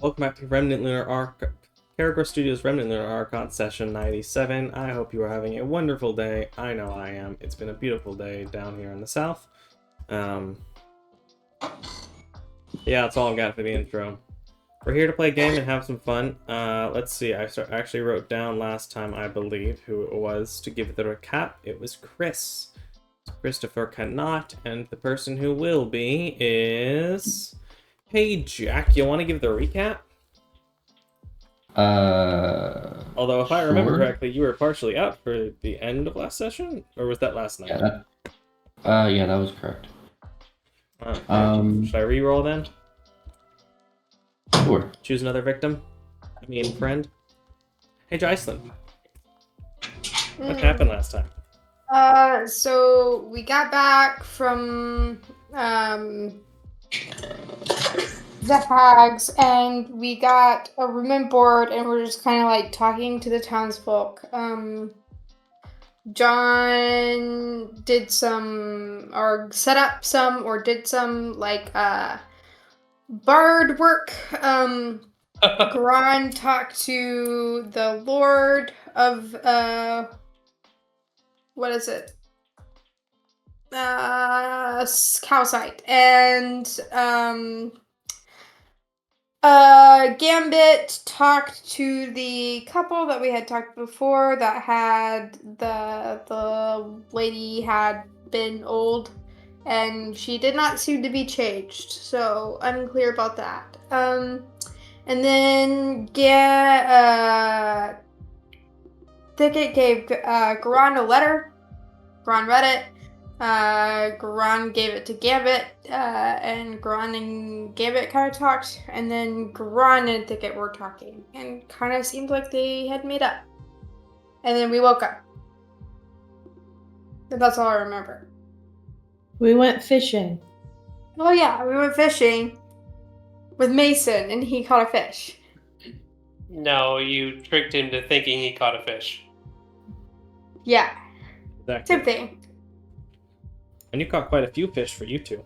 Welcome back to Remnant Lunar Arc Caragor Studios Remnant Lunar Archon Session 97. I hope you are having a wonderful day. I know I am. It's been a beautiful day down here in the south. Yeah, that's all I've got for the intro. We're here to play a game and have some fun. Let's see, I actually wrote down last time, I believe, who it was to give the recap. It was Chris. Christopher cannot, and the person who will be is... Hey, Jack, you want to give the recap? Although, if I remember correctly, you were partially out for the end of last session? Or was that last night? Yeah, that was correct. Should I re-roll then? Sure. Choose another victim? I mean, friend? Hey, Jocelyn. What happened last time? So we got back from, the hags, and we got a Remnant board, and we're just kind of like talking to the townsfolk. John did some, or set up some, or did some, like, bard work. Garan talked to the Lord of, what is it? Calcite. And, Gambit talked to the couple that we had talked before that had the lady had been old and she did not seem to be changed, so unclear about that. And then Thicket gave Garan a letter. Garan read it. Garan gave it to Gambit, and Garan and Gambit kind of talked, and then Garan and Thicket were talking, and kind of seemed like they had made up. And then we woke up. And that's all I remember. We went fishing. Oh yeah, we went fishing with Mason, and he caught a fish. No, you tricked him to thinking he caught a fish. Yeah. Exactly. Same thing. And you caught quite a few fish for you two.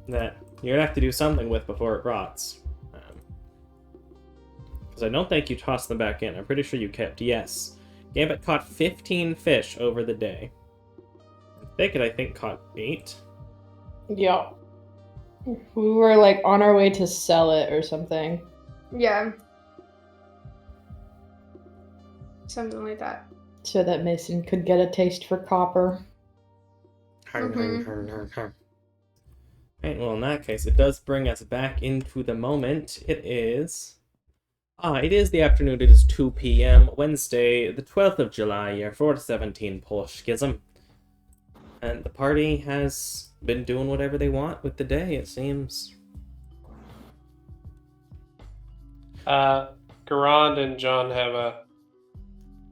That you're gonna have to do something with before it rots. Because I don't think you tossed them back in. I'm pretty sure you kept. Yes. Gambit caught 15 fish over the day. Thicket, I think, caught 8. Yeah. We were like on our way to sell it or something. Yeah. Something like that. So that Mason could get a taste for copper. Right, well, in that case, it does bring us back into the moment. It is the afternoon. It is 2 p.m. Wednesday, the 12th of July, year 417 Polish Schism. And the party has been doing whatever they want with the day, it seems. Garand and John have a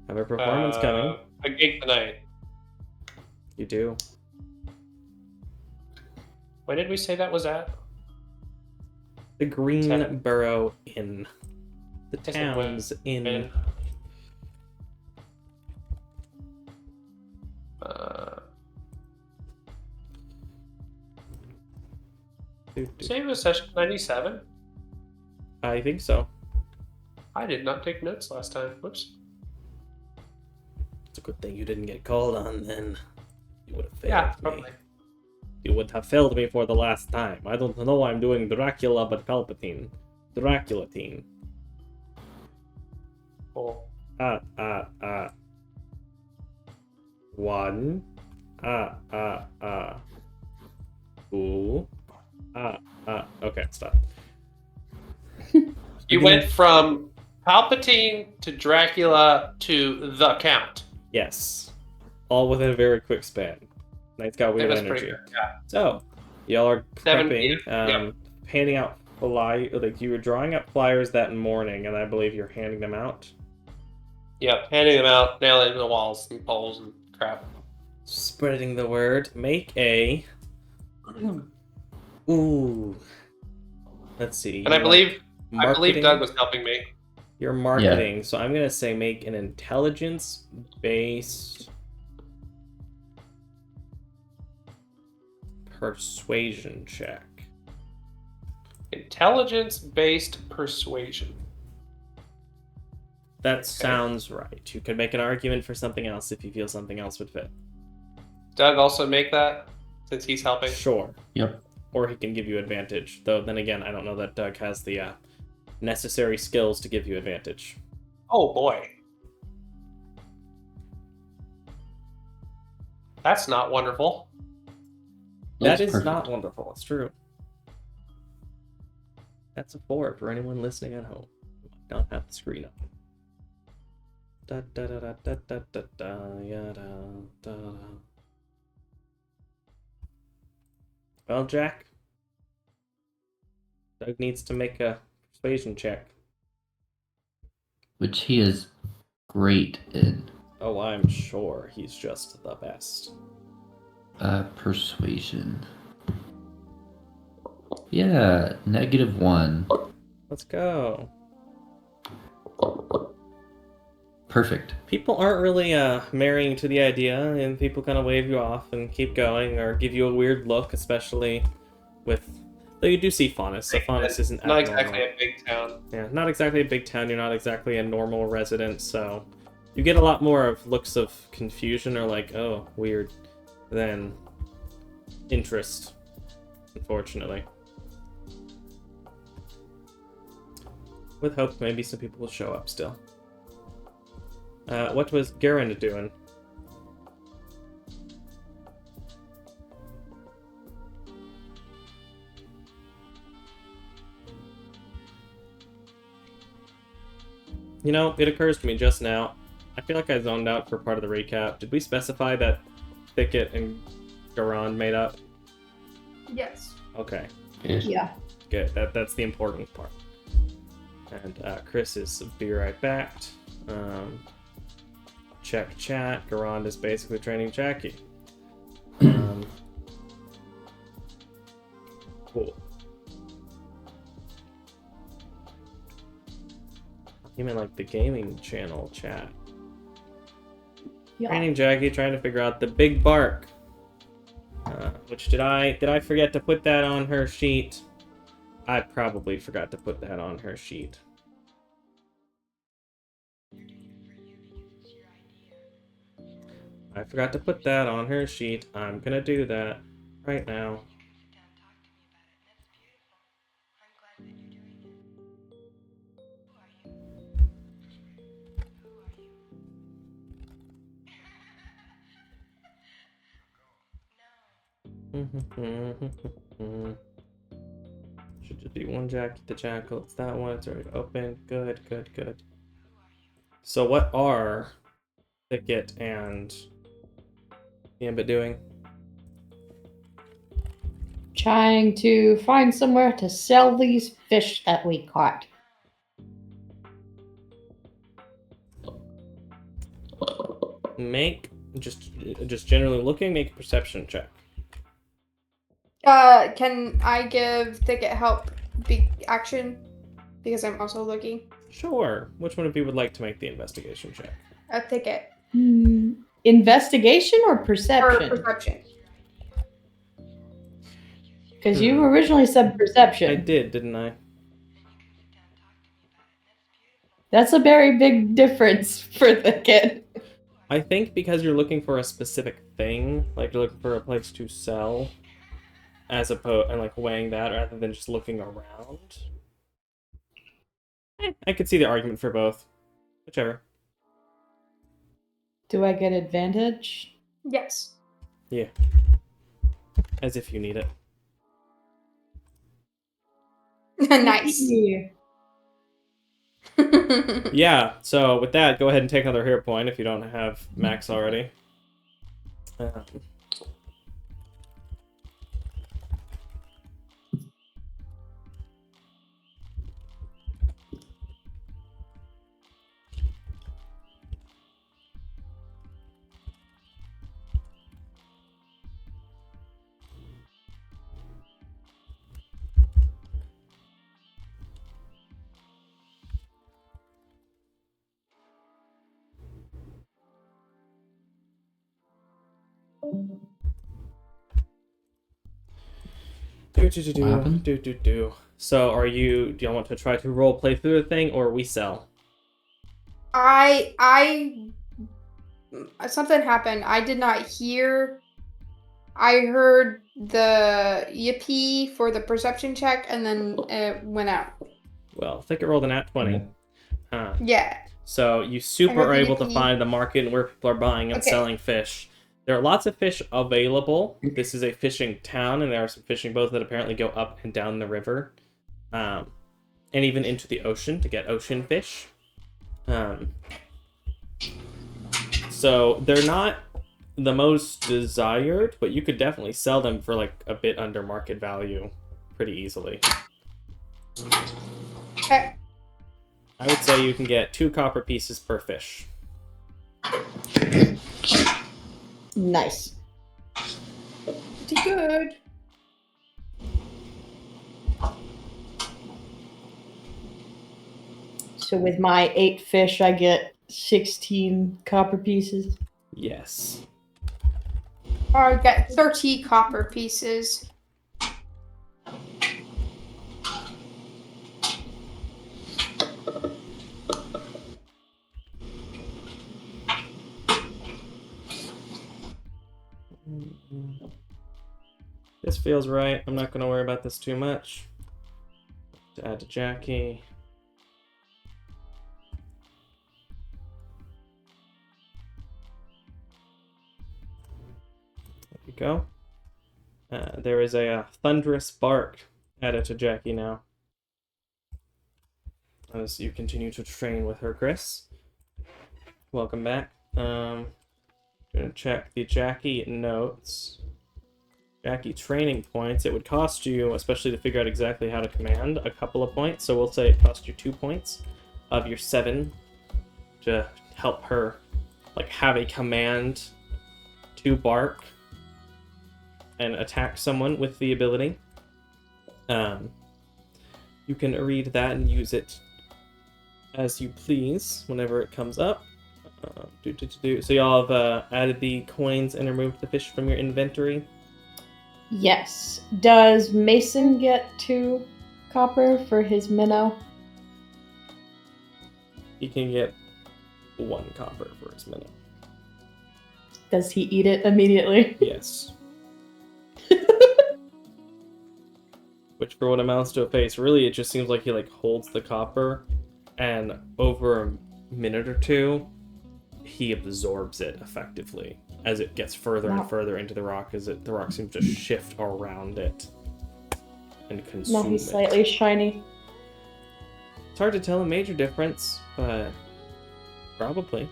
performance coming. A gig tonight. You do. Where did we say that was at? The Greenborough Inn. The town's inn. Say it was session 97? I think so. I did not take notes last time. Whoops. It's a good thing you didn't get called on then. You would have failed Yeah, me. probably. You would have failed me for the last time. I don't know why I'm doing Dracula, but Palpatine. Dracula-tine. Cool. 1. 2. Okay, stop. You went from Palpatine to Dracula to the Count. Yes. All within a very quick span. Knight's got weird energy. Yeah. So, y'all are 7, prepping, handing out you were drawing up flyers that morning, and I believe you're handing them out. Yep, handing them out, nailing them to the walls and poles and crap. Spreading the word. Make a... Ooh. Let's see. And I believe marketing? Doug was helping me. Your marketing. Yeah. So I'm going to say make an intelligence-based persuasion check. intelligence-based persuasion. That Okay. sounds right. You could make an argument for something else if you feel something else would fit. Doug also make that since he's helping. Sure. Yep. Or he can give you advantage. Though, then again, I don't know that Doug has the necessary skills to give you advantage. Oh boy. That's not wonderful. That That's is perfect. not wonderful. It's true. That's a 4 for anyone listening at home. Don't have the screen up. Da da da da da da da da ya, da da da. Well, Jack, Doug needs to make a persuasion check. Which he is great in. Oh, I'm sure he's just the best. Persuasion. Yeah, -1. Let's go. Perfect. People aren't really marrying to the idea, and people kind of wave you off and keep going, or give you a weird look, especially with... Though you do see Faunus, so Faunus isn't Not abnormal. exactly a big town. Yeah, not exactly a big town, you're not exactly a normal resident, so... You get a lot more of looks of confusion, or like, oh, weird, than interest, unfortunately. With hope, maybe some people will show up still. What was Garen doing? You know, it occurs to me just now. I feel like I zoned out for part of the recap. Did we specify that Thicket and Garon made up? Yes. Okay, Ish. Yeah. good. That's the important part. And Chris is be right back. Check chat. Garand is basically training Jackie. Cool. You mean like the gaming channel chat? Yeah. Training Jackie, trying to figure out the big bark. Which did I forget to put that on her sheet? I probably forgot to put that on her sheet. I forgot to put that on her sheet. I'm gonna do that right now. Should just be one Jackie the Jackal. It's that one. It's already open. Good, good, good. So what are Thicket and Gambit doing? Trying to find somewhere to sell these fish that we caught. Make just generally looking. Make a perception check. Can I give Thicket help be action? Because I'm also looking. Sure. Which one of you would like to make the investigation check? A Thicket. Investigation or Or perception? perception. Because you originally said perception. I did, didn't I? That's a very big difference for the kid. I think because you're looking for a specific thing, like you're looking for a place to sell, as opposed and like weighing that rather than just looking around. I could see the argument for both. Whichever. Do I get advantage? Yes. Yeah. As if you need it. Nice. Yeah. Yeah, so with that, go ahead and take another hero point if you don't have max already. What happened? Do. So do you want to try to role play through the thing, or we sell? Something happened. I did not hear. I heard the yippee for the perception check, and then it went out. Well, I think it rolled an at 20. Yeah. So you I super heard are the able to yippee. find the market and where people are buying and Okay. selling fish. There are lots of fish available. This is a fishing town, and there are some fishing boats that apparently go up and down the river, and even into the ocean to get ocean fish. So they're not the most desired, but you could definitely sell them for like a bit under market value pretty easily. Okay. I would say you can get 2 copper pieces per fish. Nice. Pretty good. So with my 8 fish, I get 16 copper pieces. Yes. I got 30 copper pieces. This feels right. I'm not going to worry about this too much. To add to Jackie. There you go. There is a thunderous bark added to Jackie now. As you continue to train with her, Chris. Welcome back. Gonna check the Jackie notes. Jackie training points. It would cost you, especially to figure out exactly how to command, a couple of points. So we'll say it cost you 2 points of your 7 to help her, like, have a command to bark and attack someone with the ability. You can read that and use it as you please whenever it comes up. So y'all have added the coins and removed the fish from your inventory. Yes. Does Mason get 2 copper for his minnow? He can get 1 copper for his minnow. Does he eat it immediately? Yes. Which for what amounts to a face, really it just seems like he like holds the copper, and over a minute or 2, he absorbs it effectively as it gets further and further into the rock, as the rock seems to shift around it and consume Now he's it. slightly shiny. It's hard to tell a major difference, but probably.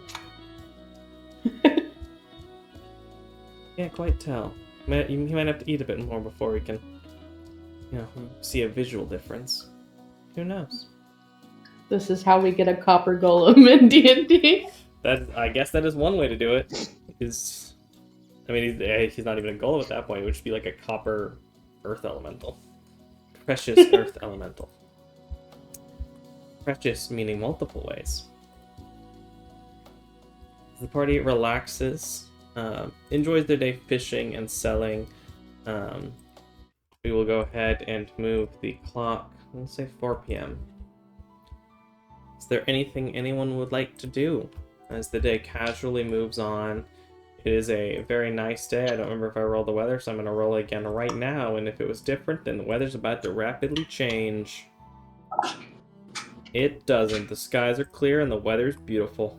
Can't quite tell. He might have to eat a bit more before we can, see a visual difference. Who knows? This is how we get a copper golem in D&D. I guess that is one way to do it. He's not even a golem at that point. It would just be like a copper earth elemental. Precious earth elemental. Precious meaning multiple ways. The party relaxes, enjoys their day fishing and selling. We will go ahead and move the clock, let's say 4 p.m. Is there anything anyone would like to do as the day casually moves on? It is a very nice day. I don't remember if I rolled the weather, so I'm going to roll again right now. And if it was different, then the weather's about to rapidly change. It doesn't. The skies are clear and the weather's beautiful.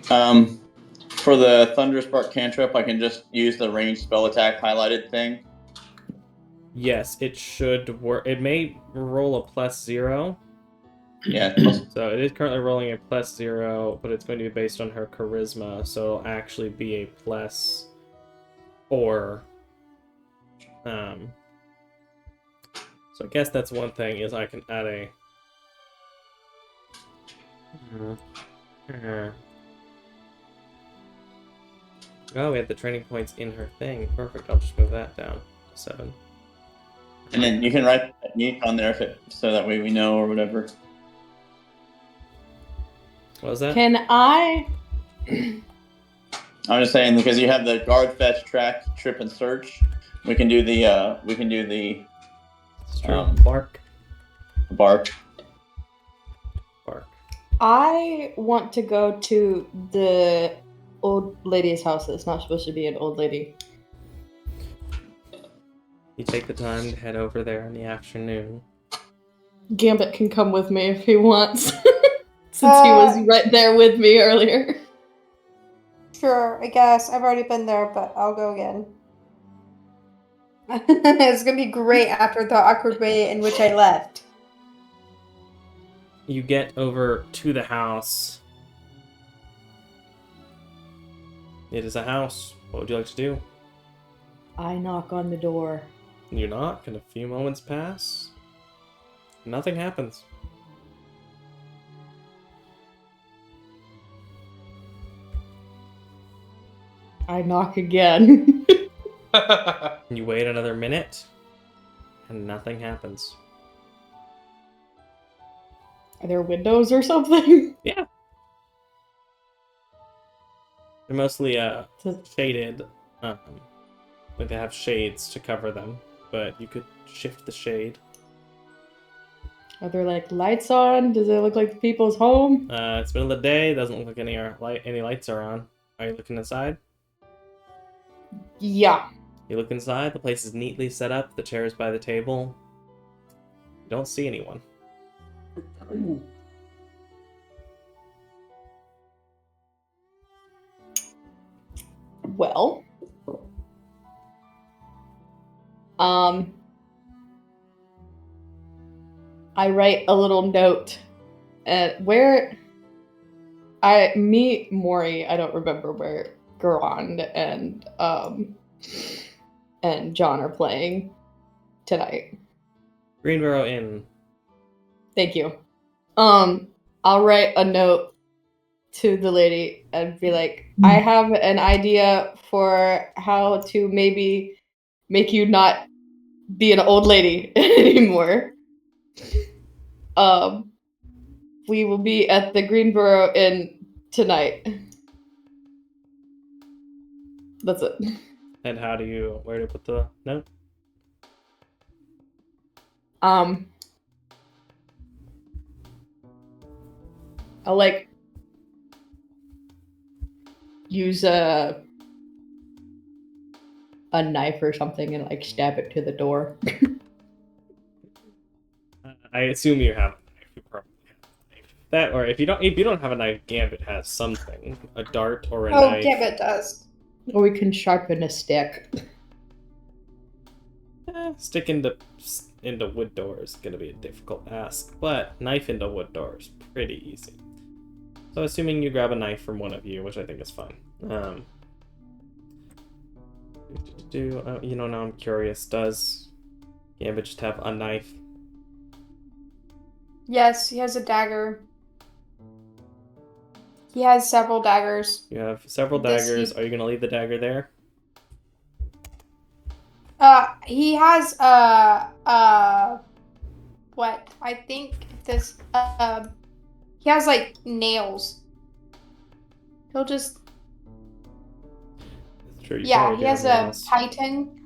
For the Thunderous Spark cantrip, I can just use the ranged spell attack highlighted thing. Yes, it should work. It may roll a +0. Yeah. So it is currently rolling a +0, but it's going to be based on her charisma, so it'll actually be a +4. So I guess that's one thing, is I can add a... Oh, we have the training points in her thing. Perfect, I'll just move that down to 7. And then you can write technique on there so that way we know or whatever. What was that? Can I... I'm just saying, because you have the guard, fetch, track, trip, and search. We can do the It's true. Um, Bark. bark. Bark. I want to go to the old lady's house that's not supposed to be an old lady. You take the time to head over there in the afternoon. Gambit can come with me if he wants. Since he was right there with me earlier. Sure, I guess. I've already been there, but I'll go again. It's gonna be great after the awkward way in which I left. You get over to the house. It is a house. What would you like to do? I knock on the door. You knock, and a few moments pass. Nothing happens. I knock again. You wait another minute, and nothing happens. Are there windows or something? Yeah. They're mostly shaded. Like they have shades to cover them, but you could shift the shade. Are there like lights on? Does it look like the people's home? It's middle of the day. Doesn't look like any lights are on. Are you looking inside? Yeah. You look inside. The place is neatly set up. The chair is by the table. You don't see anyone. Well. I write a little note where I meet Maury. I don't remember where Garand and John are playing tonight. Greenboro Inn. Thank you. I'll write a note to the lady and be like, I have an idea for how to maybe make you not be an old lady anymore. We will be at the Greenboro Inn tonight. That's it. And where do you put the note? I'll like use a knife or something and like stab it to the door. I assume you have a knife. You probably have a knife. That, or if you don't have a knife, Gambit has something. A dart or a knife. Oh, Gambit does. Or we can sharpen a stick. Stick into wood door is gonna be a difficult ask, but knife into wood door is pretty easy. So assuming you grab a knife from one of you, which I think is fine. Now I'm curious. Does Gambit just have a knife? Yes, he has a dagger. He has several daggers. You have several daggers. Are you gonna leave the dagger there? He has what? I think this he has like nails. He'll just Sure, you yeah, probably he do has have a nails. Titan.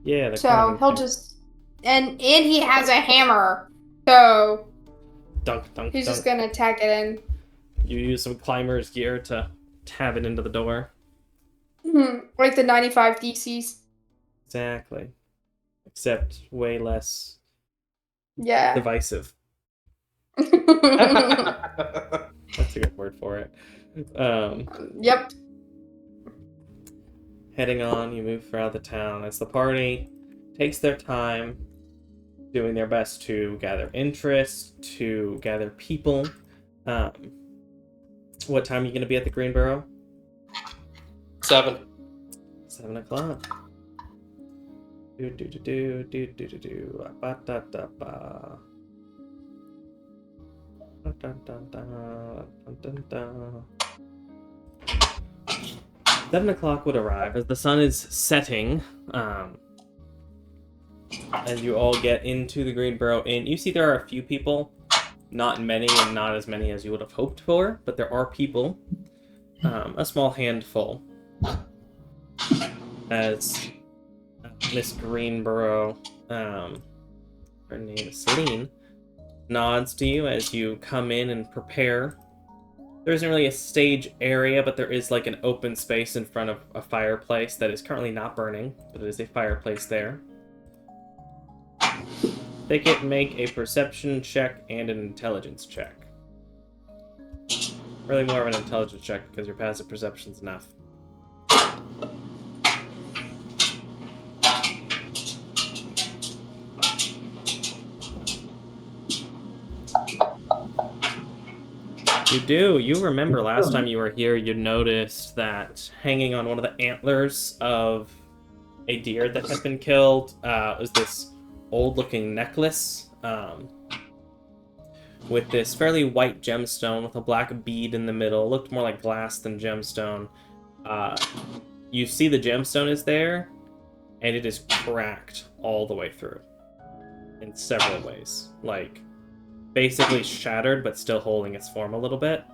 Yeah, the So climbing he'll thing. just and he has a hammer. So dunk, dunk, he's dunk. just gonna tack it in. You use some climber's gear to tab it into the door. Like the 95 DCs. Exactly. Except way less Yeah. divisive. That's a good word for it. Yep. Heading on, you move throughout the town as the party takes their time, doing their best to gather interest, to gather people. What time are you going to be at the Greenboro? 7. 7 o'clock. Ba-da-da-ba. 7 o'clock would arrive as the sun is setting. As you all get into the Greenboro Inn, you see there are a few people. Not many, and not as many as you would have hoped for, but there are people. A small handful. As Miss Greenborough, her name is Celine, nods to you as you come in and prepare. There isn't really a stage area, but there is like an open space in front of a fireplace that is currently not burning, but it is a fireplace there. Thicket, make a perception check and an intelligence check. Really more of an intelligence check because your passive perception's enough. You do. You remember last time you were here, you noticed that hanging on one of the antlers of a deer that had been killed was this old-looking necklace with this fairly white gemstone with a black bead in the middle. It looked more like glass than gemstone. You see the gemstone is there, and it is cracked all the way through in several ways. Like, basically shattered, but still holding its form a little bit.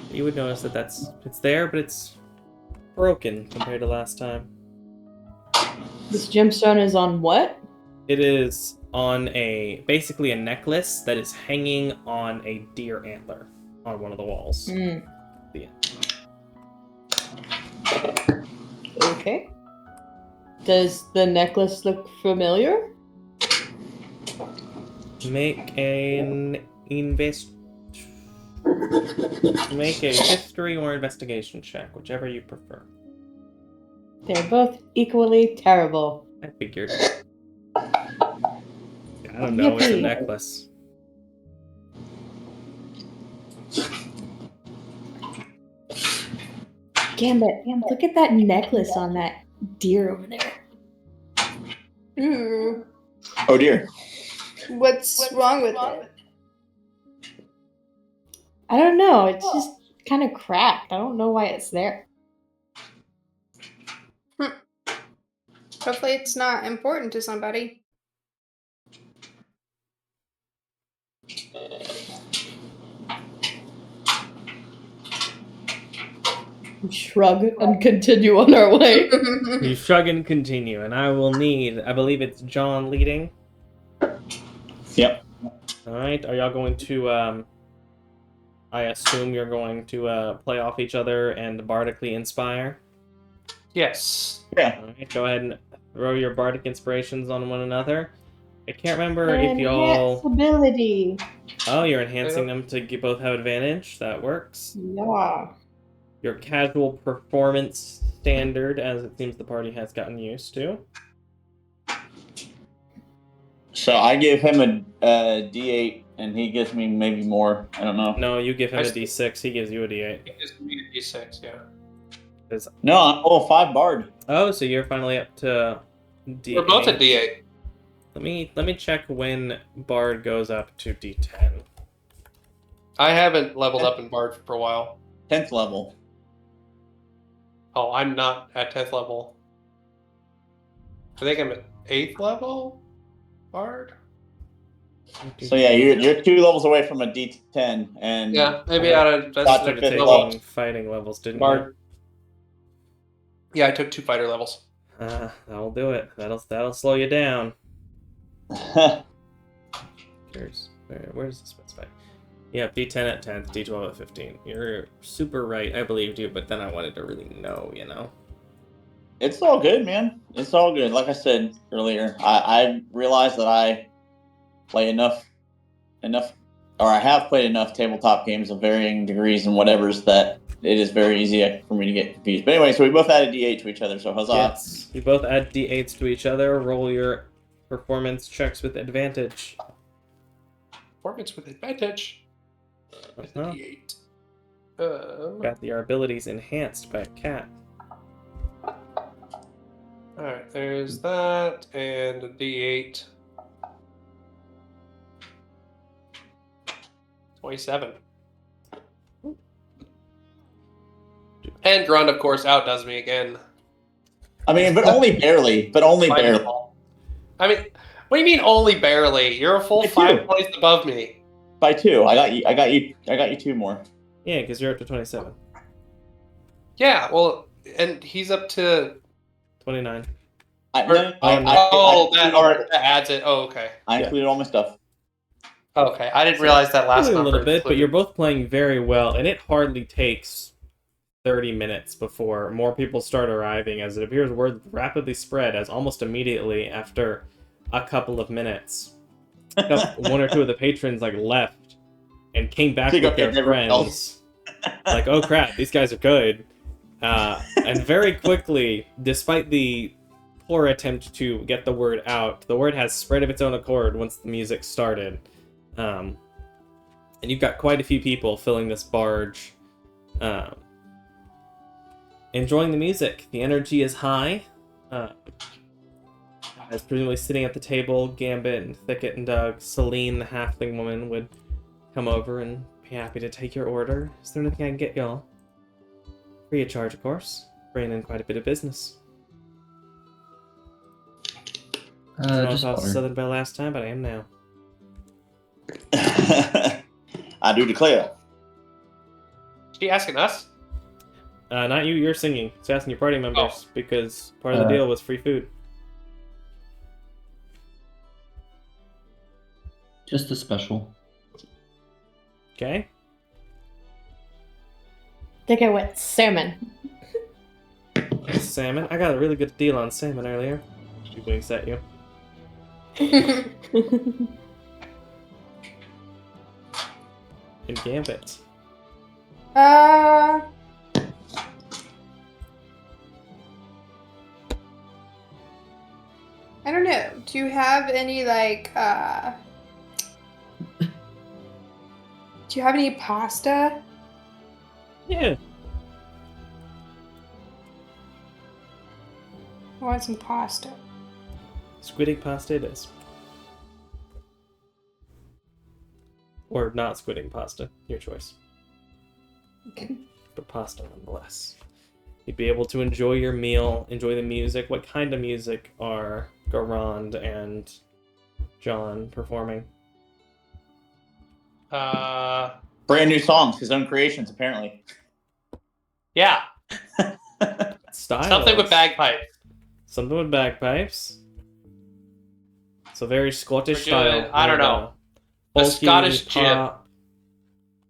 You would notice that it's there, but it's broken compared to last time. This gemstone is on what? It is on basically a necklace that is hanging on a deer antler on one of the walls. Mm. The end. Okay. Does the necklace look familiar? Make a history or investigation check, whichever you prefer. They're both equally terrible. I figured. I don't know, it's a Yippee. necklace. Gambit, look at that necklace on that deer over there. Ooh. Oh dear. What's wrong with it? I don't know. It's just kind of cracked. I don't know why it's there. Hopefully it's not important to somebody. We shrug and continue on our way. You shrug and continue, and I believe it's John leading. Yep. Alright, are y'all going to, I assume you're going to play off each other and bardically inspire? Yes. Yeah. Alright, go ahead and throw your bardic inspirations on one another. I can't remember if y'all... Ability. Oh, you're enhancing them to both have advantage. That works. Yeah. Your casual performance standard, as it seems the party has gotten used to. So I give him a D8, and he gives me maybe more. I don't know. No, you give him a D6, he gives you a D8. It gives me a D6, yeah. No, I'm level 5 bard. Oh, so you're finally up to D8. We're both at D8. Let me check when Bard goes up to D10. I haven't leveled up in Bard for a while. 10th level. Oh, I'm not at 10th level. I think I'm at 8th level Bard? So yeah, you're 2 levels away from a D10, and Yeah, maybe out of Thought that's to Started fifth taking level. fighting levels, didn't Bard. Yeah, I took 2 fighter levels. you? That'll do it. That'll slow you down. Where's the specify? Yeah, D10 at 10th, D12 at 15. You're super right. I believed you, but then I wanted to really know, you know? It's all good, man. It's all good. Like I said earlier, I realized that I play enough, or I have played enough tabletop games of varying degrees and whatever's that it is very easy for me to get confused. But anyway, so we both added D8 to each other, so huzzah. Yes. You both add D8s to each other. Roll your performance checks with advantage. Performance with advantage. With a Uh-huh. D8. Got your abilities enhanced by a cat. Alright, there's that, and a D8. 27. And Grund, of course, outdoes me again. I mean, but only barely. But only By barely. default. I mean, what do you mean only barely? You're a full By 5 2. points above me. By 2. I got you 2 more. Yeah, because you're up to 27. Yeah, well, and he's up to. 29. That adds it. Oh, okay. I included all my stuff. Okay, I didn't realize that last Only a number. little bit, but included. you're both playing very well, and it hardly takes 30 minutes before more people start arriving, as it appears word rapidly spread, as almost immediately after a couple of minutes, one or two of the patrons left and came back Pick with up their everyone friends. Like, oh crap, these guys are good. And very quickly, despite the poor attempt to get the word out, the word has spread of its own accord once the music started. And you've got quite a few people filling this barge, enjoying the music. The energy is high. As presumably sitting at the table, Gambit and Thicket and Doug, Celine, the halfling woman, would come over and be happy to take your order. Is there anything I can get y'all? Free of charge, of course. Bringing in quite a bit of business. I don't know Just if I was water. Southern Belle last time, but I am now. I do declare. She asking us? Not you, you're singing. It's asking your party members, because part of the deal was free food. Just a special. Okay? I think I went salmon. Salmon. I got a really good deal on salmon earlier. She winks at you. And Gambit. I don't know. Do you have any do you have any pasta? Yeah. I want some pasta. Squid egg pasta it is. Or not squid egg pasta. Your choice. But pasta nonetheless. You'd be able to enjoy your meal, enjoy the music. What kind of music are Garand and John performing? Brand new songs, his own creations, apparently. Yeah. Styles. Something with bagpipes. Something with bagpipes. So very Scottish We're doing- style. I don't know. A Folky, Scottish pop.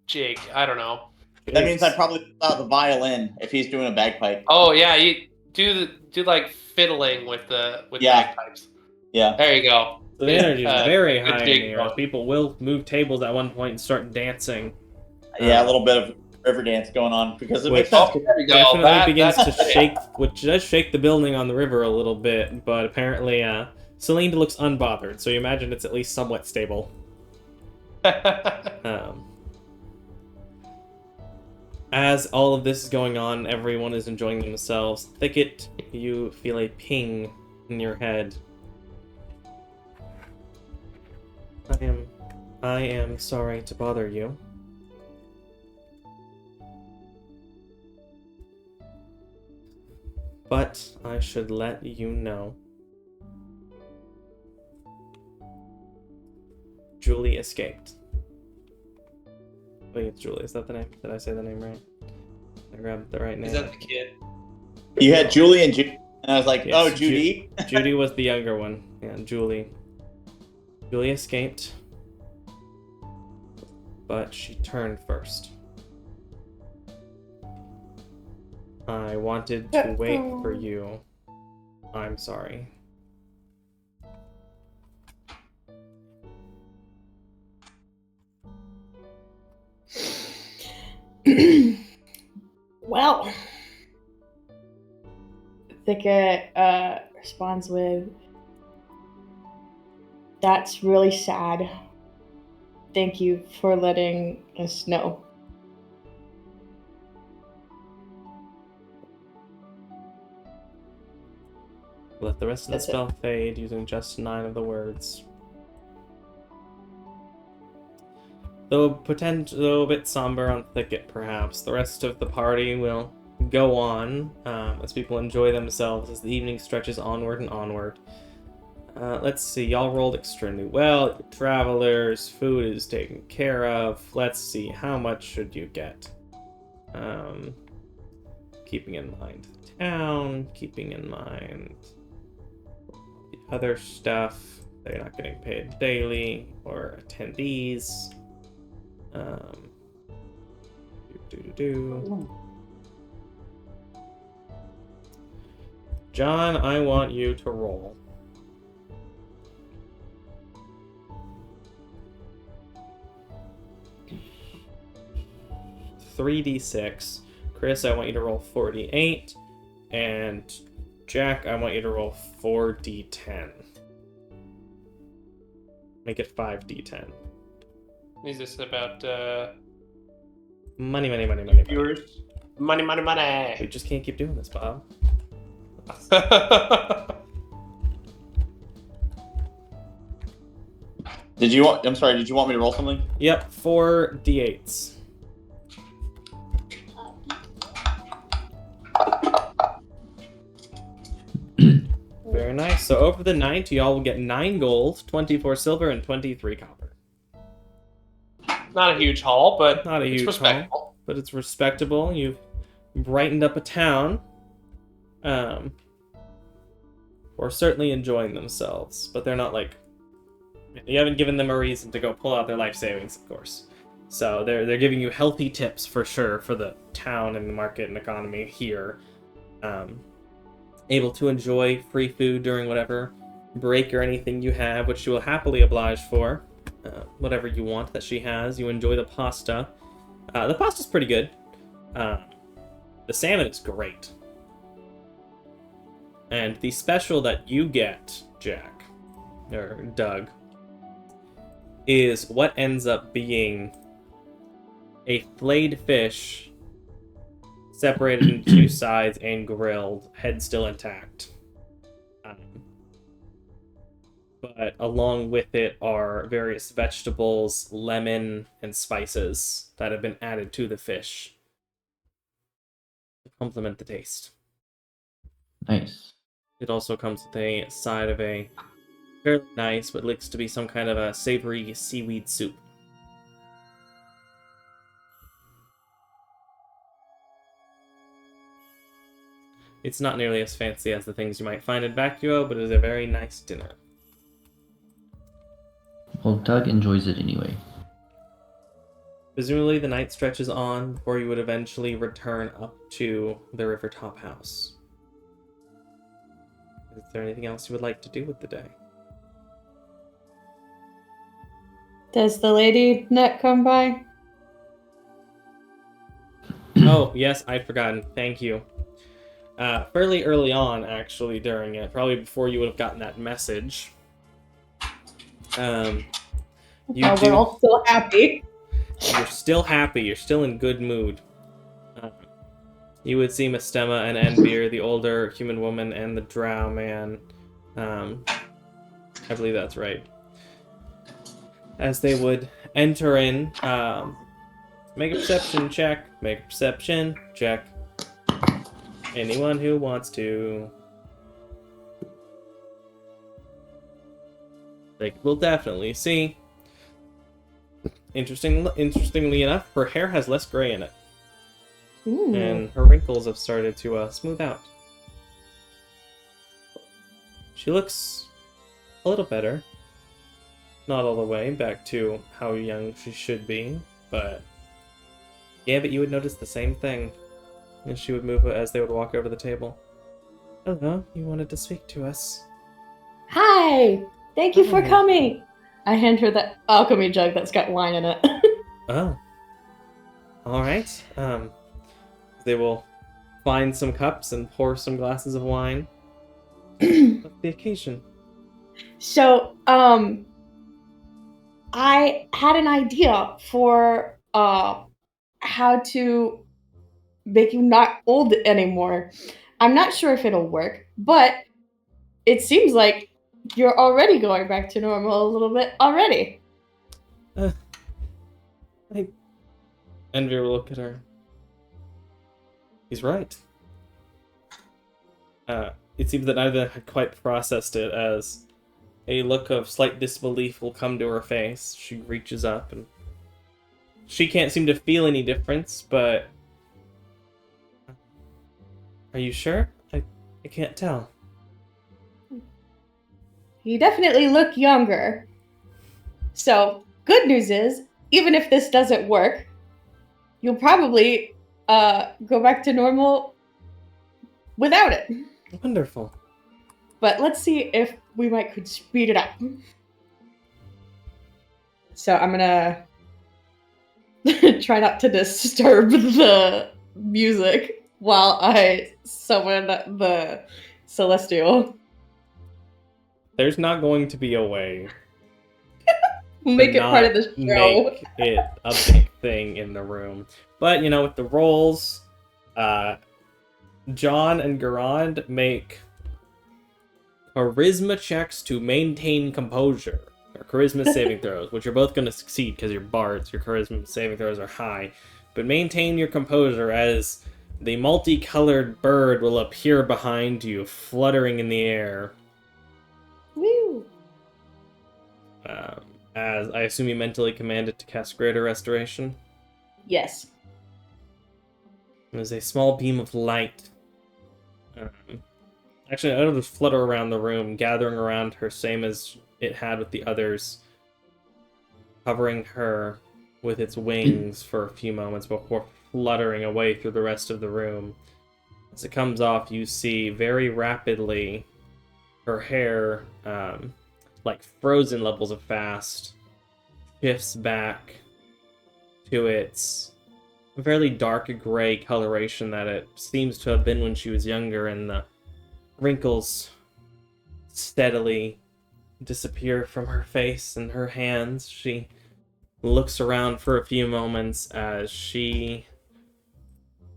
jig. I don't know. That means I'd probably pull out the violin if he's doing a bagpipe. Oh yeah, you do like fiddling with bagpipes. Yeah. There you go. So the energy is very good high in jig here. going. People will move tables at one point and start dancing. Yeah, a little bit of river dance going on because it makes Which- sense. There you go. Definitely begins to that's- shake, which does shake the building on the river a little bit, but apparently Celine looks unbothered, so you imagine it's at least somewhat stable. As all of this is going on, everyone is enjoying themselves. Thicket, you feel a ping in your head. I am sorry to bother you. But I should let you know. Julie escaped. I think it's Julie. Is that the name? Did I say the name right? I grabbed the right name. Is that the kid? You had Julie and Judy, and I was like, Yes, oh, Judy? Judy was the younger one. Yeah, Julie. Julie escaped. But she turned first. I wanted to wait for you. I'm sorry. Well, Thicket responds with, "That's really sad. Thank you for letting us know." Let the rest of the That's it. spell fade using just 9 of the words. Though a bit somber on Thicket, perhaps, the rest of the party will go on as people enjoy themselves as the evening stretches onward and onward. Let's see, y'all rolled extremely well. You're travelers, food is taken care of. Let's see, how much should you get? keeping in mind the town, keeping in mind the other stuff. They're not getting paid daily or attendees. John, I want you to roll. 3d6. Chris, I want you to roll 48. And Jack, I want you to roll 4d10. Make it 5d10. Is this about Money. viewers? Money. We just can't keep doing this, Bob. I'm sorry, did you want me to roll something? Yep, 4d8s. Very nice. So over the night, y'all will get 9 gold, 24 silver, and 23 copper. Not a huge haul, but Not a it's huge respectable. haul, but it's respectable. You've brightened up a town. Or certainly enjoying themselves, but they're not like... You haven't given them a reason to go pull out their life savings, of course. So they're giving you healthy tips for sure for the town and the market and economy here. Able to enjoy free food during whatever break or anything you have, which she will happily oblige for. Whatever you want that she has. You enjoy the pasta. The pasta's pretty good. The salmon is great. And the special that you get, Jack, or Doug, is what ends up being a filleted fish separated into 2 sides and grilled, head still intact. But along with it are various vegetables, lemon, and spices that have been added to the fish to complement the taste. Nice. It also comes with a side of a fairly nice, but looks to be some kind of a savory seaweed soup. It's not nearly as fancy as the things you might find in Vacuo, but it is a very nice dinner. Well, Doug enjoys it anyway. Presumably the night stretches on before you would eventually return up to the Rivertop house. Is there anything else you would like to do with the day? Does the lady net come by? Oh, yes, I'd forgotten. Thank you. Fairly early on, actually, during it, probably before you would have gotten that message. We're all still happy. You're still happy. You're still in good mood. You would see Mastema and Envir, the older human woman, and the drow man. I believe that's right. As they would enter in, make a perception check. Make a perception check. Anyone who wants to. They will definitely see. Interestingly enough, her hair has less gray in it. Ooh. And her wrinkles have started to smooth out. She looks a little better. Not all the way back to how young she should be, but Gambit, you would notice the same thing. And she would move as they would walk over the table. Hello, you wanted to speak to us. Hi! Thank you for Hi. coming! I hand her that alchemy jug that's got wine in it. Oh. Alright. They will find some cups and pour some glasses of wine. What's the occasion? So, I had an idea for how to make you not old anymore. I'm not sure if it'll work, but it seems like you're already going back to normal a little bit already. Envy will look at her. He's right. It seems that neither had quite processed it, as a look of slight disbelief will come to her face. She reaches up and she can't seem to feel any difference, but Are you sure? I can't tell. You definitely look younger. So, good news is, even if this doesn't work, you'll probably go back to normal without it. Wonderful. But let's see if we could speed it up. So I'm gonna try not to disturb the music while I summon the Celestial. There's not going to be a way Make to it part of the not show. make it a big thing in the room. But, you know, with the rolls, John and Garand make charisma checks to maintain composure, or charisma saving throws, which you're both going to succeed because you're bards. Your charisma saving throws are high. But maintain your composure as the multicolored bird will appear behind you, fluttering in the air. Woo! As I assume you mentally command it to cast Greater Restoration. Yes. There's a small beam of light. Actually, it'll just flutter around the room, gathering around her, same as it had with the others, covering her with its wings for a few moments before fluttering away through the rest of the room. As it comes off, you see very rapidly her hair, like frozen levels of fast, shifts back to its fairly dark gray coloration that it seems to have been when she was younger, and the wrinkles steadily disappear from her face and her hands. She looks around for a few moments as she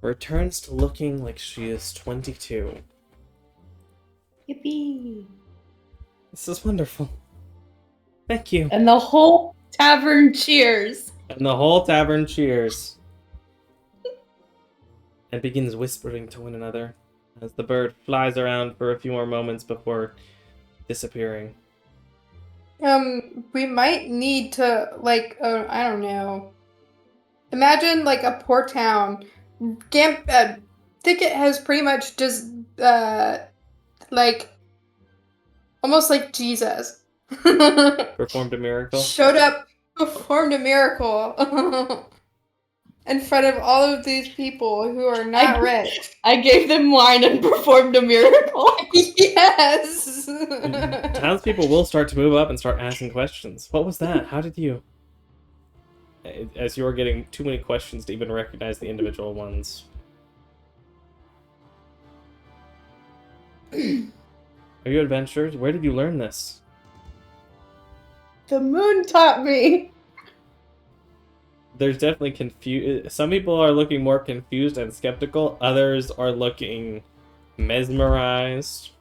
returns to looking like she is 22. Yippee! This is wonderful. Thank you. And the whole tavern cheers. And the whole tavern cheers. And begins whispering to one another as the bird flies around for a few more moments before disappearing. We might need to, like, I don't know. Imagine, like, a poor town. Thicket has pretty much just, like, almost like Jesus. Performed a miracle. Showed up, performed a miracle. In front of all of these people who are not rich. I gave them wine and performed a miracle. Yes! Townspeople will start to move up and start asking questions. What was that? How did you... As you're getting too many questions to even recognize the individual ones. Are you adventurers? Where did you learn this? The moon taught me. There's definitely some people are looking more confused and skeptical. Others are looking mesmerized.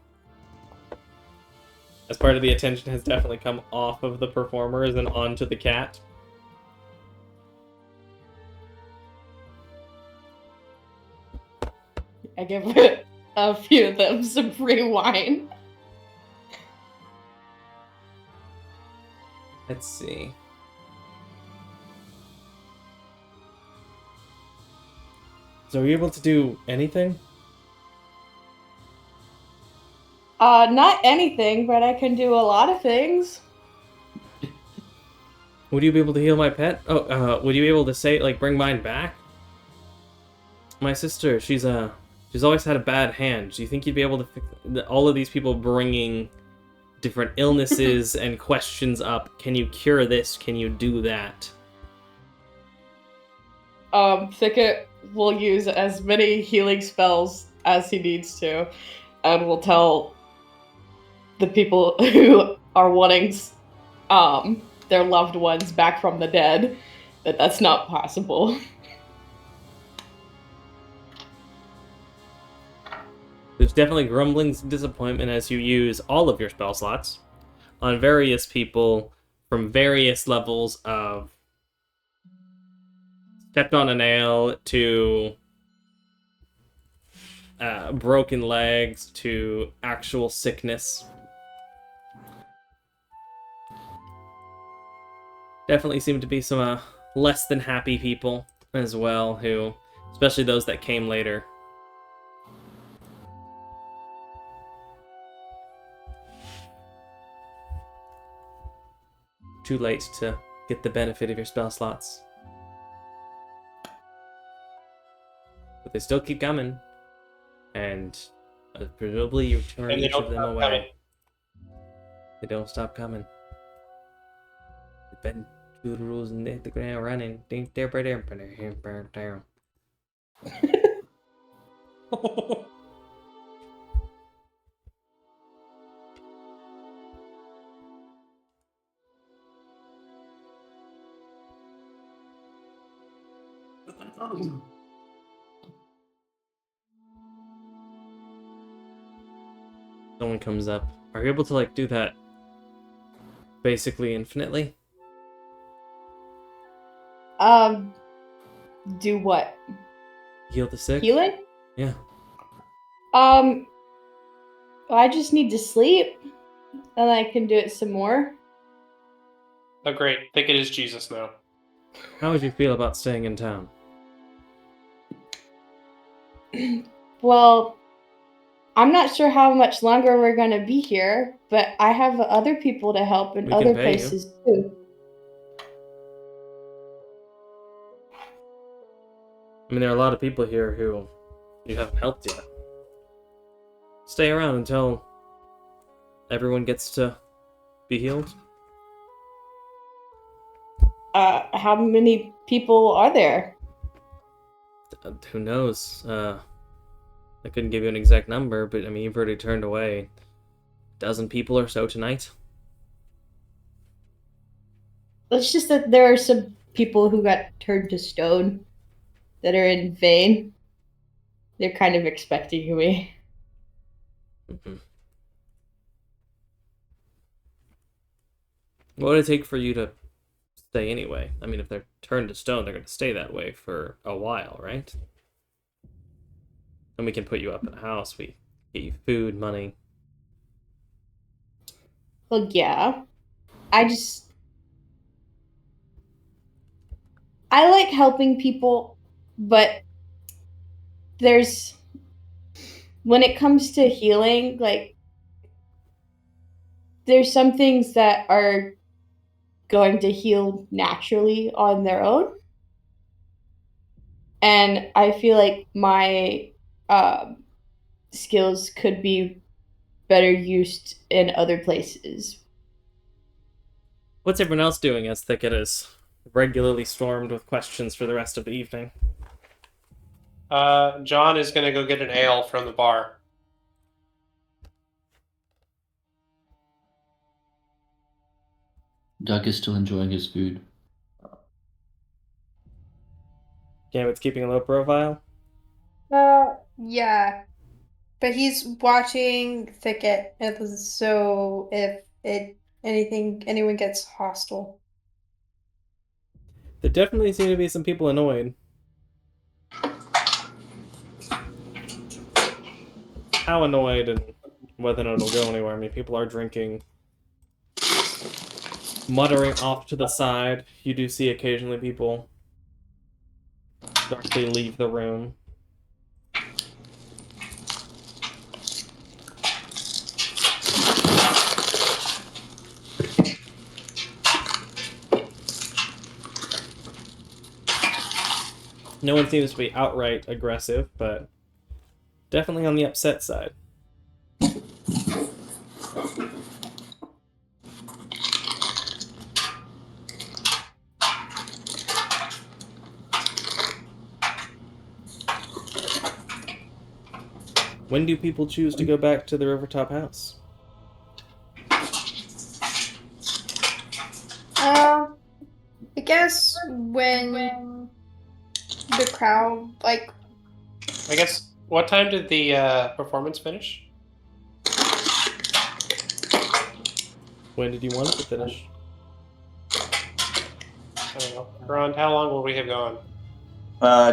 As part of the attention has definitely come off of the performers and onto the cat. I give a few of them some free wine. Let's see. So are you able to do anything? Not anything, but I can do a lot of things. Would you be able to heal my pet? Oh, would you be able to say, like, bring mine back? My sister, she's always had a bad hand. Do you think you'd be able to fix all of these people bringing different illnesses and questions up? Can you cure this? Can you do that? Thicket will use as many healing spells as he needs to, and will tell the people who are wanting their loved ones back from the dead that that's not possible. There's definitely grumblings of disappointment as you use all of your spell slots on various people from various levels of stepped on a nail to broken legs to actual sickness. Definitely seem to be some less than happy people as well, who, especially those that came later. too late to get the benefit of your spell slots. But they still keep coming. And presumably you turn And they each don't of them stop away. coming. They don't stop coming. They've been to the rules and hit the ground running. Someone comes up. Are you able to like do that basically infinitely? Do what? Heal the sick? Healing? Yeah. I just need to sleep, and I can do it some more. Oh, great. Think it is Jesus now. How would you feel about staying in town? Well, I'm not sure how much longer we're gonna be here, but I have other people to help in We can other pay you. places too. I mean, there are a lot of people here who you haven't helped yet. Stay around until everyone gets to be healed. How many people are there? Who knows? I couldn't give you an exact number, but I mean, you've already turned away a dozen people or so tonight. It's just that there are some people who got turned to stone that are in vain. They're kind of expecting me. Mm-hmm. What would it take for you to stay anyway? I mean, if they're turned to stone, they're going to stay that way for a while, right? And we can put you up in a house. We get you food, money. Well, yeah. I like helping people, but when it comes to healing, like, there's some things that are going to heal naturally on their own. And I feel like my skills could be better used in other places. What's everyone else doing as Thicket is regularly stormed with questions for the rest of the evening? John is going to go get an ale from the bar. Doug is still enjoying his food. Gambit's keeping a low profile. Yeah. But he's watching Thicket, so if anyone gets hostile. There definitely seem to be some people annoyed. How annoyed and whether or not it'll go anywhere. I mean, people are drinking, muttering off to the side. You do see occasionally people darkly leave the room. No one seems to be outright aggressive, but definitely on the upset side. When do people choose to go back to the Rivertop house? I guess when the crowd, like, I guess, what time did the performance finish? When did you want it to finish? I don't know. Ron, how long will we have gone?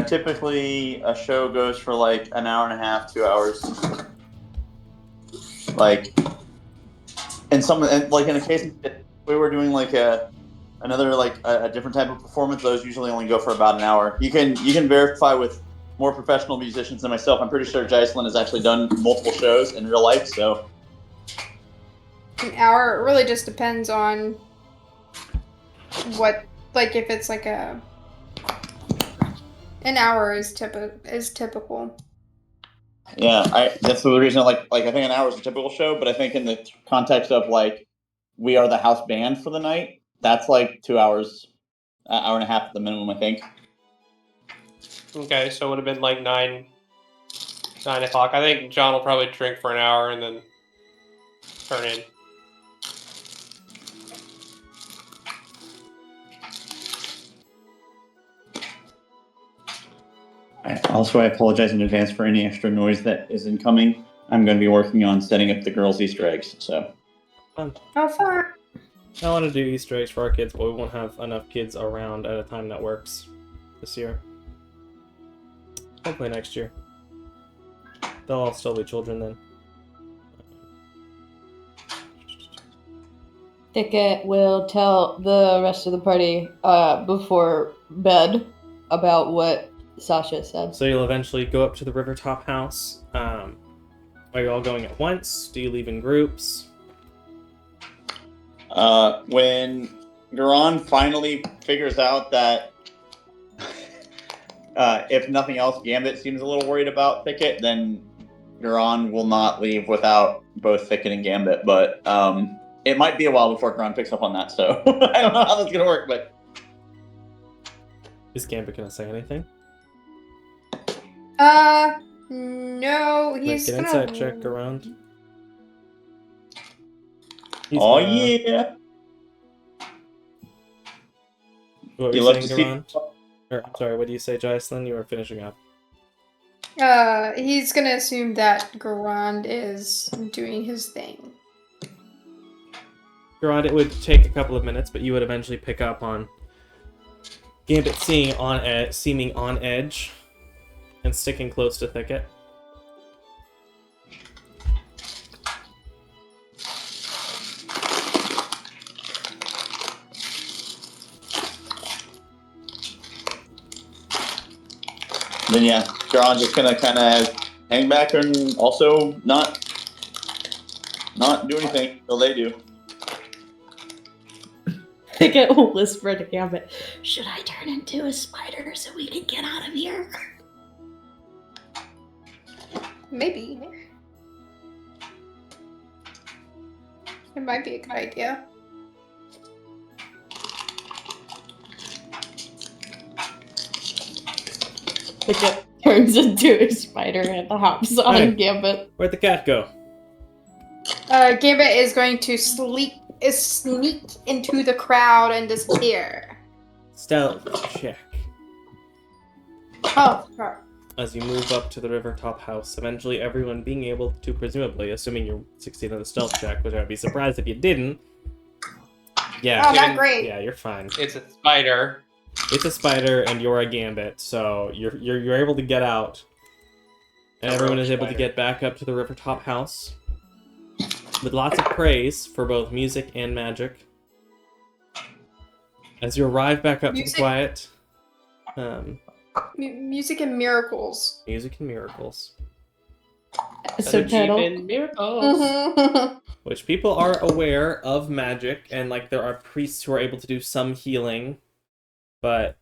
Typically, a show goes for like an hour and a half, 2 hours. Like, and like in a case if we were doing like another like a different type of performance, those usually only go for about an hour. You can verify with more professional musicians than myself. I'm pretty sure Giselin has actually done multiple shows in real life, so an hour, it really just depends on what, like, if it's like an hour is typical. Yeah, that's the reason. Like I think an hour is a typical show, but I think in the context of like we are the house band for the night, that's like 2 hours, an hour and a half at the minimum, I think. Okay, so it would have been like 9 o'clock. I think John will probably drink for an hour and then turn in. Also, I apologize in advance for any extra noise that is incoming. I'm going to be working on setting up the girls' Easter eggs, so. Fun. How far? I want to do Easter eggs for our kids, but we won't have enough kids around at a time that works this year. Hopefully next year. They'll all still be children then. Thicket will tell the rest of the party before bed about what Sasha said. So you'll eventually go up to the Rivertop house. Are you all going at once? Do you leave in groups? When Garon finally figures out that if nothing else, Gambit seems a little worried about Thicket, then Garon will not leave without both Thicket and Gambit. But it might be a while before Garon picks up on that, so I don't know how that's going to work. But Is Gambit going to say anything? No, he's Make an gonna... insight check around. yeah. What were You you love saying, to see. Garon? Or, I'm sorry, what do you say, Jocelyn? You were finishing up. He's gonna assume that Garand is doing his thing. Garon, it would take a couple of minutes, but you would eventually pick up on Gambit seeming on edge and sticking close to Thicket. Then yeah, Garon's just gonna kind of hang back and also not do anything until they do. Thicket will whisper to Gambit, "Should I turn into a spider so we can get out of here?" Maybe. It might be a good idea. Thicket turns into a spider and hops on Hey. Gambit. Where'd the cat go? Gambit is going to sneak into the crowd and disappear. Stealth check. Oh, crap. As you move up to the Rivertop house, eventually everyone being able to, presumably, assuming you succeed on the stealth check, which I'd be surprised if you didn't. Yeah. Oh, not great. Yeah, you're fine. It's a spider. It's a spider, and you're a Gambit, so you're able to get out, and A everyone rogue is able to spider. get back up to the Rivertop house with lots of praise for both music and magic. As you arrive back up to the Music. quiet, Music and miracles. music and miracles, Subtitle. Achieving miracles. Mm-hmm. which people are aware of magic, and like there are priests who are able to do some healing, but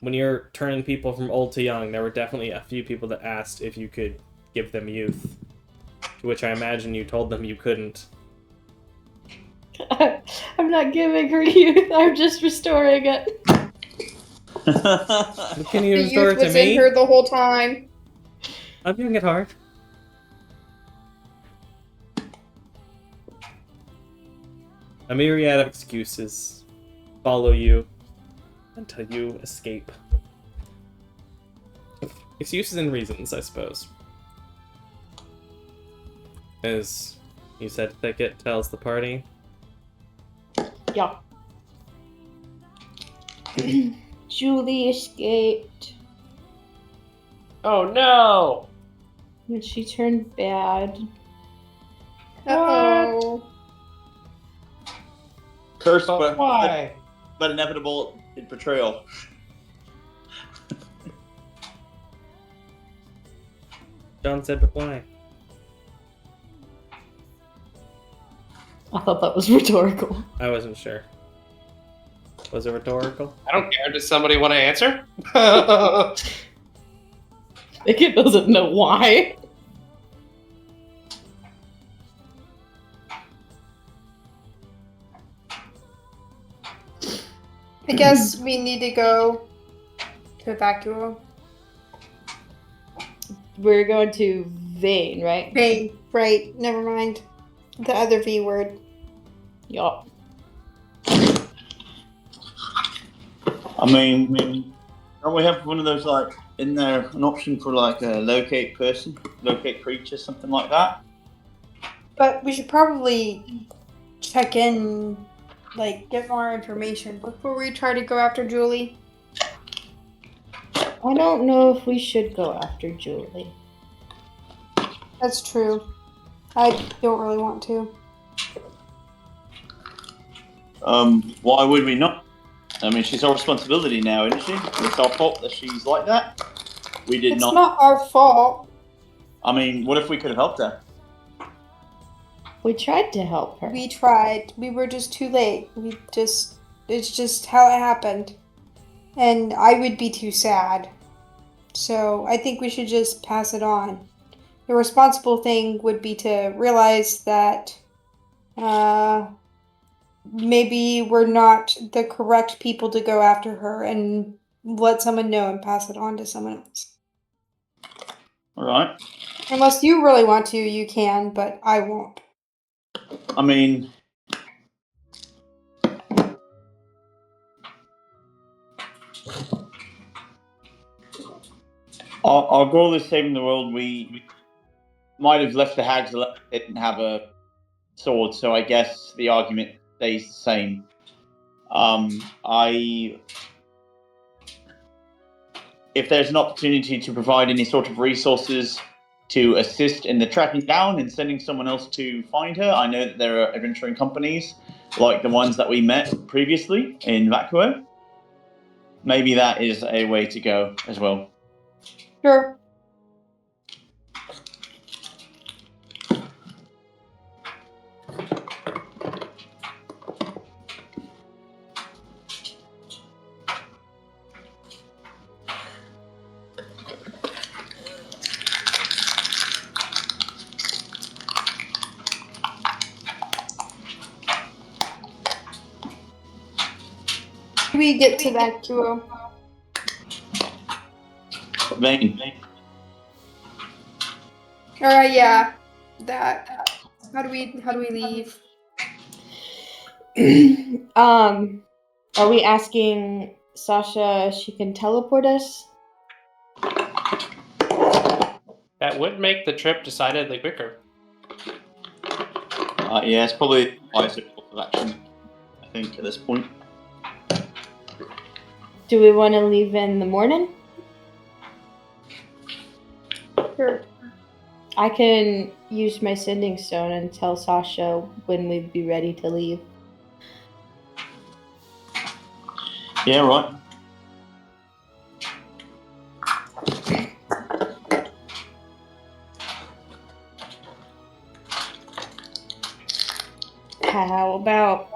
when you're turning people from old to young, there were definitely a few people that asked if you could give them youth, to which I imagine you told them you couldn't. I'm not giving her youth, I'm just restoring it. Can you The restore youth it to was in me? her the whole time. I'm doing it hard. A myriad of excuses follow you until you escape. Excuses and reasons, I suppose. As you said, Thicket tells the party. Yeah. Julie escaped. Oh no! When she turned bad. Uh-oh. Cursed, But why? but inevitable betrayal. John said, but why? I thought that was rhetorical. I wasn't sure. Was it rhetorical? I don't care. Does somebody want to answer? It doesn't know why. I guess we need to go to Vacuo. We're going to Vane, right? Vane, right? Never mind. The other V word. Yup. I mean, don't we have one of those like in there an option for like a locate person, locate creature, something like that? But we should probably check in, like, get more information before we try to go after Julie. I don't know if we should go after Julie. That's true. I don't really want to. Why would we not? I mean, she's our responsibility now, isn't she? It's our fault that she's like that. We did It's not. not our fault. I mean, what if we could have helped her? We tried to help her. We tried. We were just too late. It's just how it happened. And I would be too sad. So I think we should just pass it on. The responsible thing would be to realize that maybe we're not the correct people to go after her and let someone know and pass it on to someone else. All right. Unless you really want to, you can, but I won't. I mean, our goal is saving the world. We might have left the hags alone. They didn't have a sword, so I guess the argument stays the same. If there's an opportunity to provide any sort of resources to assist in the tracking down and sending someone else to find her, I know that there are adventuring companies like the ones that we met previously in Vacuo. Maybe that is a way to go as well. Sure. We get to Vacuo. Vane. Alright, yeah. That. How do we leave? Are we asking Sasha if she can teleport us? That would make the trip decidedly quicker. Yeah, it's probably a wiser course of action, I think, at this point. Do we want to leave in the morning? Sure. I can use my sending stone and tell Sasha when we'd be ready to leave. Yeah, right. How about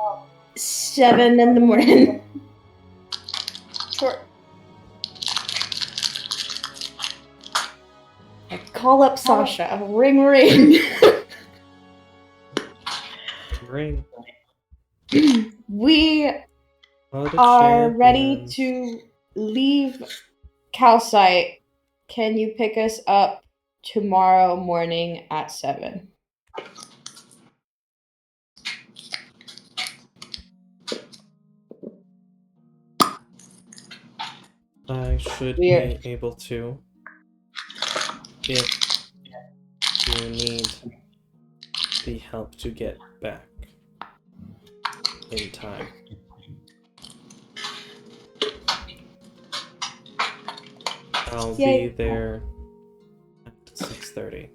7 in the morning? Sure. I call up Sasha. Ring, ring. Ring. We Oh, the are ready champions. to leave Calcite. Can you pick us up tomorrow morning at 7? I should We're- be able to. If you need the help to get back in time. I'll Yay. be there at 6:30.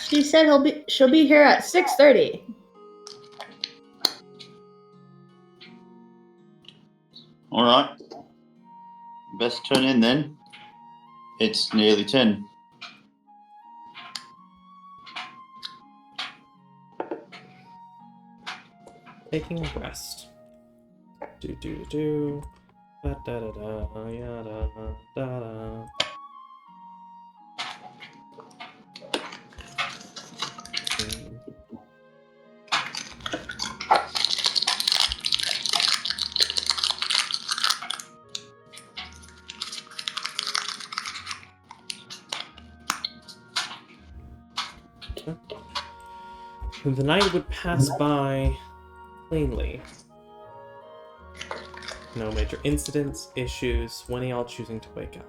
She said she'll be here at 6:30. All right. Best turn in then. It's nearly 10. taking a rest. Do do do do. Da da da da ya da da da. The night would pass by cleanly. No major incidents, issues, when are y'all choosing to wake up?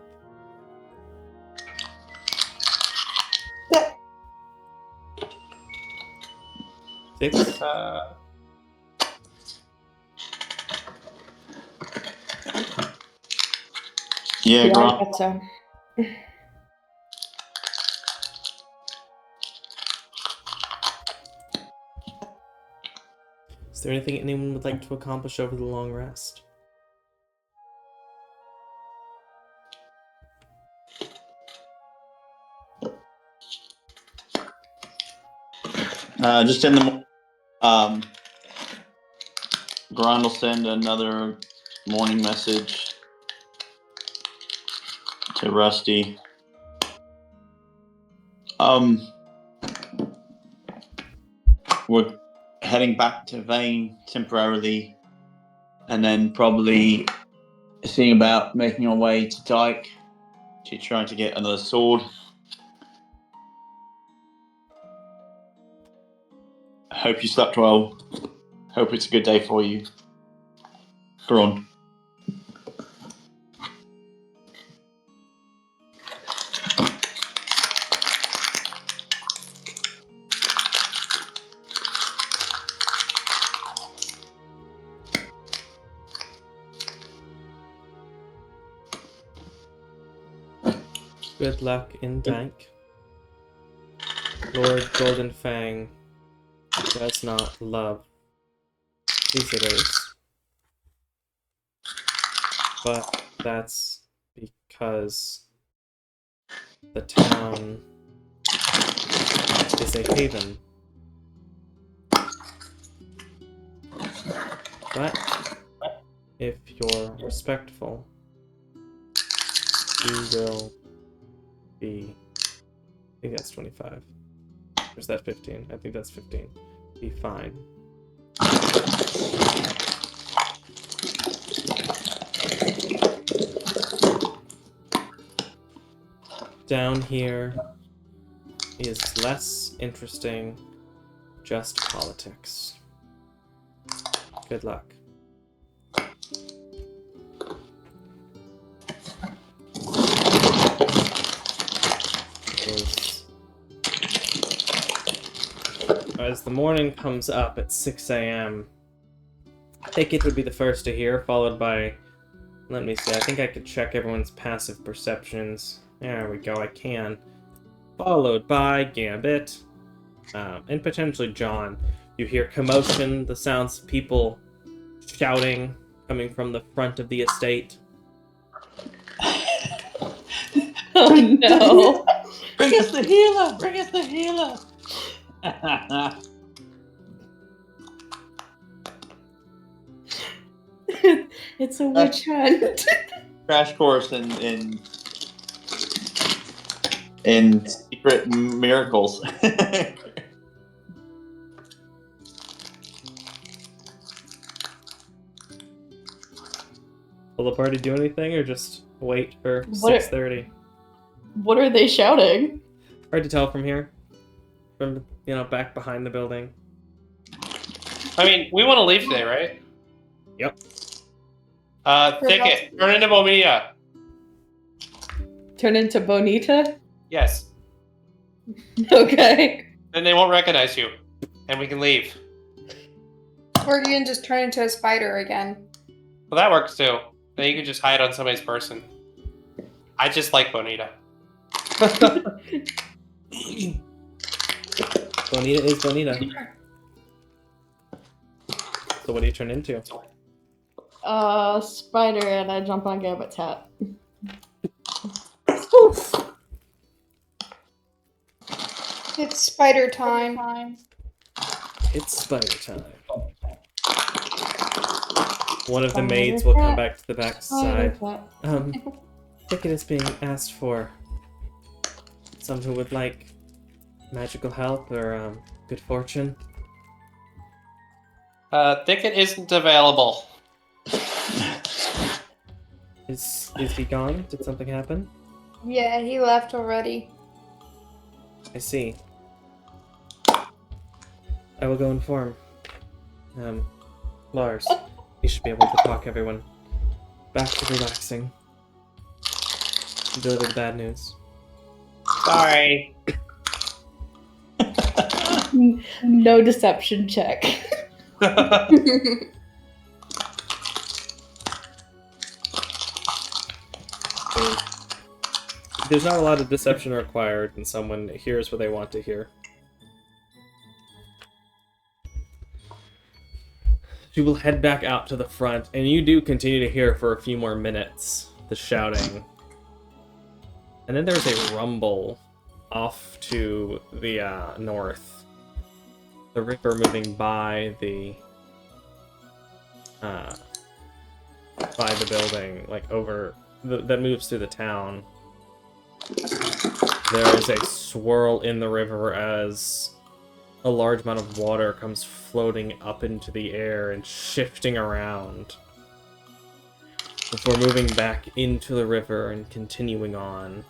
Six? Yeah, I Gron. thought so. Is there anything anyone would like to accomplish over the long rest? Just in the Gron will send another morning message to Rusty. We're heading back to Vane temporarily, and then probably seeing about making our way to Dyke to try to get another sword. Hope you slept well. Hope it's a good day for you. Gron. Good luck in Dank. Lord Golden Fang does not love visitors, but that's because the town is a haven. But if you're respectful, you will be... I think that's 25. Or is that 15? I think that's 15. Be fine. Down here is less interesting, just politics. Good luck. As the morning comes up at 6 a.m., Thicket would be the first to hear, followed by... Let me see, I think I could check everyone's passive perceptions. There we go, I can. Followed by Gambit, and potentially John. You hear commotion, the sounds of people shouting coming from the front of the estate. Oh no. Bring us the healer! Bring us the healer! It's a witch hunt. Crash course in secret miracles. Will the party do anything, or just wait for What- 6:30? What are they shouting? Hard to tell from here. From, back behind the building. I mean, we want to leave today, right? Yep. Thicket, turn into Bonita. Turn into Bonita? Yes. Okay. Then they won't recognize you, and we can leave. Or you can just turn into a spider again. Well, that works too. Then you can just hide on somebody's person. I just like Bonita. Bonita is Bonita. So what do you turn into? Spider, and I jump on Gambit's hat. It's spider time. It's spider time. One of the Fine maids with will come that. back to the back Fine side. with that. Thicket is being asked for. Some who would like magical help or good fortune. Thicket isn't available. Is he gone? Did something happen? Yeah, he left already. I see. I will go inform. Lars, you should be able to talk everyone back to relaxing. Deliver the bad news. Sorry. No deception check. There's not a lot of deception required when someone hears what they want to hear. She will head back out to the front, and you do continue to hear for a few more minutes the shouting. And then there's a rumble off to the north. The river moving by the building, like over that moves through the town. There is a swirl in the river as a large amount of water comes floating up into the air and shifting around before moving back into the river and continuing on.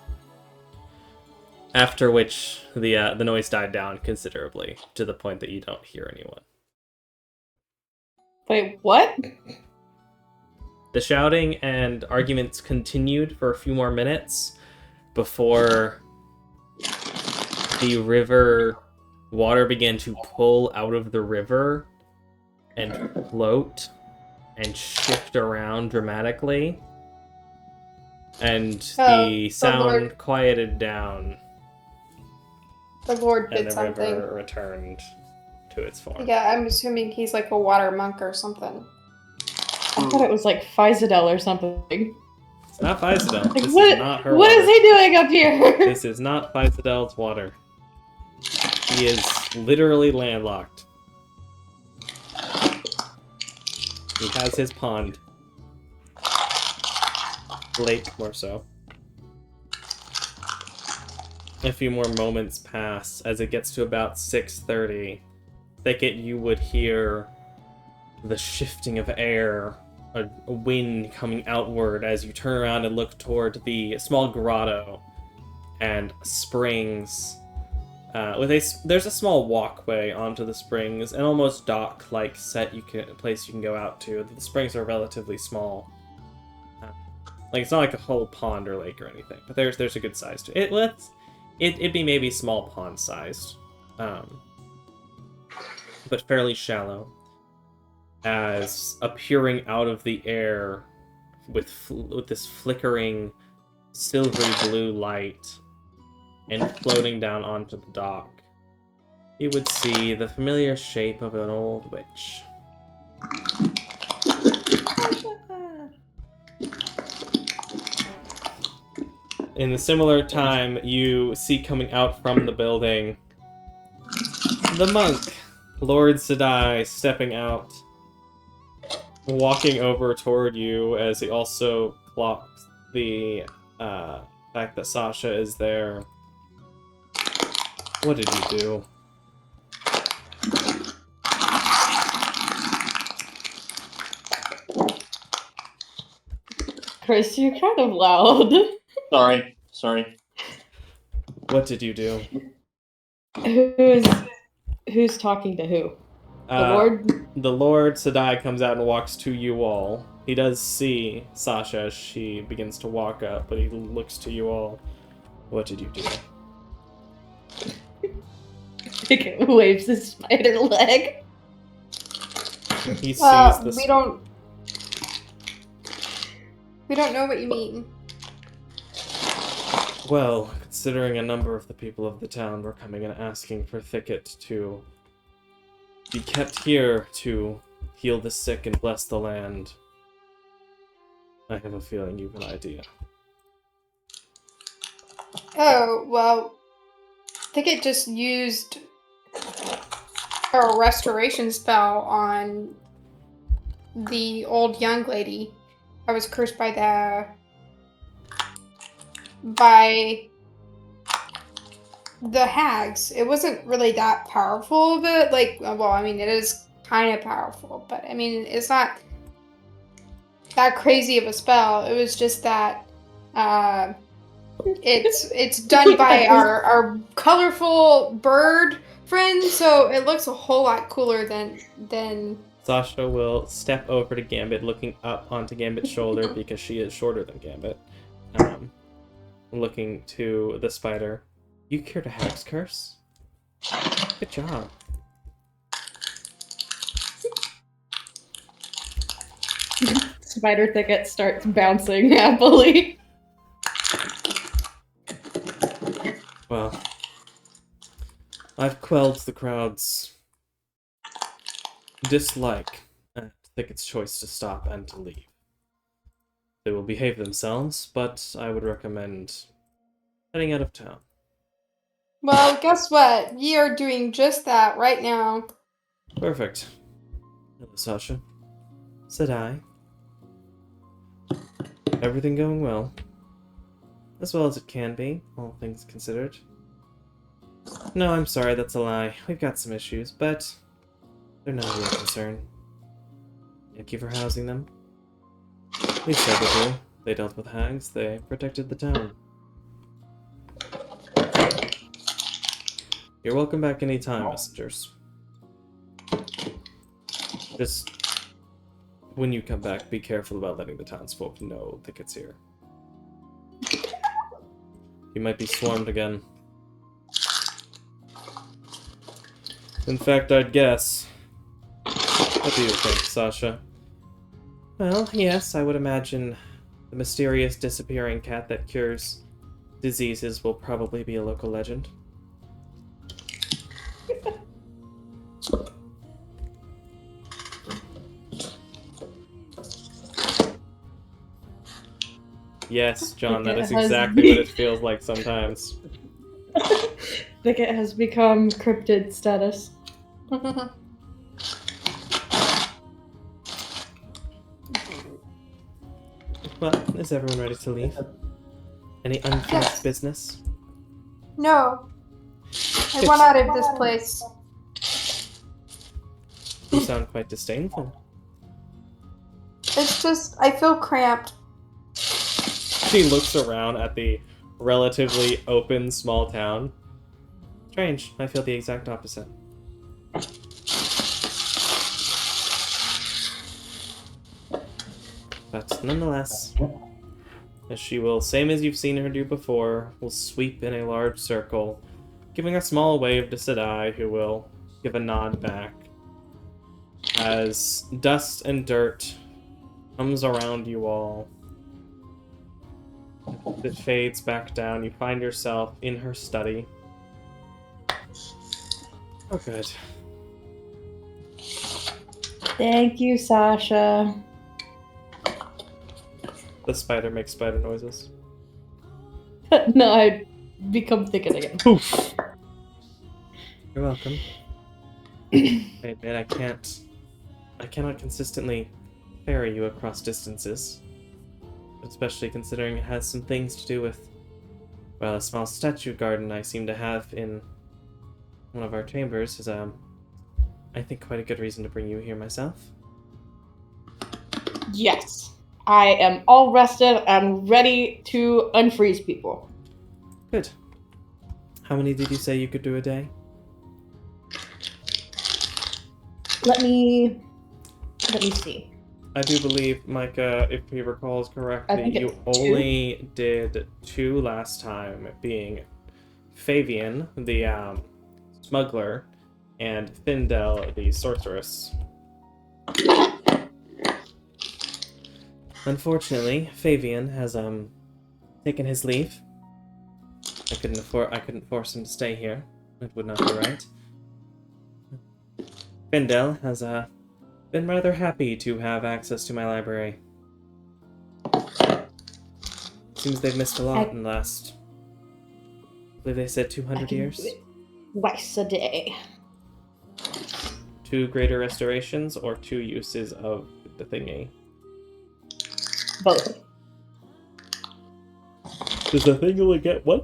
After which, the noise died down considerably, to the point that you don't hear anyone. Wait, what? The shouting and arguments continued for a few more minutes before the river water began to pull out of the river and float and shift around dramatically. And the sound Lord. quieted down. The Lord And did the something. river returned to its form. Yeah, I'm assuming he's like a water monk or something. I thought it was like Fizadel or something. It's not Fizadel. Like, This what, is not her what water. is he doing up here? This is not Fizadel's water. He is literally landlocked. He has his pond. Lake, more so. A few more moments pass as it gets to about 6:30. Thicket, you would hear the shifting of air, a wind coming outward as you turn around and look toward the small grotto and springs. There's a small walkway onto the springs, an almost dock-like place you can go out to. The springs are relatively small. Like, it's not like a whole pond or lake or anything, but there's a good size to it. It'd be maybe small pond sized, but fairly shallow. As appearing out of the air with this flickering silvery blue light and floating down onto the dock, you would see the familiar shape of an old witch. In a similar time, you see coming out from the building the monk, Lord Sedai, stepping out, walking over toward you as he also clocks the fact that Sasha is there. What did you do? Chris, you're kind of loud. Sorry. What did you do? Who's talking to who? The Uh, Lord? The Lord Sedai comes out and walks to you all. He does see Sasha as she begins to walk up, but he looks to you all. What did you do? It waves his spider leg. He sees the... We don't know what you mean. Well, considering a number of the people of the town were coming and asking for Thicket to be kept here to heal the sick and bless the land, I have a feeling you have an idea. Oh, well, Thicket just used a restoration spell on the old young lady. I was cursed by the hags. It wasn't really that powerful of it. Like, well, I mean, it is kind of powerful, but I mean, it's not that crazy of a spell. It was just that it's done by our colorful bird friend, so it looks a whole lot cooler than. Sasha will step over to Gambit, looking up onto Gambit's shoulder because she is shorter than Gambit. Looking to the spider. You cured a hag's curse? Good job. Spider thicket starts bouncing happily. Well, I've quelled the crowd's dislike at Thicket's choice to stop and to leave. They will behave themselves, but I would recommend heading out of town. Well, guess what? We are doing just that right now. Perfect. Hello, Sasha. Said I. Everything going well. As well as it can be, all things considered. No, I'm sorry, that's a lie. We've got some issues, but they're not a real concern. Thank you for housing them. At least I did do. They dealt with hags, they protected the town. You're welcome back anytime, messengers. Just, when you come back, be careful about letting the townsfolk know Thicket's here. You might be swarmed again. In fact, I'd guess. What do you think, Sasha? Well, yes, I would imagine the mysterious disappearing cat that cures diseases will probably be a local legend. Yes, John, that is exactly what it feels like sometimes. Thicket has become cryptid status. Well, is everyone ready to leave? Any unfinished Yes. business? No. I want out of this place. You sound quite disdainful. It's just, I feel cramped. She looks around at the relatively open small town. Strange, I feel the exact opposite. But nonetheless, as she will, same as you've seen her do before, will sweep in a large circle, giving a small wave to Sadai, who will give a nod back. As dust and dirt comes around you all, it fades back down. You find yourself in her study. Oh, good. Thank you, Sasha. The spider makes spider noises. No, I become Thicket again. Poof! You're welcome. I admit I cannot consistently ferry you across distances. Especially considering it has some things to do with, well, a small statue garden I seem to have in one of our chambers is, I think, quite a good reason to bring you here myself. Yes. I am all rested and ready to unfreeze people. Good. How many did you say you could do a day? Let me see. I do believe, Micah, if he recalls I correctly, think you it's only did 2 last time, being Fabian, the smuggler, and Findel, the sorceress. Unfortunately, Fabian has taken his leave. I couldn't force him to stay here. It would not be right. Findel has been rather happy to have access to my library. Seems they've missed a lot in the last, I believe they said 200 years. Do it twice a day. 2 greater restorations or 2 uses of the thingy? Both. Does the thing only get one?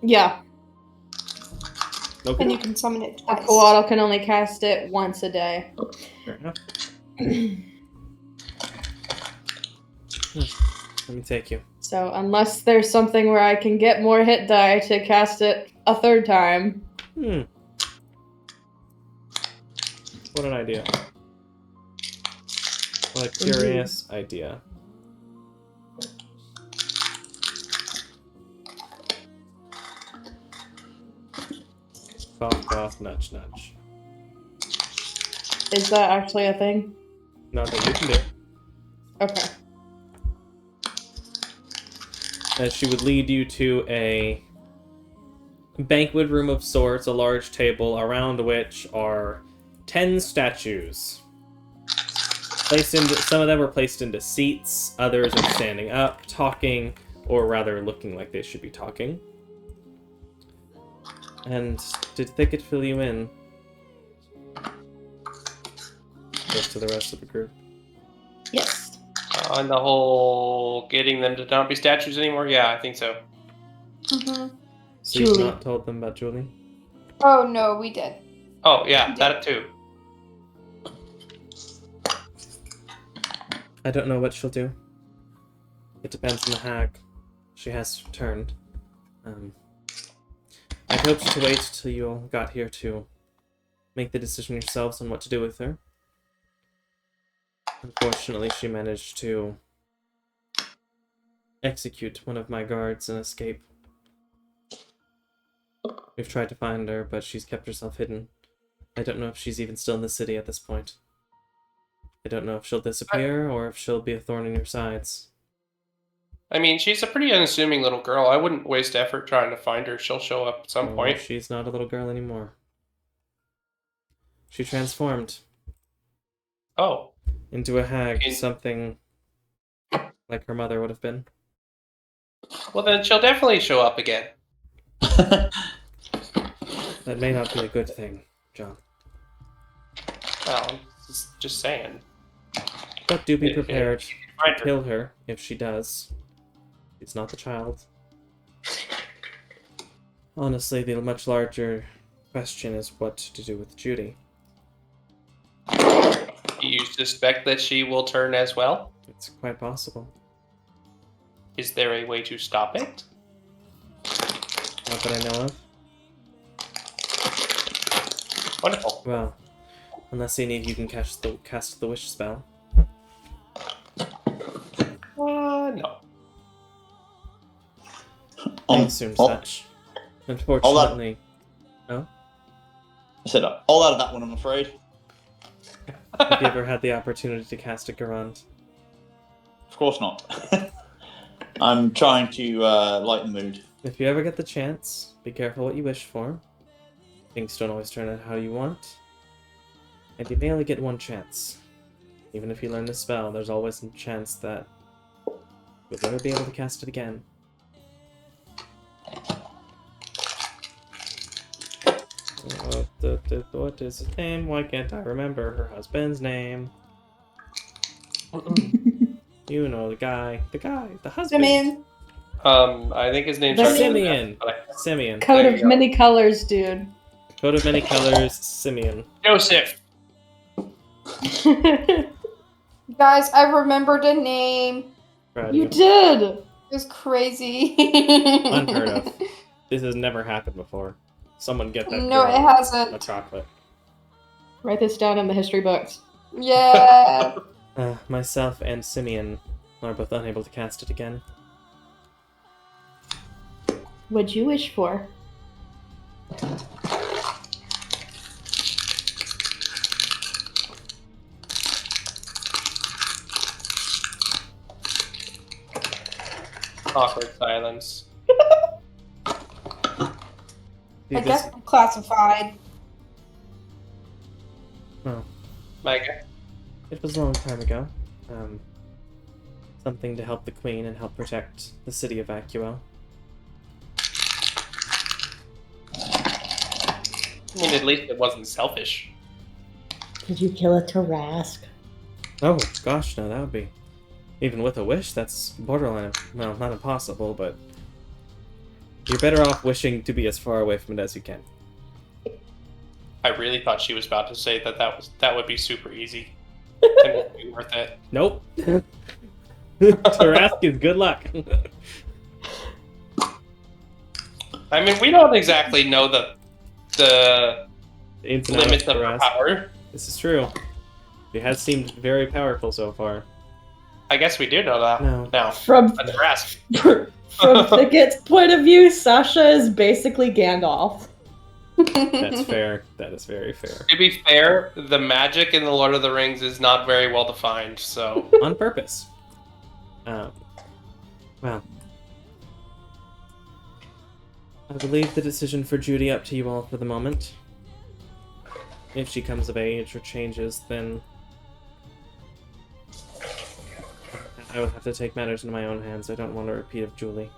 Yeah. Okay. And you can summon it A twice. Koala can only cast it once a day. Fair enough. Let me take you. So unless there's something where I can get more hit die to cast it a third time. What an idea. What a curious idea. Cough, cough, nudge, nudge. Is that actually a thing? Not that you can do. Okay. As she would lead you to a banquet room of sorts, a large table around which are 10 statues. Some of them are placed into seats, others are standing up, talking, or rather looking like they should be talking. And did Thicket fill you in? Goes to the rest of the group. Yes. On the whole, getting them to not be statues anymore? Yeah, I think so. Mm-hmm. So you've Julie. not told them about Julie? Oh no, we did. Oh, yeah, that too. I don't know what she'll do. It depends on the hag. She has turned. I'd hoped to wait till you all got here to make the decision yourselves on what to do with her. Unfortunately, she managed to execute one of my guards and escape. We've tried to find her, but she's kept herself hidden. I don't know if she's even still in the city at this point. I don't know if she'll disappear or if she'll be a thorn in your sides. I mean, she's a pretty unassuming little girl. I wouldn't waste effort trying to find her. She'll show up at some point. She's not a little girl anymore. She transformed Oh. into a hag, something like her mother would have been. Well, then she'll definitely show up again. That may not be a good thing, John. Well, just saying. But do be prepared Find to her. kill her if she does. She's not the child. Honestly, the much larger question is what to do with Judy. Do you suspect that she will turn as well? It's quite possible. Is there a way to stop it? Not that I know of. Wonderful. Well, unless any of you can cast the wish spell. No. I assume oh, such. Unfortunately. Oh? I said, all out of that one, I'm afraid. Have you ever had the opportunity to cast a Garand? Of course not. I'm trying to lighten the mood. If you ever get the chance, be careful what you wish for. Things don't always turn out how you want. And you may only get one chance. Even if you learn the spell, there's always a chance that you'll never be able to cast it again. What is his name? Why can't I remember her husband's name? You know, the husband. Simeon. I think his name's Simeon. Simeon. Coat There of you go. many colors, dude. Coat of many colors, Simeon. Joseph. Guys, I remembered a name. Proud of You you. did. It was crazy. Unheard of. This has never happened before. Someone get that No, girl it hasn't. a chocolate. Write this down in the history books. Yeah. Myself and Simeon are both unable to cast it again. What'd you wish for? Awkward silence. I guess I'm classified. Well, Micah. it was a long time ago. Something to help the Queen and help protect the city of Vacuo. I mean, at least it wasn't selfish. Did you kill a Tarask? Oh, gosh, no, that would be... Even with a wish, that's borderline... Well, not impossible, but... You're better off wishing to be as far away from it as you can. I really thought she was about to say that would be super easy and would be worth it. Nope. Tarask is good luck. I mean, we don't exactly know the Ins and outs limits of her Tarask. power. This is true. She has seemed very powerful so far. I guess we do know that No. now. From That's Rask. from Thicket's point of view, Sasha is basically Gandalf. That's fair. That is very fair. To be fair, the magic in the Lord of the Rings is not very well defined, so On purpose. Well. I will leave the decision for Judy up to you all for the moment. If she comes of age or changes, then I will have to take matters into my own hands. I don't want a repeat of Julie.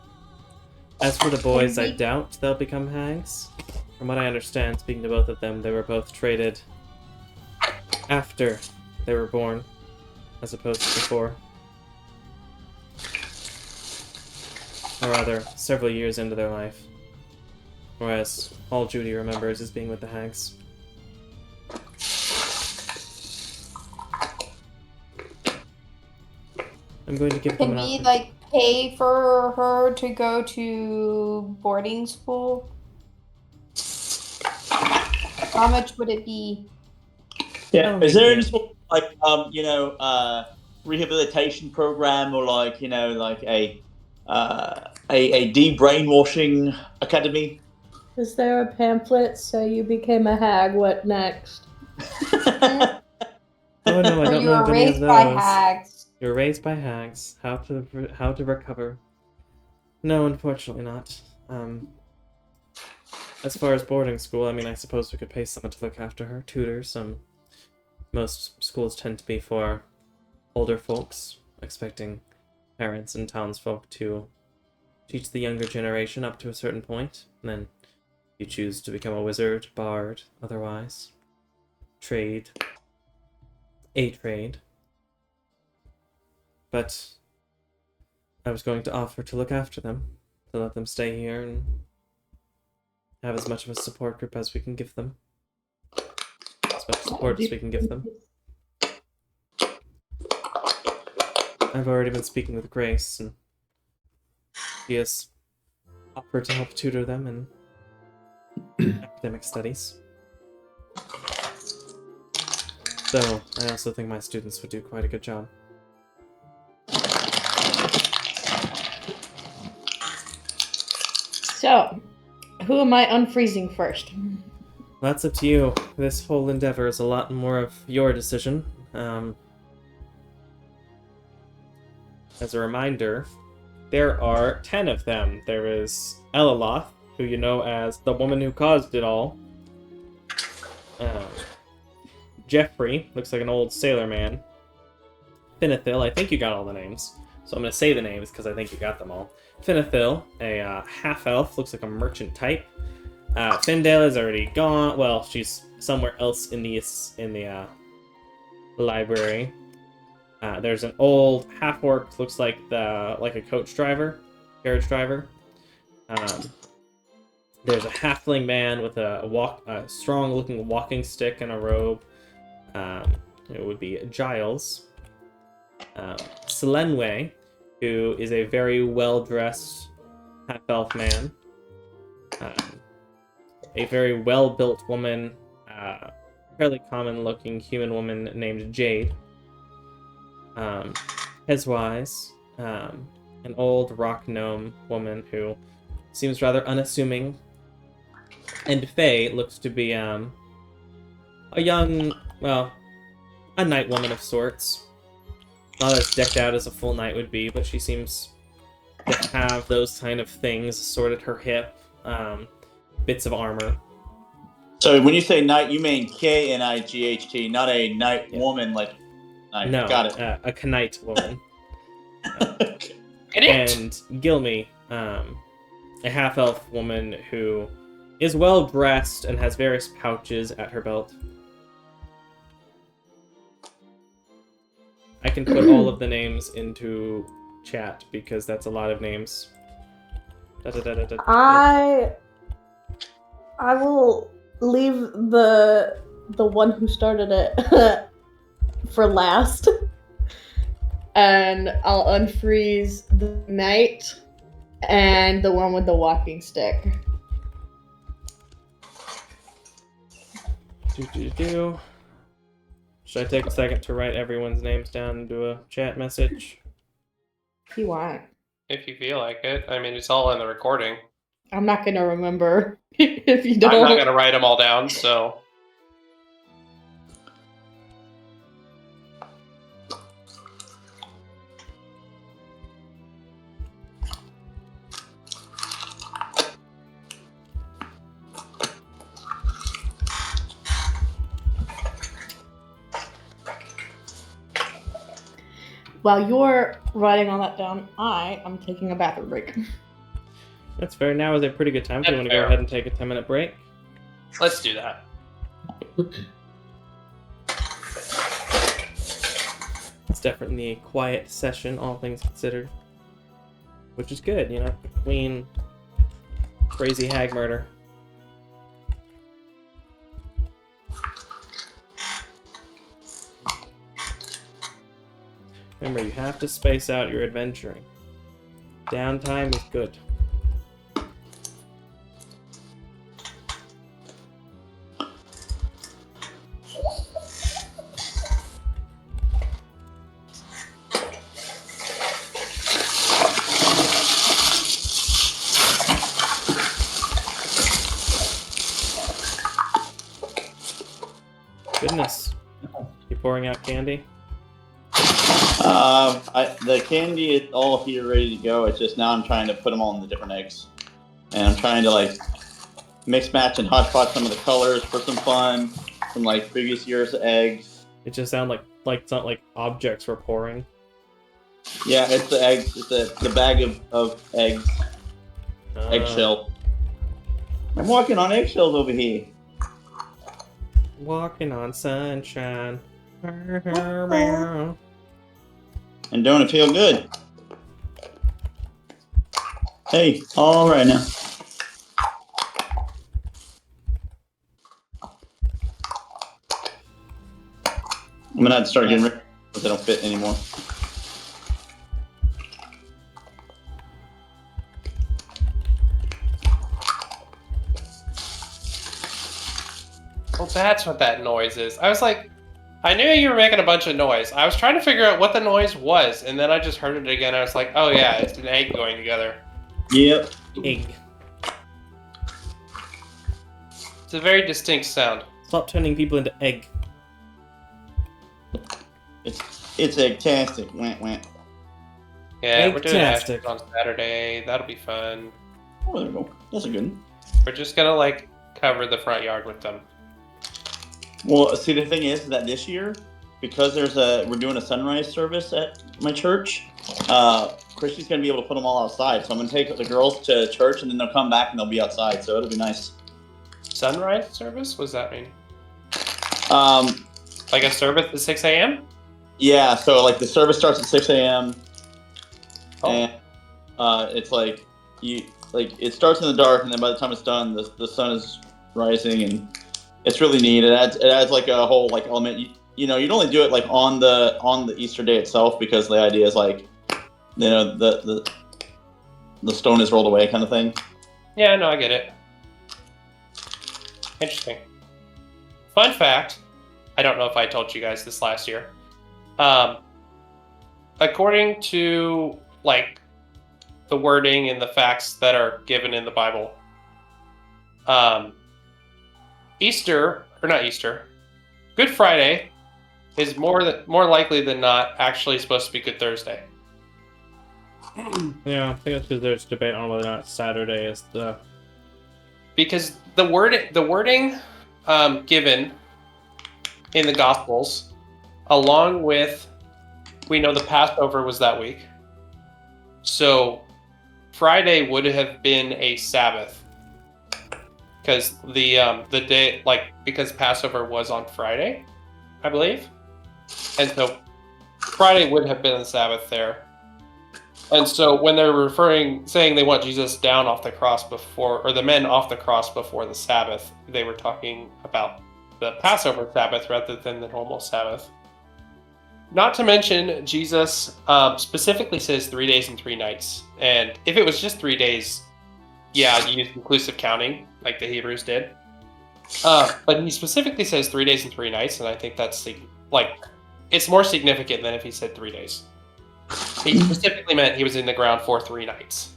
As for the boys, I doubt they'll become hags. From what I understand, speaking to both of them, they were both traded after they were born, as opposed to before. Or rather, several years into their life. Whereas all Judy remembers is being with the hags. I'm going to give them Can an we offer. like pay for her to go to boarding school? How much would it be? Yeah. Oh, Is there yeah. any sort of, like rehabilitation program or like like a de-brainwashing academy? Is there a pamphlet? So you became a hag. What next? Oh no, I Or don't you know were of any of raised by those. hags? You're raised by hags. How to recover? No, unfortunately not. As far as boarding school, I mean, I suppose we could pay someone to look after her, tutors. Most schools tend to be for older folks, expecting parents and townsfolk to teach the younger generation up to a certain point, and then you choose to become a wizard, bard, otherwise. Trade. A trade. But I was going to offer to look after them, to let them stay here and have as much of a support group as we can give them. As much support as we can give them. I've already been speaking with Grace, and she has offered to help tutor them in academic studies. So, I also think my students would do quite a good job. So, who am I unfreezing first? That's up to you. This whole endeavor is a lot more of your decision. As a reminder, there are 10 of them. There is Elaloth, who you know as the woman who caused it all. Jeffrey, looks like an old sailor man. Finithil, I think you got all the names. So I'm going to say the names because I think you got them all. Finithil, a half-elf, looks like a merchant type. Findale is already gone. Well, she's somewhere else in the library. There's an old half-orc, looks like a coach driver, carriage driver. There's a halfling man with a strong-looking walking stick and a robe. It would be Giles. Selenwe, who is a very well-dressed half-elf man. A very well-built woman, fairly common-looking human woman named Jade. Hezwise, an old rock gnome woman who seems rather unassuming. And Faye looks to be a young, well, a night woman of sorts. Not as decked out as a full knight would be, but she seems to have those kind of things sort at her hip, bits of armor. So when you say knight, you mean Knight, not a knight woman like knight. No, Got it. A Knight woman. Get it? And Gilmy, a half-elf woman who is well-dressed and has various pouches at her belt. I can put all of the names into chat because that's a lot of names. I will leave the one who started it for last. And I'll unfreeze the knight and the one with the walking stick. Should I take a second to write everyone's names down into a chat message? If you want. If you feel like it. I mean, it's all in the recording. I'm not gonna remember if you don't. I'm not gonna write them all down, so. While you're writing all that down, I am taking a bathroom break. That's fair. Now is a pretty good time if you That's want to go fair. ahead and take a 10-minute break. Let's do that. It's definitely a quiet session, all things considered. Which is good, you know, between crazy hag murder. Remember, you have to space out your adventuring. Downtime is good. Goodness. You pouring out candy? The candy is all here ready to go. It's just now I'm trying to put them all in the different eggs, and I'm trying to like mix, match, and hodgepodge some of the colors for some fun from like previous year's eggs. It just sounded like it's not like objects were pouring. Yeah, it's the eggs. It's the bag of eggs, eggshell. I'm walking on eggshells over here. Walking on sunshine. And don't it feel good? Hey, all right now. I'm gonna have to start getting rid of them because they don't fit anymore. Well, that's what that noise is. I was like, I knew you were making a bunch of noise. I was trying to figure out what the noise was, and then I just heard it again. I was like, oh yeah, it's an egg going together. Yep. Egg. It's a very distinct sound. Stop turning people into egg. It's egg-tastic. Went, went. Yeah, we're doing Egg-tastic. Ashes on Saturday. That'll be fun. Oh, there we go. That's a good one. We're just gonna like cover the front yard with them. Well, see, the thing is that this year, because we're doing a sunrise service at my church, Christy's gonna be able to put them all outside. So I'm gonna take the girls to church, and then they'll come back and they'll be outside. So it'll be nice. Sunrise service? What does that mean? Um, Like a service at 6 a.m.? yeah. So like the service starts at 6 a.m. Oh. and it's like it starts in the dark, and then by the time it's done, the sun is rising, and it's really neat. It adds like a whole like element. You'd only do it like on the Easter day itself because the idea is like, the stone is rolled away kind of thing. Yeah, no, I get it. Interesting. Fun fact, I don't know if I told you guys this last year. According to like the wording and the facts that are given in the Bible, Good Friday is more likely than not actually supposed to be Good Thursday. Yeah, I think it's because there's debate on whether or not Saturday is the... Because the wording given in the Gospels, along with, we know the Passover was that week, so Friday would have been a Sabbath, because the day, because Passover was on Friday, I believe, and so Friday would have been the Sabbath there. And so when they're saying they want Jesus down off the cross before, or the men off the cross before the Sabbath, they were talking about the Passover Sabbath rather than the normal Sabbath. Not to mention, Jesus specifically says 3 days and 3 nights. And if it was just 3 days, yeah, you use inclusive counting, like the Hebrews did. But he specifically says 3 days and 3 nights, and I think that's, it's more significant than if he said 3 days. He specifically meant he was in the ground for 3 nights.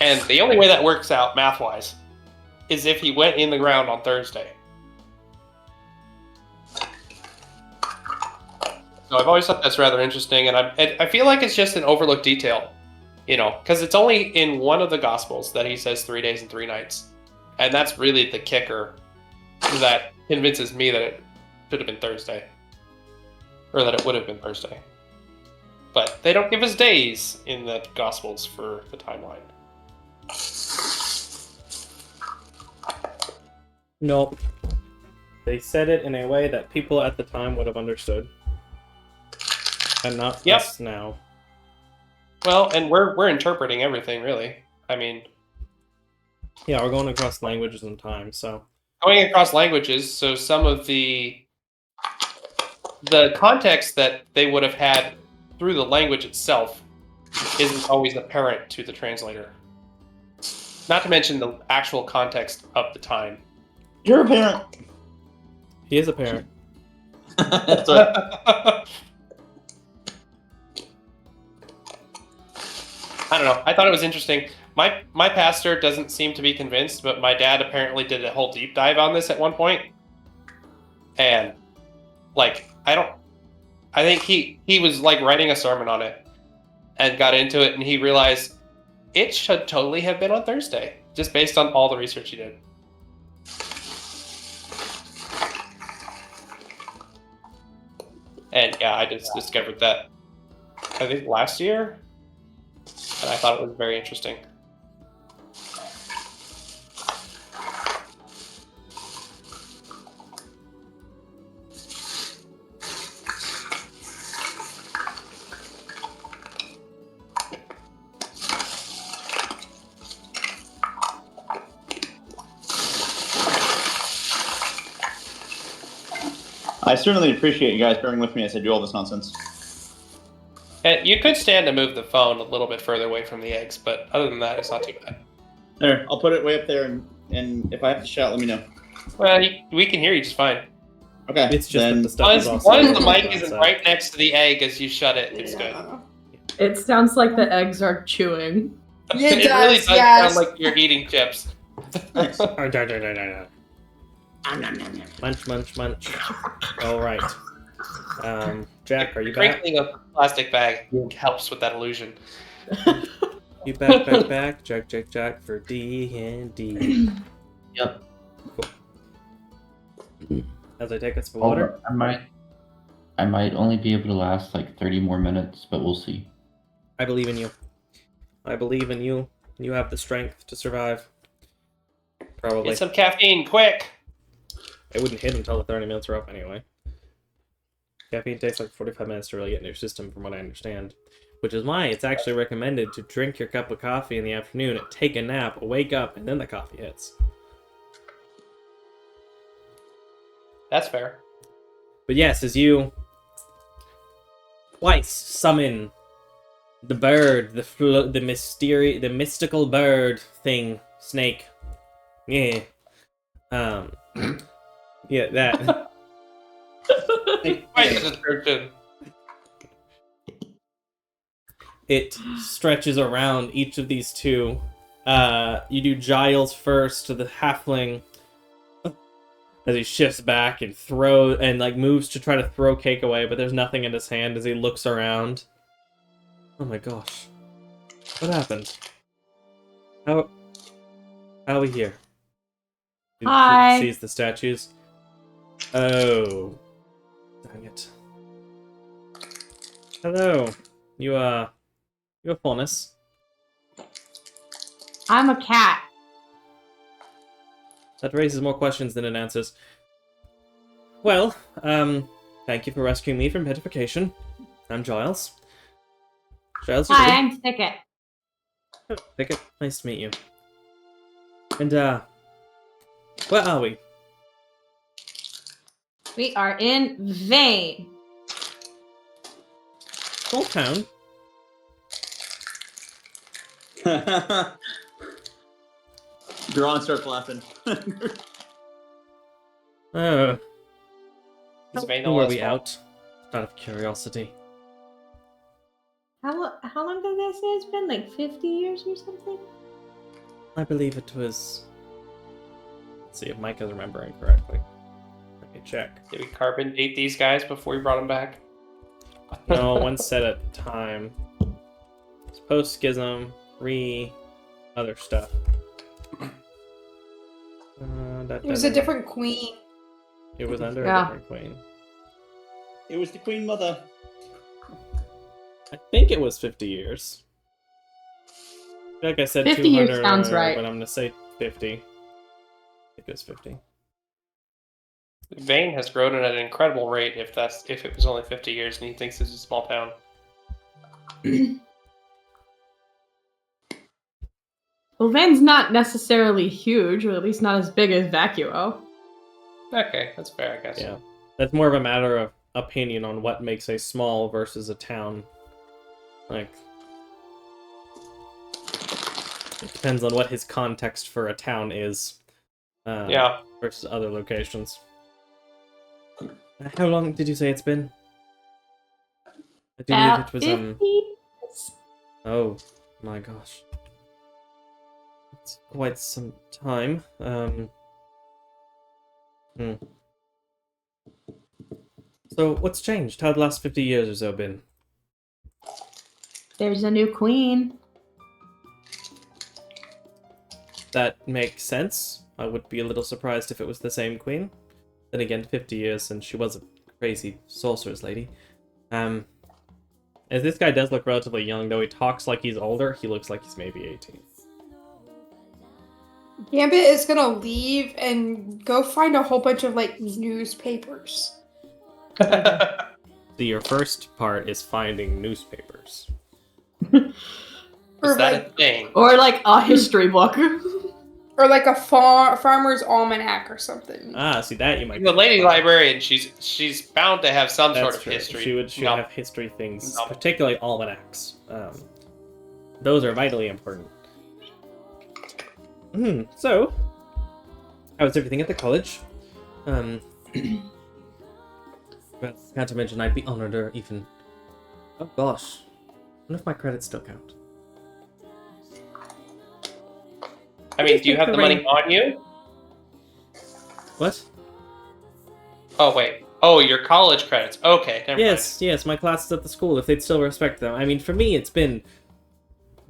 And the only way that works out, math-wise, is if he went in the ground on Thursday. So I've always thought that's rather interesting, and I feel like it's just an overlooked detail, because it's only in one of the Gospels that he says 3 days and 3 nights. And that's really the kicker that convinces me that it should have been Thursday. Or that it would have been Thursday. But they don't give us days in the Gospels for the timeline. Nope. They said it in a way that people at the time would have understood. And not us now. Well, and we're interpreting everything, really. I mean... Yeah, we're going across languages and time, so... Going across languages, so some of the context that they would have had through the language itself isn't always apparent to the translator. Not to mention the actual context of the time. You're a parent. He is a parent. That's right. I don't know. I thought it was interesting. My pastor doesn't seem to be convinced, but my dad apparently did a whole deep dive on this at one point. And, I think he was, writing a sermon on it and got into it, and he realized it should totally have been on Thursday, just based on all the research he did. And, yeah, I just discovered that, I think, last year. And I thought it was very interesting. I certainly appreciate you guys bearing with me as I do all this nonsense. And you could stand to move the phone a little bit further away from the eggs, but other than that, it's not too bad. There, I'll put it way up there, and if I have to shout, let me know. Well, we can hear you just fine. Okay, It's just then that the stuff is also... Once the mic isn't right next to the egg as you shut it, it's good. It sounds like the eggs are chewing. It It really does, does yes. sound like you're eating chips. Thanks. Munch, munch, munch. All right. Jack, are you back? Crinkling a plastic bag helps with that illusion. You back. Jack for D&D. Yep. As I take us for water. I might only be able to last 30 more minutes, but we'll see. I believe in you. I believe in you. You have the strength to survive. Probably. Get some caffeine, quick! It wouldn't hit until the 30 minutes are up anyway. Caffeine takes 45 minutes to really get in your system, from what I understand. Which is why it's actually recommended to drink your cup of coffee in the afternoon, take a nap, wake up, and then the coffee hits. That's fair. But yes, as you twice summon the bird, the mystical bird thing, snake. Yeah. Yeah, that. Quite the description. It stretches around each of these two. You do Giles first to the halfling as he shifts back and moves to try to throw Cake away, but there's nothing in his hand as he looks around. Oh my gosh. What happened? How are we here? Hi. He sees the statues. Oh. Dang it. Hello. You have fullness. I'm a cat. That raises more questions than it answers. Well, thank you for rescuing me from petrification. I'm Giles. Giles, Hi, you I'm Thicket. Pickett, nice to meet you. And, where are we? We are in Vane. Small town. Duran starts laughing. Oh. Is Vane Who all were as we well? out? Out of curiosity. How long did they say it's been? Like 50 years or something? I believe it was... Let's see if Mike is remembering correctly. Let me check. Did we carbon date these guys before we brought them back? No, one set at a time. It's post-schism, other stuff. It was a different queen. It was under Yeah. a different queen. It was the Queen Mother. I think it was 50 years. Like I said, 50 years 200, sounds right. but I'm gonna say 50. I think it was 50. Vane has grown at an incredible rate. If it was only 50 years, and he thinks it's a small town. Well, Vane's not necessarily huge, or at least not as big as Vacuo. Okay, that's fair, I guess. Yeah. That's more of a matter of opinion on what makes a small versus a town. Like, it depends on what his context for a town is. Yeah. Versus other locations. How long did you say it's been? I do believe About it was 50? Oh my gosh. It's quite some time. So what's changed? How the last 50 years or so been? There's a new queen. That makes sense. I would be a little surprised if it was the same queen. Then again, 50 years and she was a crazy sorcerer's lady. As this guy does look relatively young, though he talks like he's older, he looks like he's maybe 18. Gambit is gonna leave and go find a whole bunch of like newspapers. So your first part is finding newspapers. Or Is that like, a thing? Or like a history book. or like a farmer's almanac or something. Ah, see that you might. The lady librarian, she's bound to have some That's sort of true. history. She would No. have history things, No. particularly almanacs. Those are vitally important. So, how was everything at the college? Well, not to mention, I'd be honored or even. Oh gosh, I wonder if my credits still count. I mean, do you have the money on you? What? Oh wait. Oh, your college credits. Okay, never Yes, my classes at the school, if they'd still respect them. I mean, for me, it's been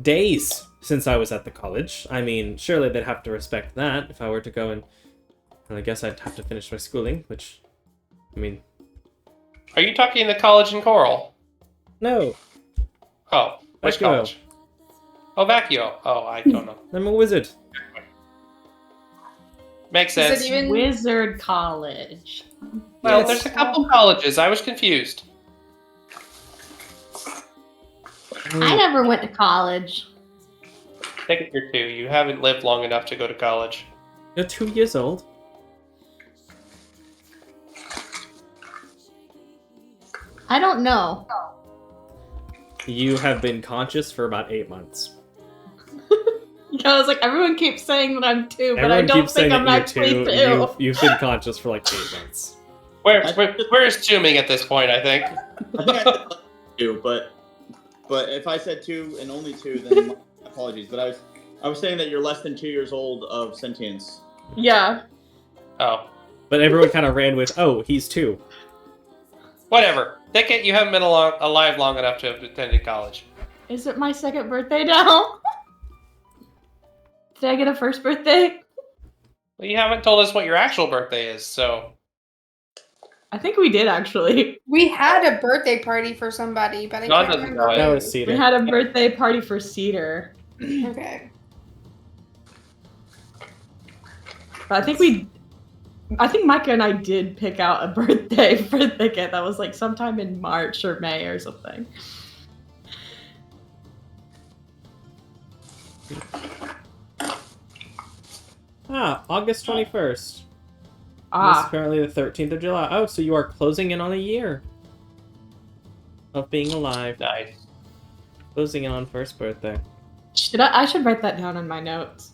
days since I was at the college. I mean, surely they'd have to respect that if I were to go and I guess I'd have to finish my schooling, which, I mean... Are you talking the college in Coral? No, Oh, which Vacuo. college? Oh, Vacuo. Oh, I don't know. I'm a wizard. Makes Is it sense. even- Wizard College. Well, Yes. there's a couple colleges. I was confused. I never went to college. Take it you're 2. You haven't lived long enough to go to college. You're 2 years old. I don't know. You have been conscious for about 8 months. I was like, everyone keeps saying that I'm 2, but I Everyone don't keeps saying think I'm that actually you're 2. 2. You've been conscious for like 8 months. Where's Tooming at this point, I think? I think I said 2, but if I said 2 and only 2, then my apologies. But I was saying that you're less than 2 years old of sentience. Yeah. Oh. But everyone kind of ran with, oh, he's 2. Whatever. Thicket, you haven't been alive long enough to have attended college. Is it my second birthday now? Did I get a first birthday? Well, you haven't told us what your actual birthday is, so... I think we did actually. We had a birthday party for somebody, but I John can't doesn't remember. know it. That who. was Cedar. We had a birthday party for Cedar. Okay. But I think we I think Micah and I did pick out a birthday for Thicket that was like sometime in March or May or something. August 21st. This is Ah, currently the 13th of July. Oh, so you are closing in on a year of being alive. Nice. Closing in on first birthday. I should write that down in my notes.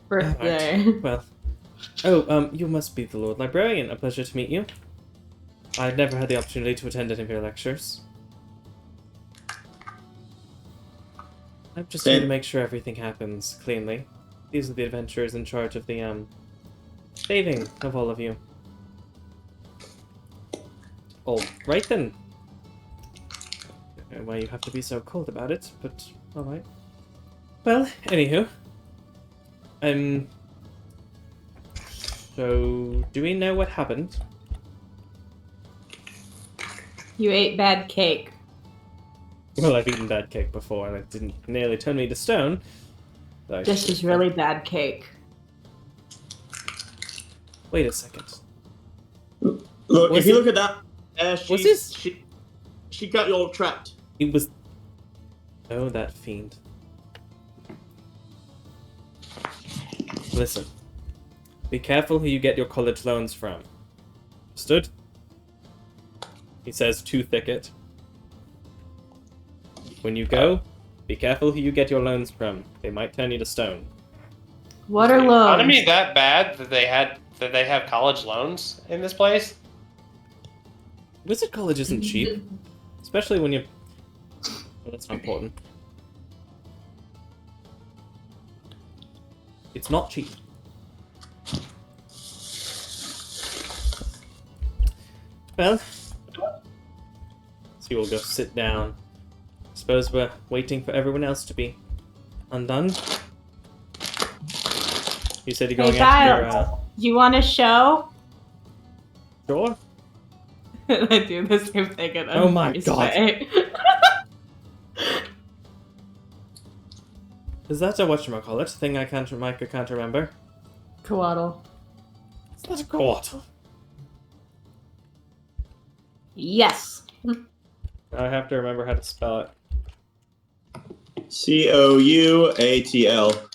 Birthday. Well, you must be the Lord Librarian. A pleasure to meet you. I've never had the opportunity to attend any of your lectures. I'm just here to make sure everything happens cleanly. These are the adventurers in charge of the, saving of all of you. All right then. Why you have to be so cold about it, but alright. Well, anywho. So, do we know what happened? You ate bad cake. Well, I've eaten bad cake before, and it didn't nearly turn me to stone. This is really bad cake. Wait a second. Look, Was if you it- look at that, she got you all trapped. It was... Oh, that fiend. Listen. Be careful who you get your college loans from. Understood? He says to Thicket. When you go, be careful who you get your loans from. They might turn you to stone. What are Is the loans? economy that bad that they have college loans in this place? Wizard College isn't cheap. Especially when you... Well, that's not important. It's not cheap. Well, so we'll go sit down. Suppose we're waiting for everyone else to be undone. You said you're going Hey, after Kyle, do you want a show? Sure? I do the same thing at Oh my voice God. way. Is that a whatchamacallit thing Micah can't remember? Coatl. Is that a coatl? Yes. I have to remember how to spell it. Couatl.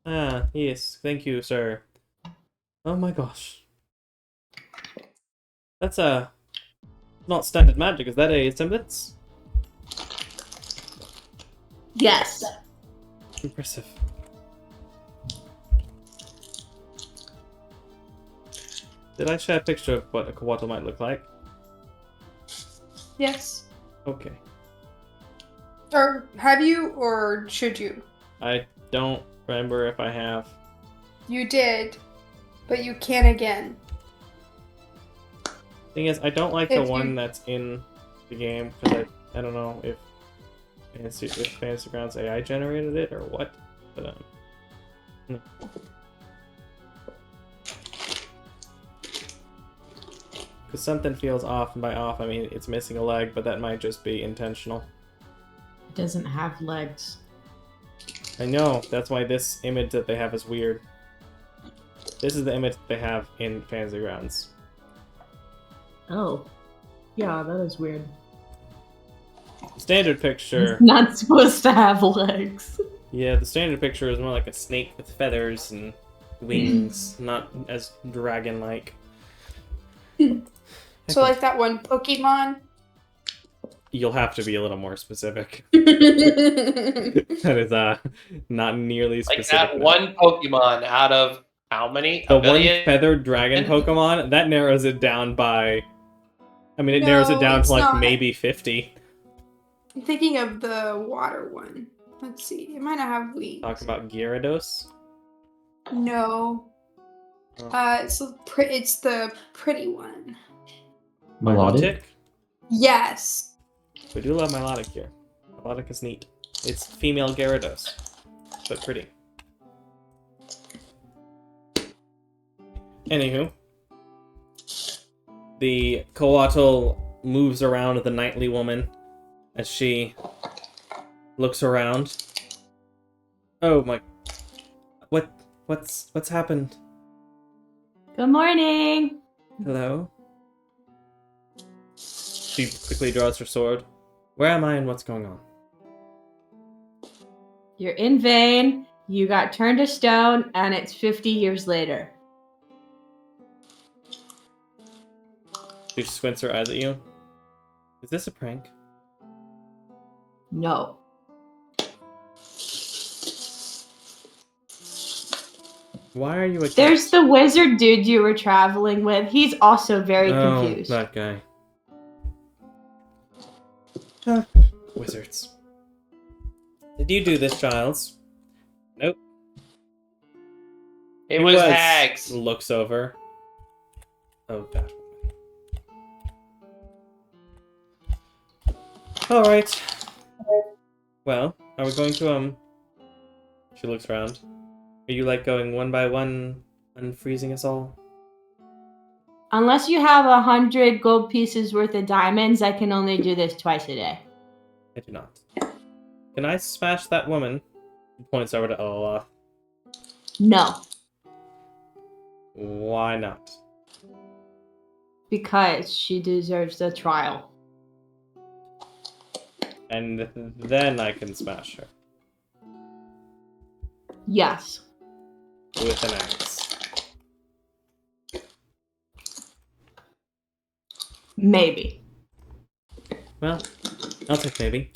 Ah, yes. Thank you, sir. Oh my gosh. That's not standard magic. Is that a semblance? Yes. Impressive. Did I share a picture of what a coatl might look like? Yes. Okay. Or have you, or should you? I don't remember if I have. You did, but you can again. Thing is, I don't like If the you- one that's in the game because I don't know if Fantasy Grounds AI generated it or what, but because something feels off, and by off I mean it's missing a leg, but that might just be intentional. It doesn't have legs. I know, that's why this image that they have is weird. This is the image that they have in Fantasy Grounds. Oh. Yeah, that is weird. Standard picture. It's not supposed to have legs. Yeah, the standard picture is more like a snake with feathers and wings, not as dragon-like. So like that one Pokemon. You'll have to be a little more specific. That's That is not nearly Like specific. that enough. one Pokemon out of how many? The A one billion? feathered dragon Pokemon, that narrows it down by... I mean, it narrows it No, down it's to like not. maybe 50. I'm thinking of the water one. Let's see. It might not have wings. Talk about Gyarados. No. Oh. It's the pretty one. Melodic? Yes. We do love Melodic here. Melodic is neat. It's female Gyarados, but pretty. Anywho, the coatl moves around the knightly woman as she looks around. Oh my! What's happened? Good morning. Hello? She quickly draws her sword. Where am I and what's going on? You're in vain. You got turned to stone, and it's 50 years later. She squints her eyes at you. Is this a prank? No. Why are you a There's cat? the wizard dude you were traveling with. He's also very confused. That guy. Wizards. Did you do this, Giles? Nope. It was hags. Looks over. Oh, that woman. Alright. Well, are we going to, She looks around. Are you, like, going one by one, unfreezing us all? Unless you have 100 gold pieces worth of diamonds, I can only do this twice a day. I do not. Can I smash that woman? He points over to Olaf. No. Why not? Because she deserves the trial. And then I can smash her. Yes. With an axe. Maybe. Well, I'll take maybe.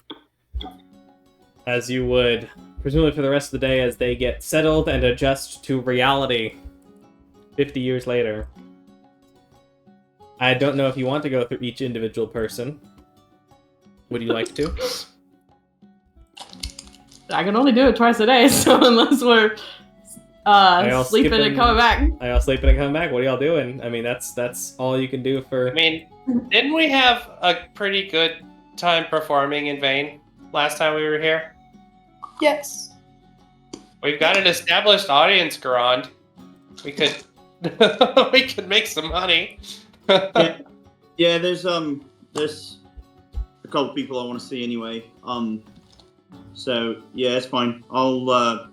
As you would, presumably for the rest of the day as they get settled and adjust to reality 50 years later. I don't know if you want to go through each individual person. Would you like to? I can only do it twice a day, so unless we're sleeping and coming back. Are y'all sleeping and coming back? What are y'all doing? I mean, that's all you can do for... I mean, didn't we have a pretty good time performing in vain last time we were here? Yes. We've got an established audience, Garand. We could we could make some money. Yeah, there's a couple people I want to see anyway. So yeah, it's fine. I'll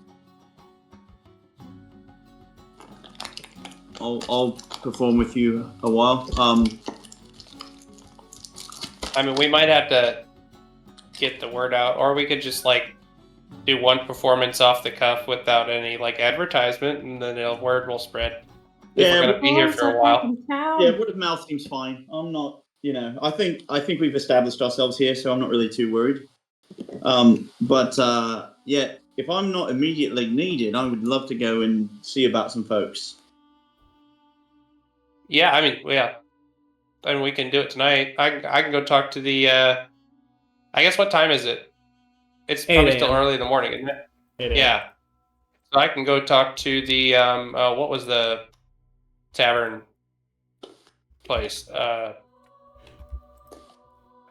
perform with you a while. I mean, we might have to get the word out, or we could just like do one performance off the cuff without any like advertisement, and then the word will spread. If we're gonna be here for a while. Yeah, word of mouth seems fine. I'm not, I think we've established ourselves here, so I'm not really too worried. But yeah, if I'm not immediately needed, I would love to go and see about some folks. Yeah, I mean, yeah, and we can do it tonight. I can go talk to the. I guess what time is it? It's probably still early in the morning, isn't it? 8 a.m. Yeah. So I can go talk to the what was the tavern place? I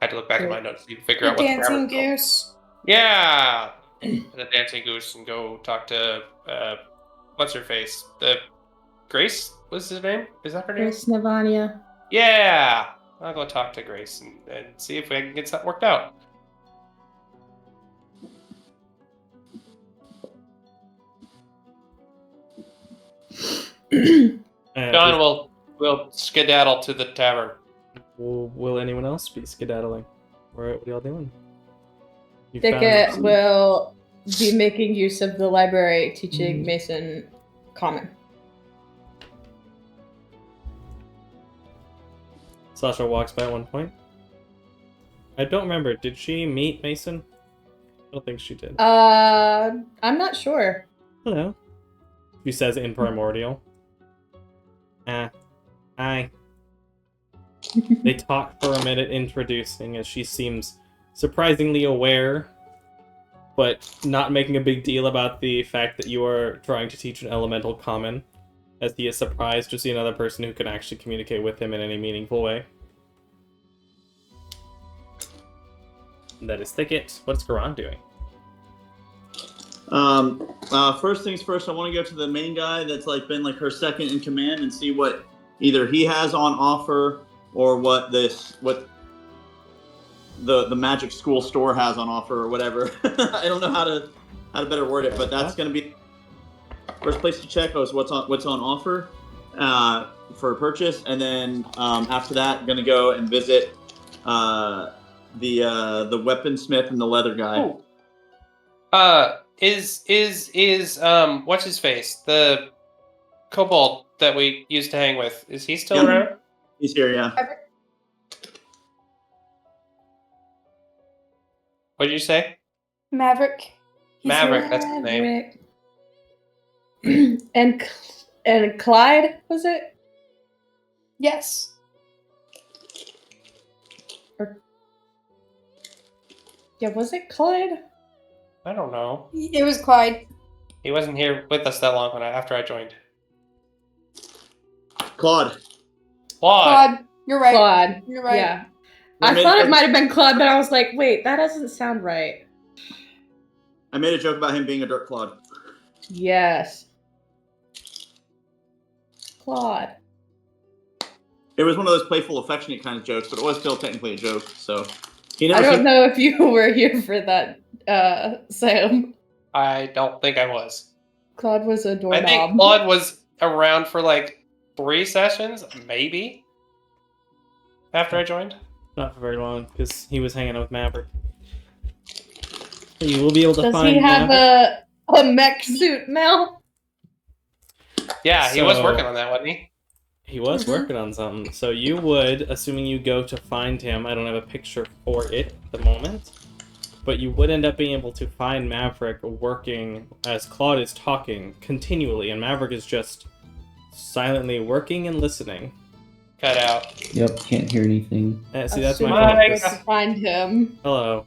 had to look back at my notes to figure out what the Dancing tavern's called. Goose. Yeah, the Dancing Goose, and go talk to what's her face? The Grace was his name? Is that her name? Grace Navania. Yeah, I'll go talk to Grace and see if we can get something worked out. John, we'll skedaddle to the tavern. Will anyone else be skedaddling? What are y'all doing? You Thicket found- will be making use of the library, teaching Mason common. Sasha walks by at one point. I don't remember. Did she meet Mason? I don't think she did. I'm not sure. Hello. She says in primordial. Hi. They talk for a minute, introducing, as she seems surprisingly aware, but not making a big deal about the fact that you are trying to teach an elemental common, as he is surprised to see another person who can actually communicate with him in any meaningful way. And that is Thicket. What's Garan doing? First things first, I want to go to the main guy that's been her second in command and see what either he has on offer or what the magic school store has on offer or whatever. I don't know how to better word it, but that's going to be first place to check is what's on offer. for purchase, and then after that, gonna go and visit the weaponsmith and the leather guy. Ooh. Is what's his face? The kobold that we used to hang with. Is he still Yeah. around? He's here, yeah. What did you say? Maverick. He's Maverick, here. that's his name. Maverick. and Clyde, was it? Yes. Yeah, was it Clyde? I don't know. It was Clyde. He wasn't here with us that long after I joined. Claude. Claude. Claude. You're right. Claude. You're right. Yeah. I thought it might have been Claude, but I was like, wait, that doesn't sound right. I made a joke about him being a dirt Claude. Yes. Claude. It was one of those playful, affectionate kind of jokes, but it was still technically a joke. So he I never. don't know if you were here for that, Sam. I don't think I was. Claude was a doorknob. I think Claude was around for like 3 sessions, maybe, after I joined. Not for very long, because he was hanging out with Maverick. You will be able to Does find he have Maverick. a mech suit now? Yeah, he was So- working on that, wasn't he? He was working on something. So you would, assuming you go to find him, I don't have a picture for it at the moment, but you would end up being able to find Maverick working as Claude is talking continually, and Maverick is just silently working and listening. Cut out. Yep, can't hear anything. See, that's Assume my I focus. was to find him. Hello.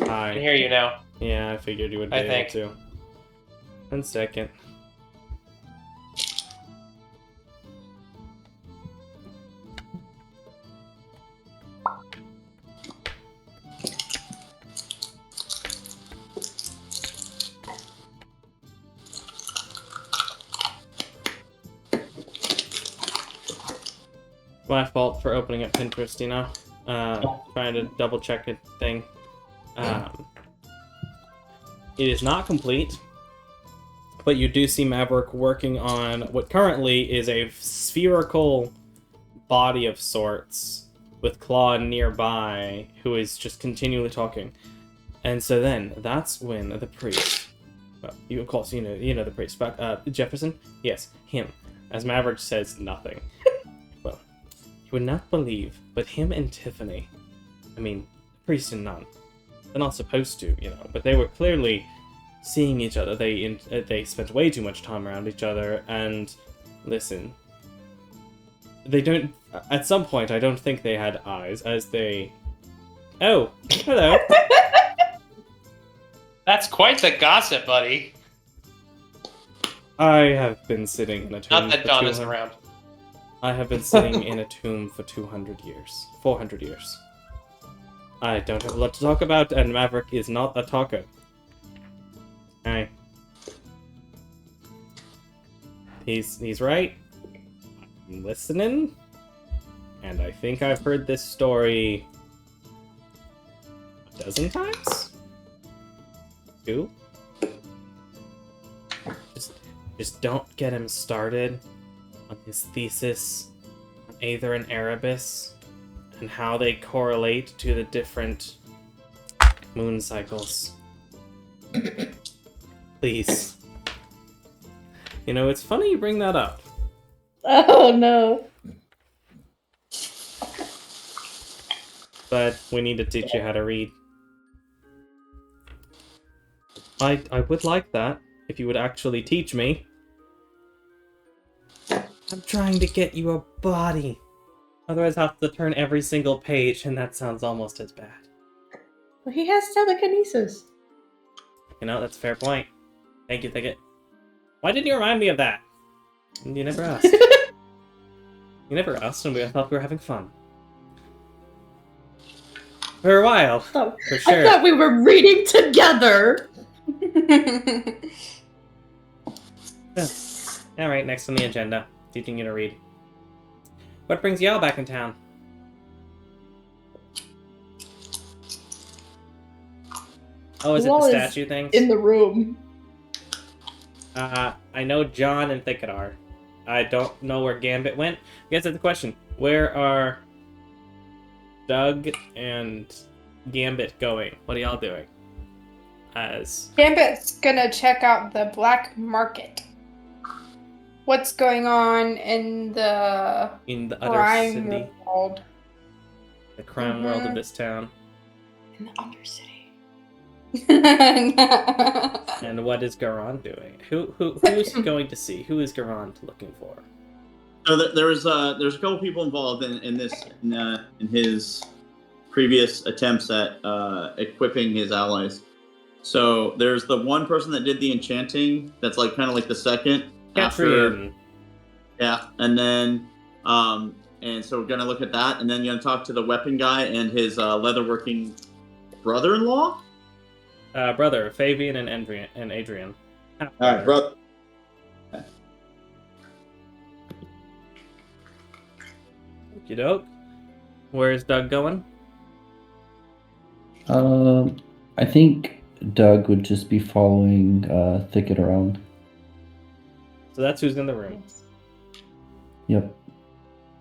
I Hi. can hear you now. Yeah, I figured you would be I able think. to. 1 second. My fault for opening up Pinterest, you know? Trying to double check a thing. It is not complete, but you do see Maverick working on what currently is a spherical body of sorts with Claude nearby, who is just continually talking. And so then, that's when the priest, well, you of course, you know the priest, but Jefferson? Yes, him. As Maverick says nothing. Well, you would not believe, but him and Tiffany, I mean, priest and nun, they're not supposed to, but they were clearly seeing each other. They spent way too much time around each other, and listen, they don't, at some point, I don't think they had eyes, as they, oh, hello. That's quite the gossip, buddy. I have been sitting in a tomb Not that for Don is 200 around. I have been sitting in a tomb for 200 years. 400 years. I don't have a lot to talk about, and Maverick is not a talker. Hey. He's right. I'm listening. And I think I've heard this story a dozen times? 2? Just don't get him started on his thesis on Aether and Erebus and how they correlate to the different moon cycles. Please. It's funny you bring that up. Oh no. But we need to teach you how to read. I would like that, if you would actually teach me. I'm trying to get you a body. Otherwise I'll have to turn every single page, and that sounds almost as bad. Well, he has telekinesis. That's a fair point. Thank you. Why didn't you remind me of that? You never asked. You never asked, and I thought we were having fun. For a while, Oh, for sure. I thought we were reading together. Alright, next on the agenda. Teaching you to read. What brings y'all back in town? Oh, is it Who the all is statue things? In the room. I know John and Thicket are. I don't know where Gambit went. I guess that's the question. Where are Doug and Gambit going? What are y'all doing? Gambit's gonna check out the black market. What's going on in the other crime city, world? the crime world of this town. In the Undercity. And what is Garan doing? Who's going to see? Who is Garan looking for? So there's a couple people involved in his previous attempts at equipping his allies. So there's the one person that did the enchanting. That's like kind of like the second after. Yeah, and then and so we're gonna look at that, and then you're gonna talk to the weapon guy and his leatherworking brother-in-law. Brother Fabian and Adrian. All right, brother. Okey doke. Where's Doug going? I think Doug would just be following Thicket around. So that's who's in the room. Yep.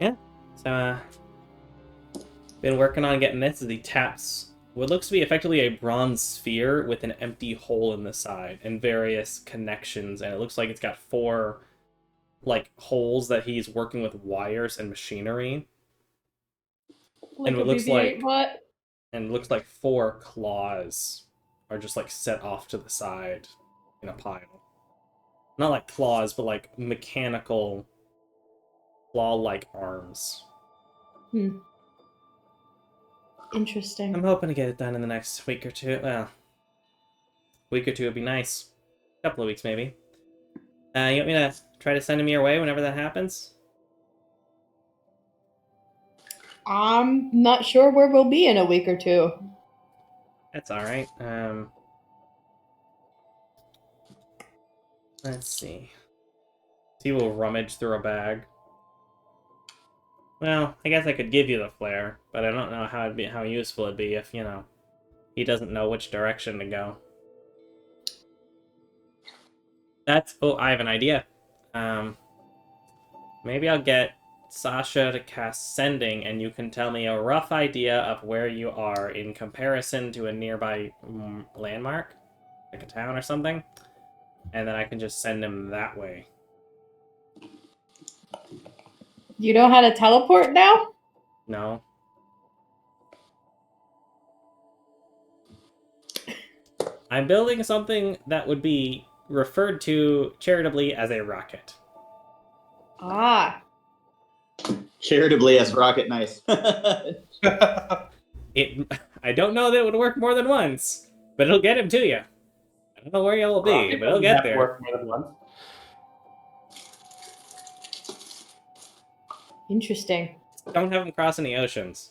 Yeah. So, been working on getting this as he taps what looks to be effectively a bronze sphere with an empty hole in the side and various connections, and it looks like it's got 4 like holes that he's working with wires and machinery. And it looks like what? And it looks like 4 claws are just like set off to the side in a pile. Not like claws, but like mechanical claw-like arms. Interesting. I'm hoping to get it done in the next week or two. Well, week or two would be nice. A couple of weeks, maybe. You want me to try to send him your way whenever that happens? I'm not sure where we'll be in a week or two. That's alright. Let's see. He will rummage through a bag. Well, I guess I could give you the flare, but I don't know how useful it'd be if, he doesn't know which direction to go. Oh, I have an idea. Maybe I'll get Sasha to cast Sending, and you can tell me a rough idea of where you are in comparison to a nearby landmark, like a town or something, and then I can just send him that way. You know how to teleport now? No. I'm building something that would be referred to charitably as a rocket. Ah. Charitably as rocket, nice. I don't know that it would work more than once, but it'll get him to you. I don't know where you'll be, but it'll get there. Work more than once. Interesting. Don't have him cross any oceans.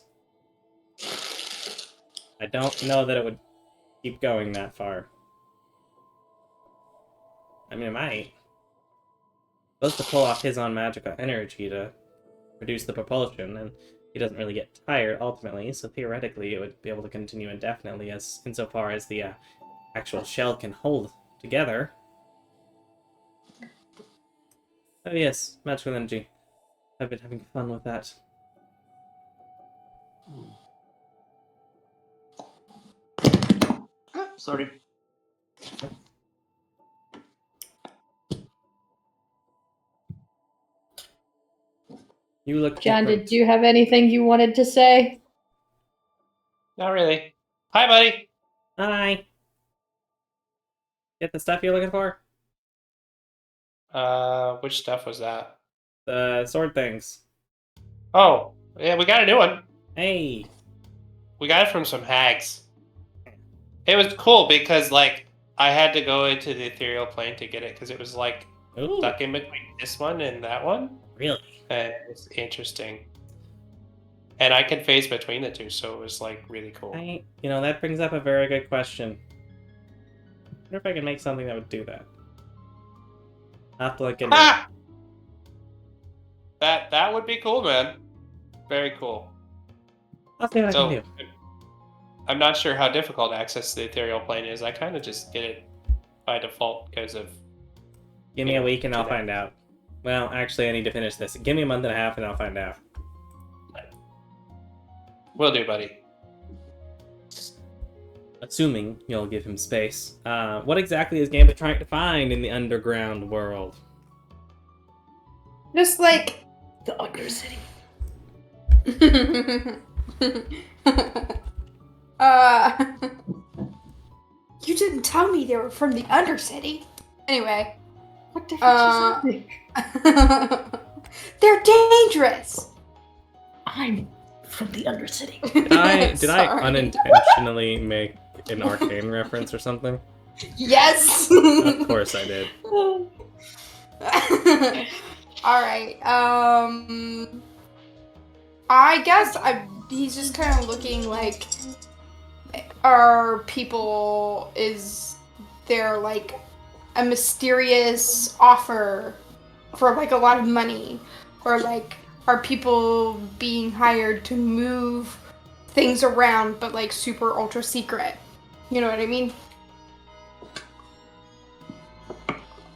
I don't know that it would keep going that far. I mean, it might. Supposed to pull off his own magical energy to produce the propulsion, and he doesn't really get tired ultimately, so theoretically it would be able to continue indefinitely insofar as the actual shell can hold together. Oh yes, magical energy. I've been having fun with that. Sorry. You look John, different. did you have anything you wanted to say? Not really. Hi, buddy. Hi. Get the stuff you're looking for? Which stuff was that? The sword things. Oh, yeah, we got a new one. Hey. We got it from some hags. It was cool because, like, I had to go into the ethereal plane to get it because it was, like, Ooh. stuck in between this one and that one. Really? And it's interesting. And I can phase between the two, so it was, like, really cool. That brings up a very good question. I wonder if I can make something that would do that. I'll have to look into it. That would be cool, man. Very cool. I'll see what I can do. I'm not sure how difficult access to the ethereal plane is. I kind of just get it by default because of Give me a week and I'll find out. Well, actually, I need to finish this. Give me a month and a half and I'll find out. Will do, buddy. Assuming you'll give him space. What exactly is Gambit trying to find in the underground world? Just like The Undercity. You didn't tell me they were from the Undercity. Anyway. What difference does that make? They're dangerous. I'm from the Undercity. Did I Sorry. unintentionally make an arcane reference or something? Yes. Of course I did. Alright, I guess he's just kind of looking like, are people, is there like a mysterious offer for like a lot of money? Or like, are people being hired to move things around but like super ultra secret? You know what I mean?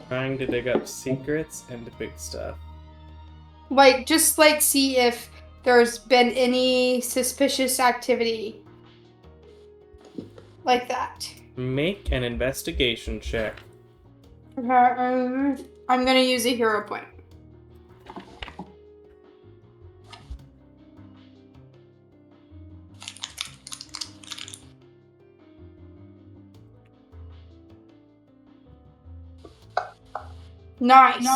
Trying to dig up secrets and big stuff. Like, just like see if there's been any suspicious activity like that. Make an investigation check. Okay, I'm gonna use a hero point. Nice.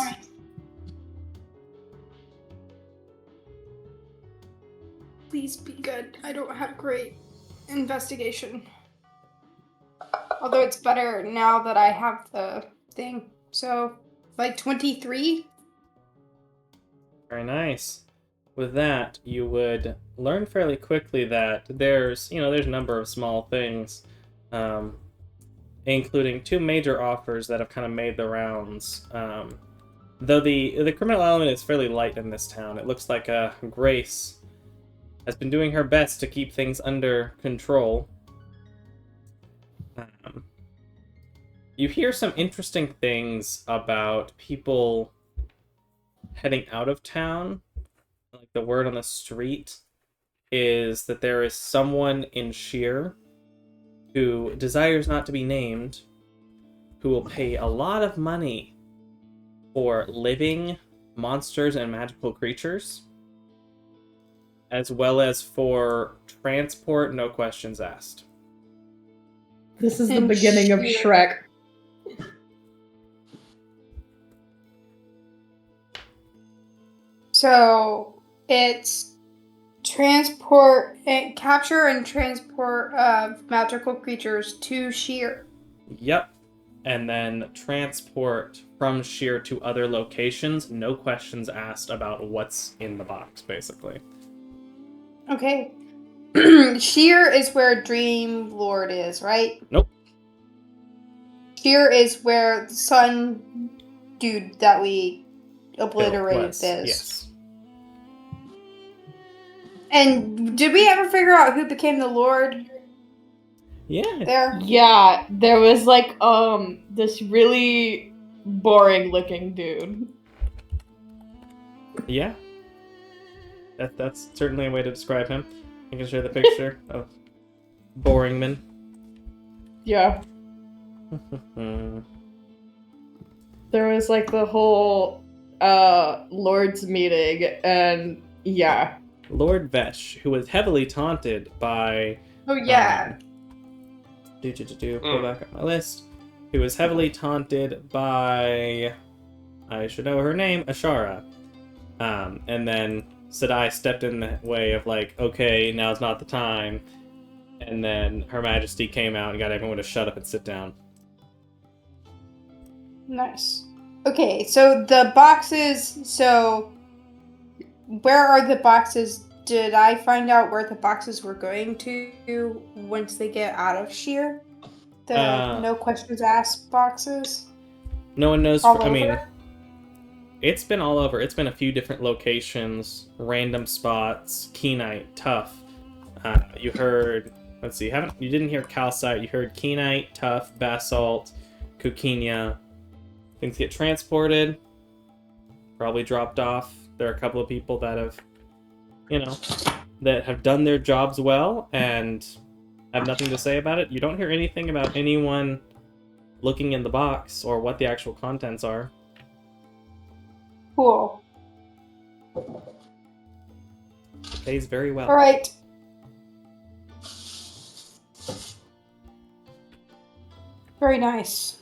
Please be good. I don't have great investigation. Although it's better now that I have the thing. So, like 23? Very nice. With that, you would learn fairly quickly that there's a number of small things, including 2 major offers that have kind of made the rounds. Though the criminal element is fairly light in this town, it looks like Grace has been doing her best to keep things under control. You hear some interesting things about people heading out of town. Like, the word on the street is that there is someone in Sheer who desires not to be named, who will pay a lot of money for living monsters and magical creatures, as well as for transport, no questions asked. This is the And beginning of shit. Shrek. So, it's transport, capture and transport of magical creatures to Sheer. Yep. And then transport from Sheer to other locations, no questions asked about what's in the box, basically. Okay. Sheer is where Dream Lord is, right? Nope. Sheer is where the sun dude that we obliterated Was, is. yes. And did we ever figure out who became the Lord Yeah. there? Yeah, there was like this really boring looking dude. Yeah. That's certainly a way to describe him. You can share the picture of Boringman. Yeah. There was like the whole Lord's meeting, and yeah. Lord Vesh, who was heavily taunted by... Oh, yeah. Pull back up my list. Who was heavily taunted by... I should know her name, Ashara. And then Sadai stepped in the way of like, okay, now's not the time. And then Her Majesty came out and got everyone to shut up and sit down. Nice. Okay, so the boxes, so where are the boxes? Did I find out where the boxes were going to once they get out of Sheer? The no questions asked boxes? No one knows. All I mean, over? it's been all over. It's been a few different locations, random spots. Keenite, Tough. You heard. Let's see. You didn't hear Calcite. You heard Keenite, Tough, Basalt, Kukinia, things get transported, probably dropped off. There are a couple of people that have, that have done their jobs well and have nothing to say about it. You don't hear anything about anyone looking in the box or what the actual contents are. Cool. It pays very well. All right. Very nice.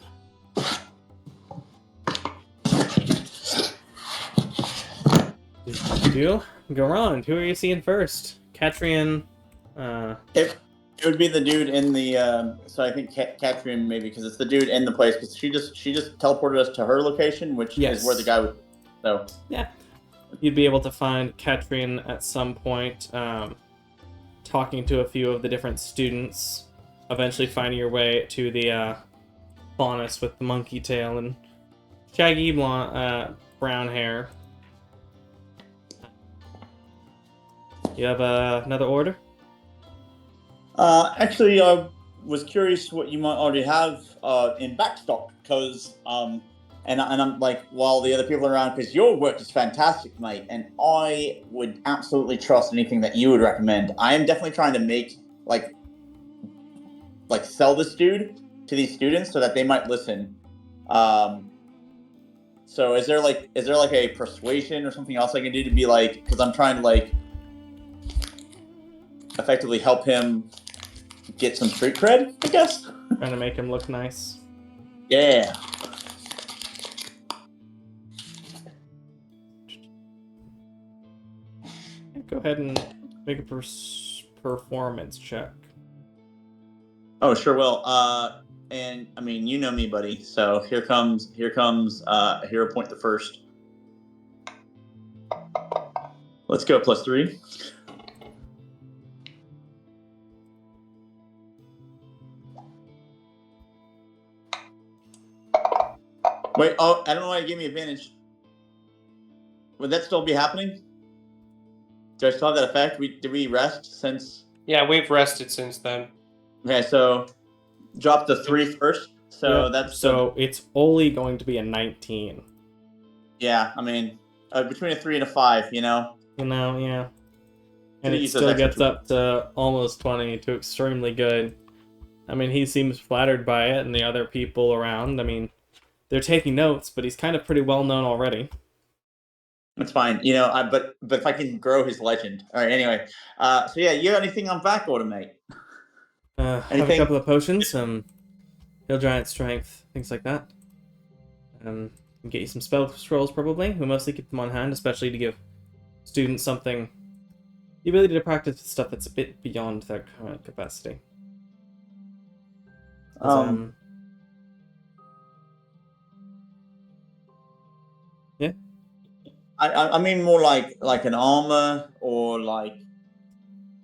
Go on. Who are you seeing first? Catrian. It would be the dude in the. So I think Catherine maybe because it's the dude in the place because she just teleported us to her location, which is where the guy was. So yeah, you'd be able to find Catrian at some point, talking to a few of the different students. Eventually, finding your way to the faunus with the monkey tail and shaggy blonde, brown hair. You have another order? Actually, I was curious what you might already have in backstock, because and I'm like, while the other people are around, because your work is fantastic, mate, and I would absolutely trust anything that you would recommend. I am definitely trying to make like sell this dude to these students so that they might listen. So is there like a persuasion or something else I can do to be like, because I'm trying to like effectively help him get some street cred, I guess. Trying to make him look nice. Yeah. Go ahead and make a performance check. Oh, sure will. And I mean, you know me, buddy. So here comes hero point the first. Let's go +3. Wait, oh, I don't know why you gave me advantage. Would that still be happening? Do I still have that effect? Did we rest since? Yeah, we've rested since then. Okay, so drop the 3 first. So that's it's only going to be a 19. Yeah, I mean, between a 3 and a 5, yeah. And it use still those gets extra- up to almost 20 to extremely good. I mean, he seems flattered by it, and the other people around, I mean, they're taking notes, but he's kind of pretty well known already. That's fine, but if I can grow his legend. All right, anyway. So yeah, you got anything on back order, mate? I have a couple of potions, heal giant strength, things like that. Get you some spell scrolls, probably. We mostly keep them on hand, especially to give students something, the ability to practice stuff that's a bit beyond their current capacity. Yeah. I mean more like an armor or like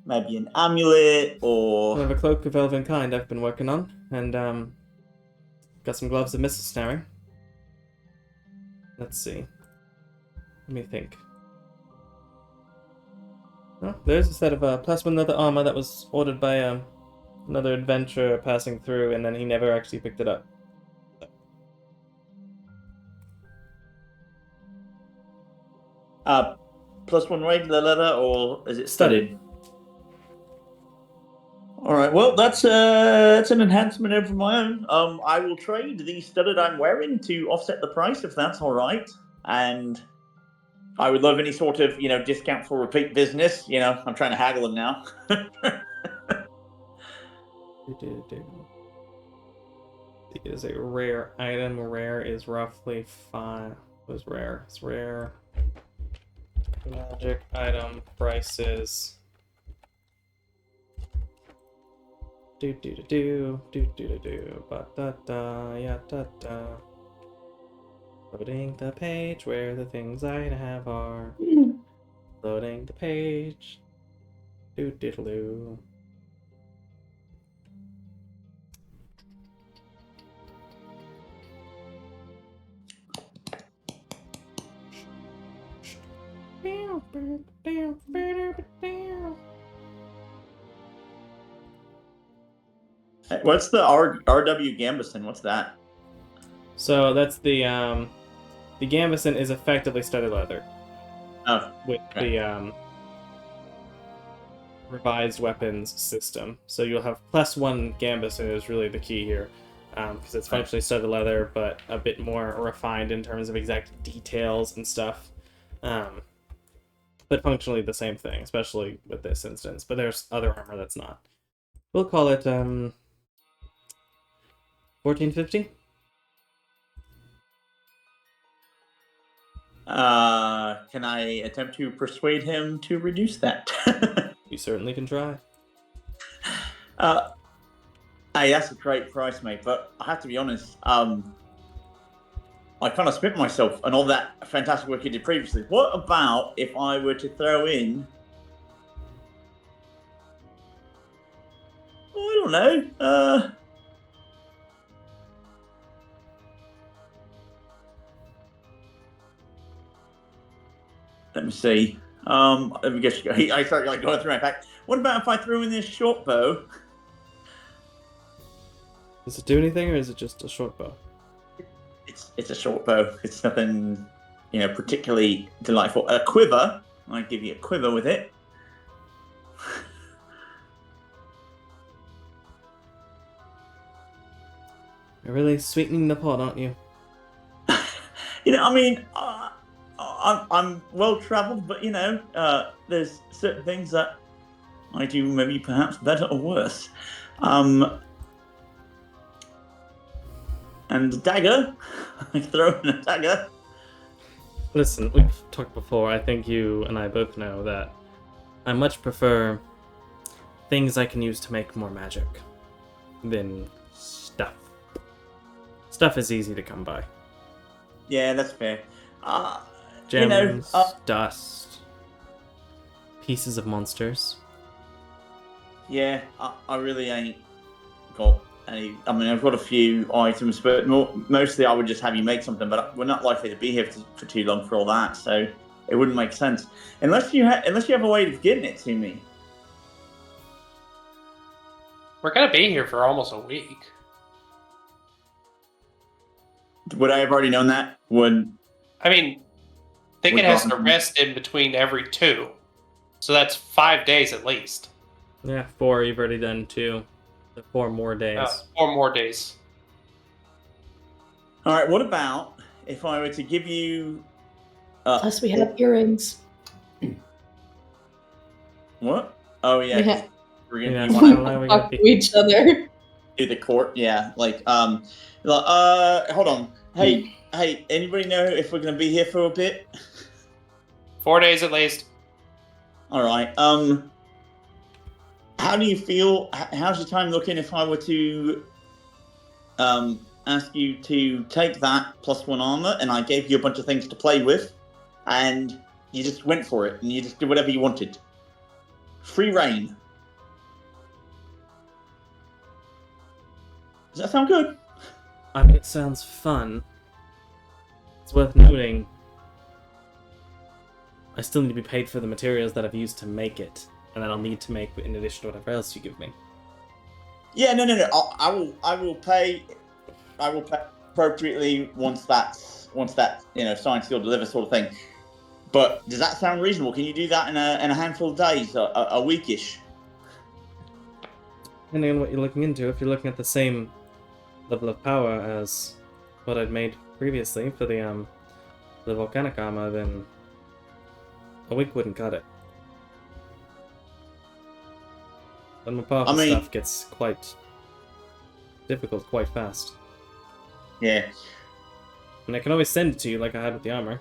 maybe an amulet or. I have a cloak of elven kind I've been working on, and got some gloves of mistletoe. Let's see. Let me think. Oh, there's a set of +1 leather armor that was ordered by another adventurer passing through, and then he never actually picked it up. +1 regular leather, or is it studded? All right. Well, that's an enhancement over my own. I will trade the studded I'm wearing to offset the price, if that's all right. And I would love any sort of discount for repeat business. I'm trying to haggle them now. It is a rare item. Rare is roughly 5. What's rare? It's rare. Magic item prices. Loading the page where the things I have are. Loading the page. Doo. What's the RW Gambison? What's that? So that's the gambeson is effectively studded leather Oh, with okay. the revised weapons system. So you'll have +1 gambeson is really the key here, because it's functionally studded leather, but a bit more refined in terms of exact details and stuff. But functionally the same thing, especially with this instance. But there's other armor that's not. We'll call it 1450. Can I attempt to persuade him to reduce that? You certainly can try. Hey, that's a great price, mate. But I have to be honest. I kind of spent myself on all that fantastic work you did previously. What about if I were to throw in? Oh, I don't know. Let me see. Let me guess. I started like going through my pack. What about if I threw in this short bow? Does it do anything, or is it just a short bow? It's a short bow. It's nothing, particularly delightful. A quiver. I'll give you a quiver with it. You're really sweetening the pot, aren't you? I'm well traveled, but there's certain things that I do maybe perhaps better or worse. And the dagger, I throw in a dagger. Listen, we've talked before. I think you and I both know that I much prefer things I can use to make more magic than stuff. Stuff is easy to come by. Yeah, that's fair. Gems, dust, pieces of monsters. Yeah, I really ain't got any. I mean, I've got a few items, but mostly I would just have you make something. But we're not likely to be here for too long for all that, so it wouldn't make sense unless you have a way of getting it to me. We're gonna be here for almost a week. Would I have already known that? I mean, Thicket has to rest in between every 2, so that's 5 days at least. Yeah, 4. You've already done 2. 4 more days. 4 more days. All right. What about if I were to give you? Plus, we have earrings. What? Oh yeah. Yeah. We're Yeah, gonna. we You want we Talk gotta to each other. do the court? Yeah. Hold on. Hey. Anybody know if we're gonna be here for a bit? 4 days at least. All right. How do you feel? How's your time looking if I were to ask you to take that +1 armor and I gave you a bunch of things to play with and you just went for it and you just did whatever you wanted? Free reign. Does that sound good? I mean, it sounds fun. It's worth noting I still need to be paid for the materials that I've used to make it, and that I'll need to make in addition to whatever else you give me. Yeah, no. I will pay appropriately once that signed, sealed, delivered sort of thing. But does that sound reasonable? Can you do that in a handful of days, a weekish? Depending on what you're looking into, if you're looking at the same level of power as what I'd made previously for the volcanic armor, then a week wouldn't cut it. But more powerful stuff gets quite difficult quite fast. Yeah. And I can always send it to you like I had with the armor.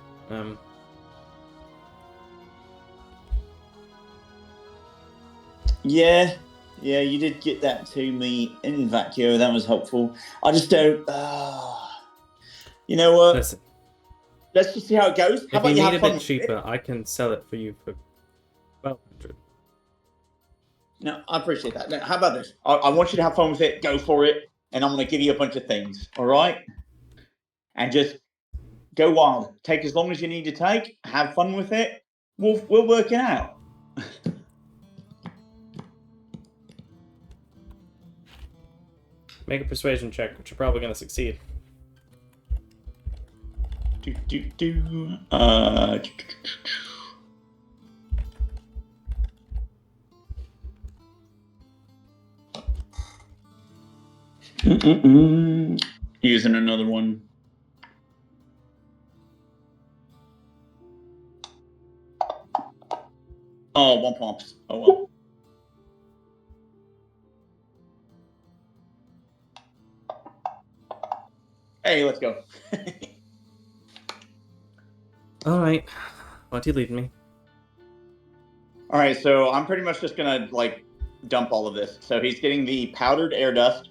Yeah, you did get that to me in Vacuo. That was helpful. I just don't. You know what? Listen, let's just see how it goes. How if about you you need have a fun bit with cheaper, it? I can sell it for you for 1,200. No, I appreciate that. Now, how about this? I want you to have fun with it. Go for it, and I'm going to give you a bunch of things. All right, and just go wild. Take as long as you need to take. Have fun with it. We'll work it out. Make a persuasion check, which you're probably going to succeed. Using another one. Oh, one pops. Oh well. Hey, let's go. All right. What do you lead me? All right, so I'm pretty much just gonna like dump all of this. So he's getting the powdered air dust.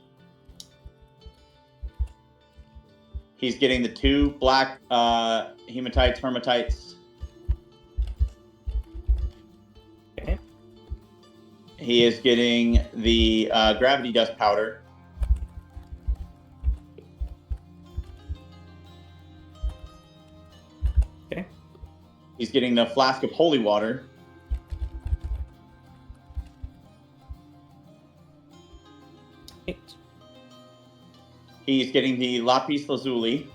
He's getting the 2 black hematites, hermatites. Okay. He is getting the gravity dust powder. Okay. He's getting the flask of holy water. Eight. He's getting the lapis lazuli.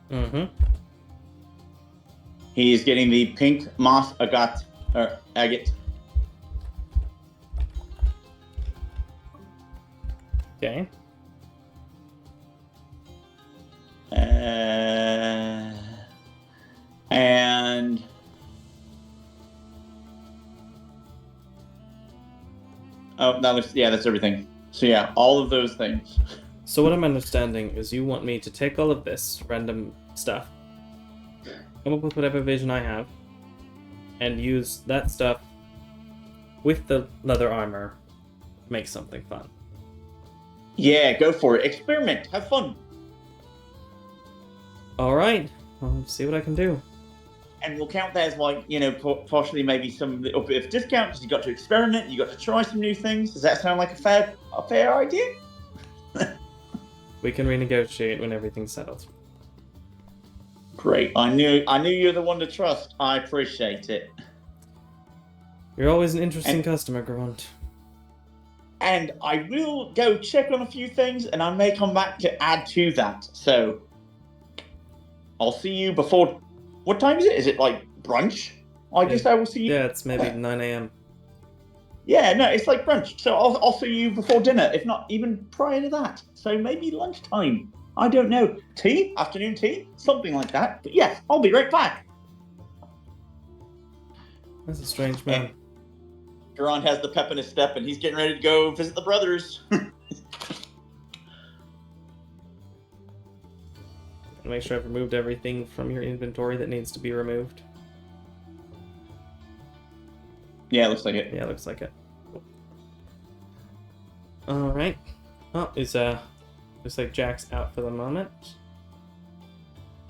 Mm-hmm. He's getting the pink moss agate. Okay. And that's everything. So yeah, all of those things. So what I'm understanding is you want me to take all of this random stuff, come up with whatever vision I have, and use that stuff with the leather armor to make something fun. Yeah, go for it. Experiment. Have fun. All right. I'll see what I can do. And we'll count that as like, partially maybe some little bit of discount because you got to experiment, you got to try some new things. Does that sound like a fair idea? We can renegotiate when everything's settled. Great. I knew you're the one to trust. I appreciate it. You're always an interesting customer, Grunt. And I will go check on a few things, and I may come back to add to that. So I'll see you before. What time is it? Is it like brunch? I guess I will see you. Yeah, it's maybe 9 a.m. Yeah, no, it's like brunch. So I'll see you before dinner, if not even prior to that. So maybe lunchtime. I don't know. Tea? Afternoon tea? Something like that. But yes, I'll be right back. That's a strange man. Garand has the pep in his step, and he's getting ready to go visit the brothers. Make sure I've removed everything from your inventory that needs to be removed. Yeah, it looks like it. Yeah, looks like it. All right. Oh, looks like Jack's out for the moment.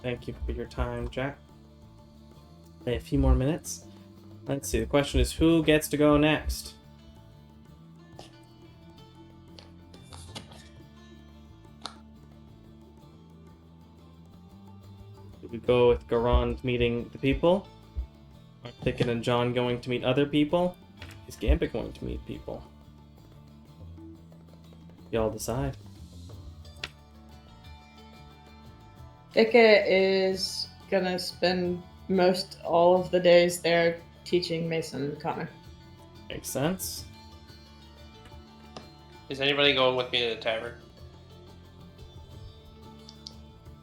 Thank you for your time, Jack. A few more minutes. Let's see. The question is, who gets to go next? Do we go with Garand meeting the people? Are Thicket and John going to meet other people? Is Gambit going to meet people? Y'all decide. Thicket is gonna spend most all of the days there teaching Mason and Connor. Makes sense. Is anybody going with me to the tavern?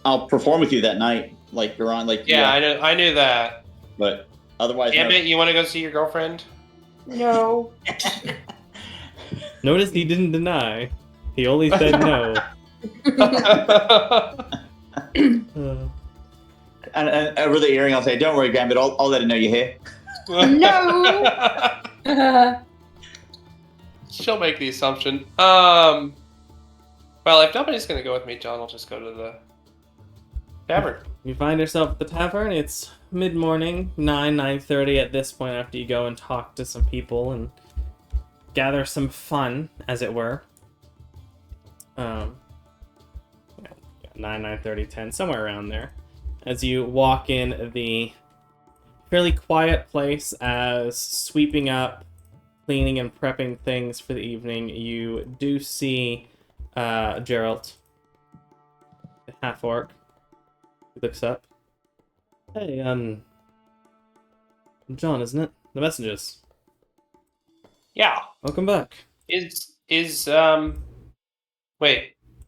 I'll perform with you that night, like Garand, Yeah, I knew that. But otherwise, Gambit, you want to go see your girlfriend? No. Notice he didn't deny. He only said no. And over the earring, I'll say, "Don't worry, Gambit. I'll let her know you're here." No. She'll make the assumption. Well, if nobody's gonna go with me, John will just go to the tavern. You find yourself at the tavern. It's mid-morning, 9:30 at this point after you go and talk to some people and gather some fun, as it were. 9:30, 10, somewhere around there. As you walk in the fairly quiet place, as sweeping up, cleaning and prepping things for the evening, you do see Gerald. The half-orc. He looks up. Hey, John, isn't it? The messengers. Yeah. Welcome back. Wait,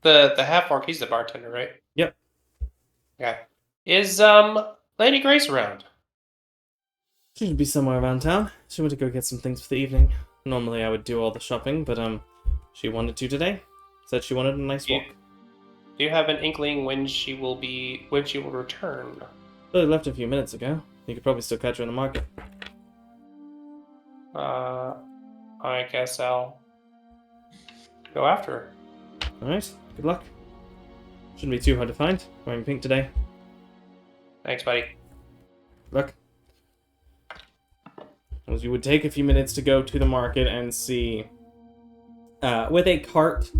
the half orc, he's the bartender, right? Yep. Okay. Is Lady Grace around? She should be somewhere around town. She went to go get some things for the evening. Normally I would do all the shopping, but she wanted to today. Said she wanted a nice walk. Do you have an inkling when she will return? Well, left a few minutes ago. You could probably still catch her in the market. I guess I'll go after her. Alright, good luck. Shouldn't be too hard to find. Wearing pink today. Thanks, buddy. Look. As you would take a few minutes to go to the market and see, with a cart,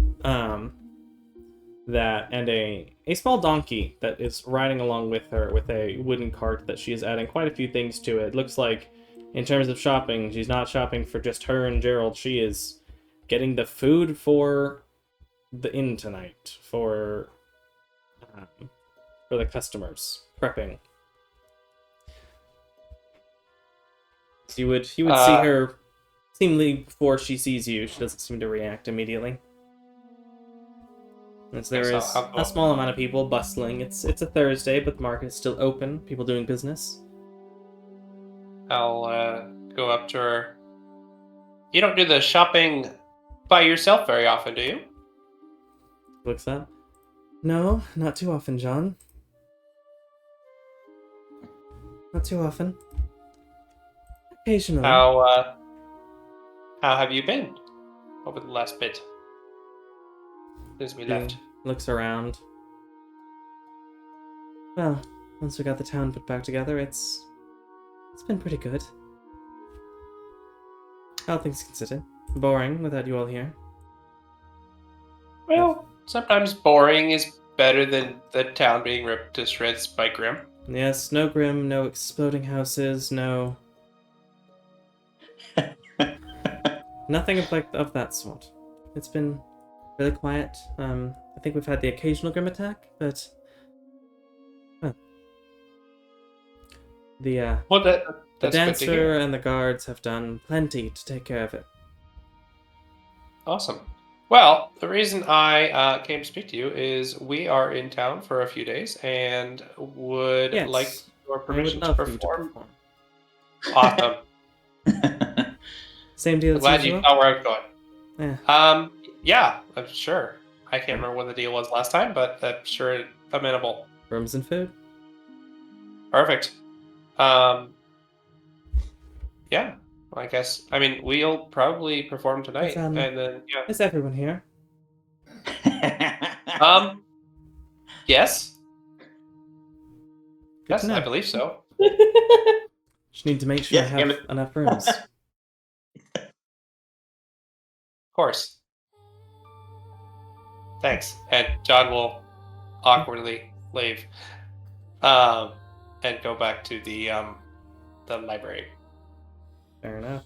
that and a small donkey that is riding along with her with a wooden cart that she is adding quite a few things to it. Looks like, in terms of shopping, she's not shopping for just her and Gerald. She is getting the food for the inn tonight for the customers, prepping. So you would see her seemingly before she sees you. She doesn't seem to react immediately. As there is a small amount of people bustling. It's a Thursday, but the market is still open. People doing business. I'll go up to her. You don't do the shopping by yourself very often, do you? Looks up. No, not too often, John. Not too often. Occasionally. How have you been over the last bit since we left? Looks around. Well, once we got the town put back together, it's been pretty good. All things considered. Boring without you all here. Well, sometimes boring is better than the town being ripped to shreds by Grim. Yes, no Grim, no exploding houses, no... Nothing of that sort. It's been really quiet. I think we've had the occasional Grim attack, but... Well... The dancer and the guards have done plenty to take care of it. Awesome. Well, the reason I came to speak to you is we are in town for a few days and would like your permission to perform. Awesome. Same deal. Glad you saw where I was going. Yeah. Yeah, I'm sure. I can't remember what the deal was last time, but I'm sure amenable. Rooms and food. Perfect. Yeah. I guess. I mean, we'll probably perform tonight, and then yeah. Is everyone here? Yes. Good Yes, to know. I believe so. Just need to make sure I have enough rooms. Of course. Thanks. And John will awkwardly leave, and go back to the library. Fair enough.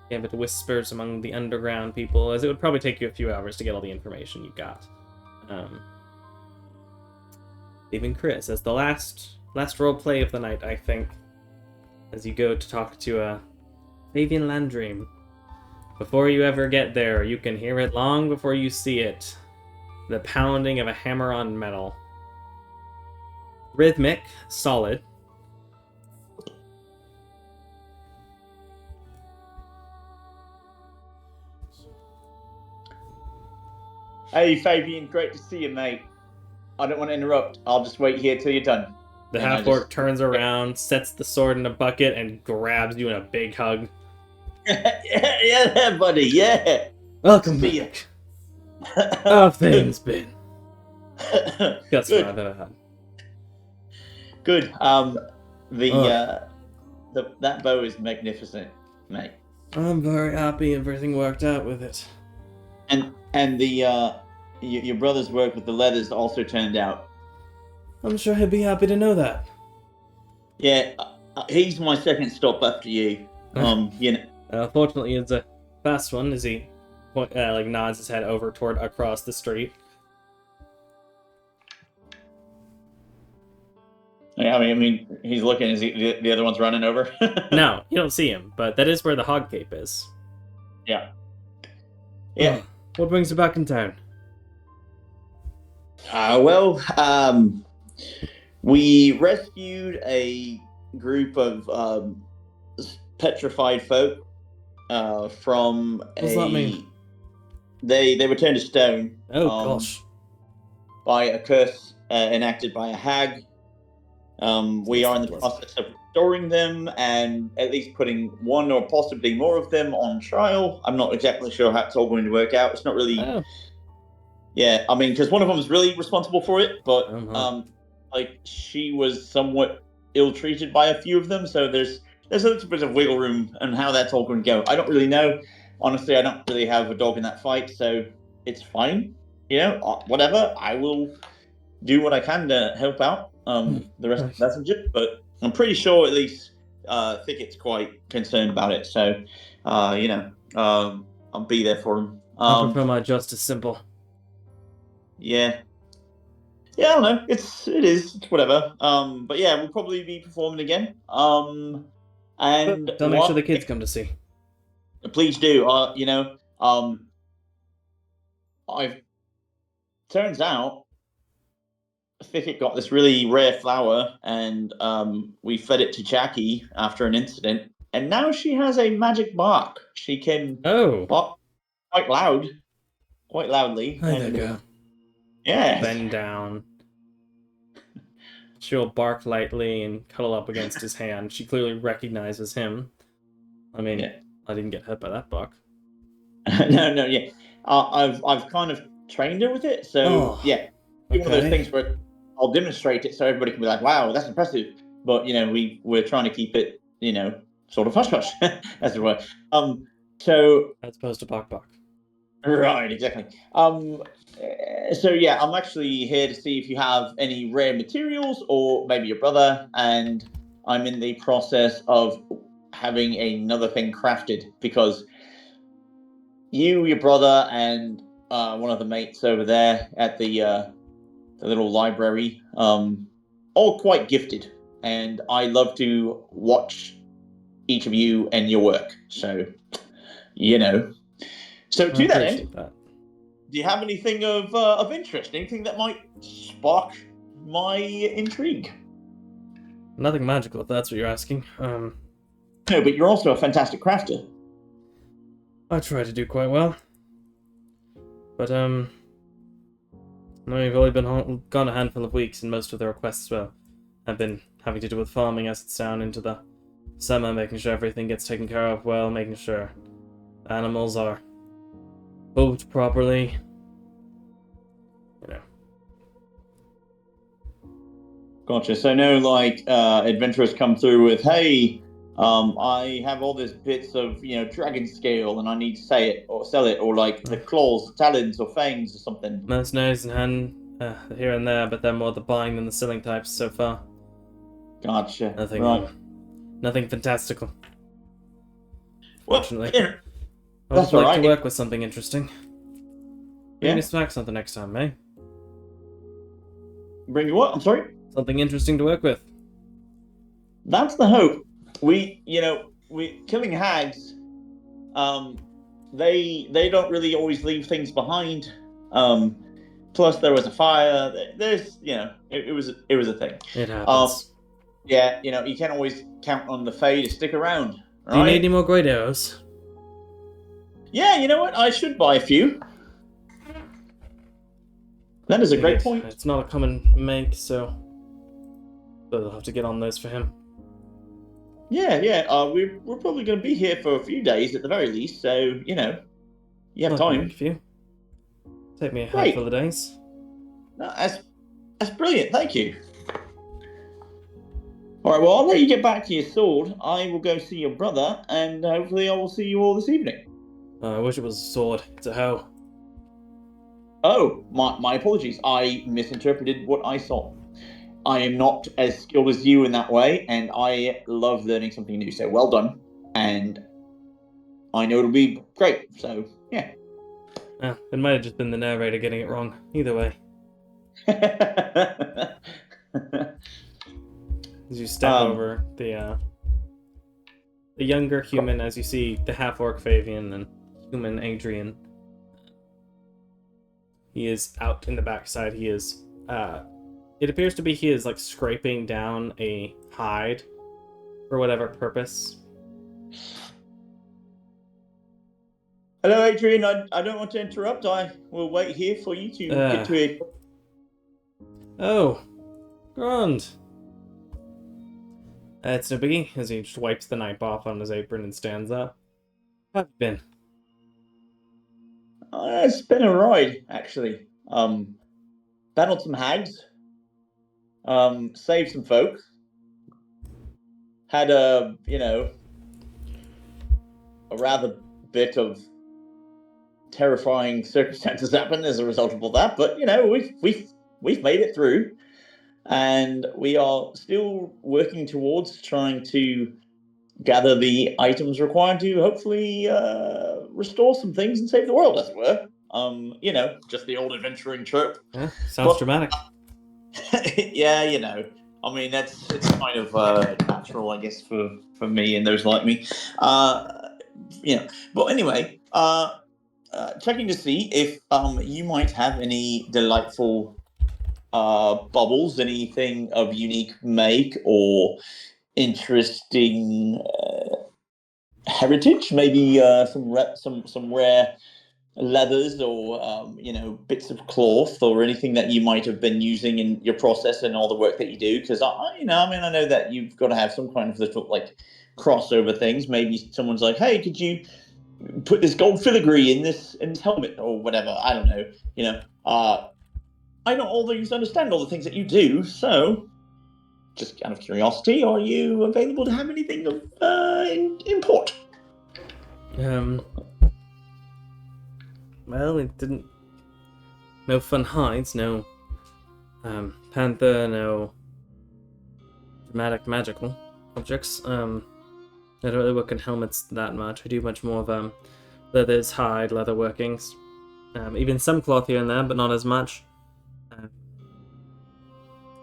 Yeah, but the whispers among the underground people, as it would probably take you a few hours to get all the information you got. Leaving Chris as the last role play of the night, I think, as you go to talk to Fabian Landream. Before you ever get there, you can hear it long before you see it. The pounding of a hammer on metal. Rhythmic, solid. Hey, Fabian, great to see you, mate. I don't want to interrupt. I'll just wait here till you're done. The half-orc turns around, sets the sword in a bucket, and grabs you in a big hug. yeah, buddy, yeah. Welcome See back. How have things been? That's Good. what I've ever had. Good. That bow is magnificent, mate. I'm very happy everything worked out with it. And the your brother's work with the leathers also turned out. I'm sure he'd be happy to know that. Yeah, he's my second stop after you. You know. Fortunately, it's a fast one as he nods his head over toward across the street. Yeah, I mean, he's looking. Is he, the other one's running over? No, you don't see him, but that is where the hog cape is. Yeah. Yeah. What brings you back in town? Well, we rescued a group of petrified folk from What does that mean? They were turned to stone. Oh gosh. By a curse enacted by a hag. We are in the process of restoring them and at least putting one or possibly more of them on trial. I'm not exactly sure how it's all going to work out. It's not really. Oh. Yeah, I mean, because one of them is really responsible for it, but Uh-huh. like she was somewhat ill-treated by a few of them, so there's a little bit of wiggle room and how that's all going to go. I don't really know. Honestly, I don't really have a dog in that fight, so it's fine. You know, whatever. I will do what I can to help out the rest of the messenger, but I'm pretty sure at least Thicket's quite concerned about it. So, you know, I'll be there for him. I prefer my justice simple. Yeah. Yeah, I don't know. It's whatever. But yeah, we'll probably be performing again. And Don't make sure the kids come to see. Please do. You know, I've turns out Thicket got this really rare flower, and we fed it to Jackie after an incident, and now she has a magic bark. She can bark quite loudly. There you go. Yeah. Bend down. She'll bark lightly and cuddle up against his hand. She clearly recognizes him. I mean, I didn't get hurt by that bark. No, yeah. I've kind of trained her with it, so yeah. One of those things where I'll demonstrate it so everybody can be like, "Wow, that's impressive." But you know, we're trying to keep it, you know, sort of hush hush, as it were. So as opposed to bark bark. Right, exactly. So yeah, I'm actually here to see if you have any rare materials, or maybe your brother. And I'm in the process of having another thing crafted because you, your brother, and one of the mates over there at the little library, all quite gifted, and I love to watch each of you and your work. So, you know. So to that end, do you have anything of interest? Anything that might spark my intrigue? Nothing magical, if that's what you're asking. No, but you're also a fantastic crafter. I try to do quite well. But, no, we've only been gone a handful of weeks, and most of the requests, well, have been having to do with farming as it's down into the summer, making sure everything gets taken care of well, making sure animals are moved properly. You know. Gotcha. So no, like, adventurers come through with, hey, I have all these bits of, you know, dragon scale, and I need to say it or sell it, or like the claws, talons, or fangs, or something. Mercenaries and hand here and there, but they're more the buying than the selling types so far. Gotcha. Nothing, right. Nothing fantastical. Well, fortunately, yeah, I would that's like alright. to work with something interesting. Bring me back something next time, May. Bring you what? I'm sorry? Something interesting to work with. That's the hope. We killing hags. They don't really always leave things behind. Plus there was a fire. There's, you know, it was a thing. It happens. Yeah, you know, you can't always count on the Fae to stick around. Right? Do you need any more great arrows? Yeah, you know what? I should buy a few. That is a great point. It's not a common make, so I'll have to get on those for him. Yeah. We're probably going to be here for a few days at the very least, so you know, you have time. A few. Take me a handful of days. No, that's brilliant. Thank you. All right. Well, I'll let you get back to your sword. I will go see your brother, and hopefully, I will see you all this evening. I wish it was a sword. It's a hoe. Oh, my apologies. I misinterpreted what I saw. I am not as skilled as you in that way, and I love learning something new. So well done, and I know it'll be great. So yeah. It might have just been the narrator getting it wrong. Either way. As you step over the younger human, as you see the half-orc Fabian and human Adrian. He is out in the backside. He is, it appears to be he is like scraping down a hide for whatever purpose. Hello, Adrian. I don't want to interrupt. I will wait here for you to get to it. Oh, grand. It's no biggie, as he just wipes the knife off on his apron and stands up. How have you been? It's been a ride, actually. Battled some hags. Saved some folk. Had a rather bit of terrifying circumstances happen as a result of all that, but we've made it through, and we are still working towards trying to gather the items required to hopefully restore some things and save the world, as it were. Just the old adventuring trope. Yeah, sounds dramatic. Yeah, I mean, it's kind of natural, I guess, for me and those like me. But anyway, checking to see if you might have any delightful bubbles, anything of unique make or interesting heritage, maybe some rare leathers or bits of cloth or anything that you might have been using in your process and all the work that you do, because I know that you've got to have some kind of little like crossover things. Maybe someone's like, hey, could you put this gold filigree in this helmet or whatever? I don't know. I don't always understand all the things that you do, so just out of curiosity, are you available to have anything of import? Well, it didn't. No fun hides, no panther, no dramatic magical objects. I don't really work in helmets that much. I do much more of leathers, hide, leather workings. Even some cloth here and there, but not as much.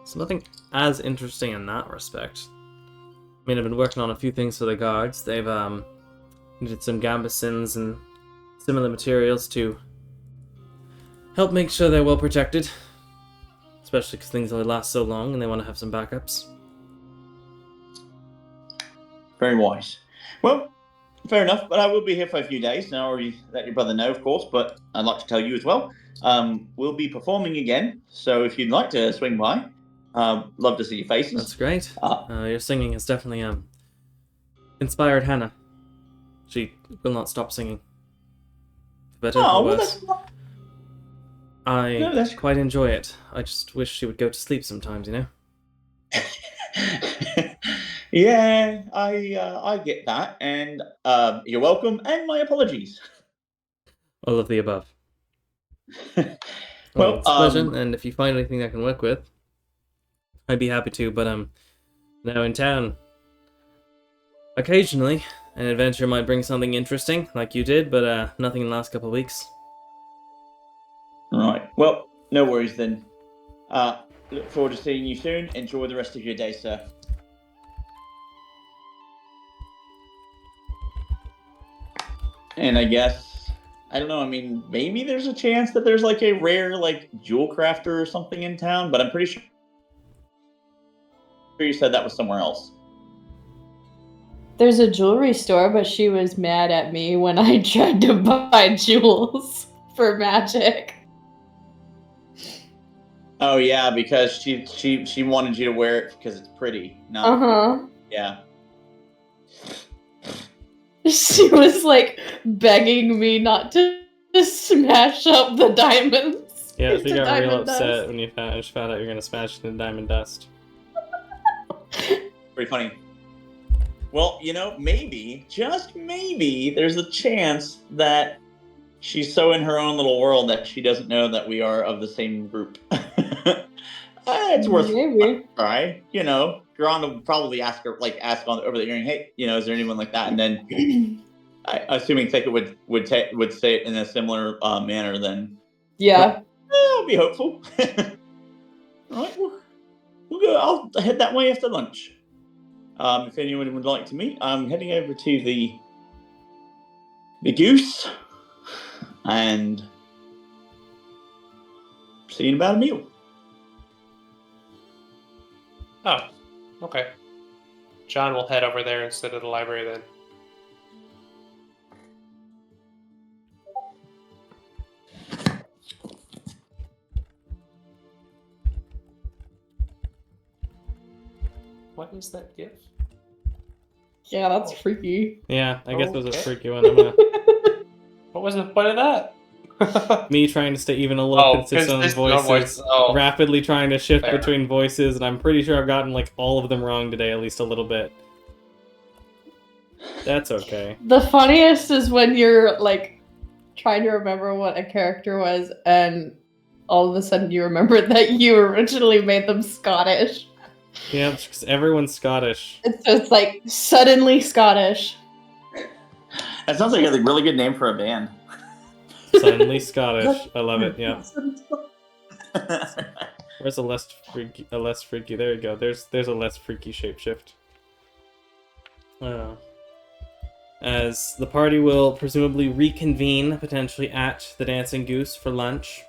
So nothing as interesting in that respect. I mean, I've been working on a few things for the guards. They've needed some gambesons and similar materials to help make sure they're well protected. Especially because things only last so long and they want to have some backups. Very wise. Well, fair enough, but I will be here for a few days. Now, I already let your brother know, of course, but I'd like to tell you as well. We'll be performing again, so if you'd like to swing by, love to see your faces. That's great. Your singing has definitely inspired Hannah. She will not stop singing. For better or worse. I quite enjoy it. I just wish she would go to sleep sometimes, you know? Yeah, I get that, and you're welcome, and my apologies. All of the above. Well, it's a pleasure, and if you find anything I can work with, I'd be happy to, but now in town, occasionally, an adventure might bring something interesting, like you did, but nothing in the last couple of weeks. Right, well, no worries then. Look forward to seeing you soon. Enjoy the rest of your day, sir. And I guess, I don't know, I mean, maybe there's a chance that there's like a rare like jewel crafter or something in town, but I'm pretty sure you said that was somewhere else. There's a jewelry store, but she was mad at me when I tried to buy jewels for magic. Oh yeah, because she wanted you to wear it because it's pretty. Yeah. She was like begging me not to smash up the diamonds. Yeah, she got real upset when you found out you're gonna smash the diamond dust. Pretty funny. Well, maybe, just maybe, there's a chance that she's so in her own little world that she doesn't know that we are of the same group. It's worth a try. Gron will probably ask her, over the earring, hey, is there anyone like that? And then, assuming Thicke would say it in a similar manner, then yeah, I'll be hopeful. All right, we'll go. I'll head that way after lunch. If anyone would like to meet, I'm heading over to the Goose and seeing about a meal. Oh, okay. John will head over there instead of the library then. What is that gift? Yeah, that's freaky. Yeah, I guess it was a Okay. freaky one. I'm gonna... What was the point of that? Me trying to stay even a little consistent on voices, Oh, rapidly trying to shift Fair. between voices, and I'm pretty sure I've gotten like all of them wrong today, at least a little bit. That's okay. The funniest is when you're like trying to remember what a character was, and all of a sudden you remember that you originally made them Scottish. Yeah, because everyone's Scottish. And so it's like suddenly Scottish. That sounds like a really good name for a band. Suddenly Scottish. I love it. Yeah. Where's a less freaky? There you go. There's a less freaky shapeshift. As the party will presumably reconvene, potentially at the Dancing Goose for lunch.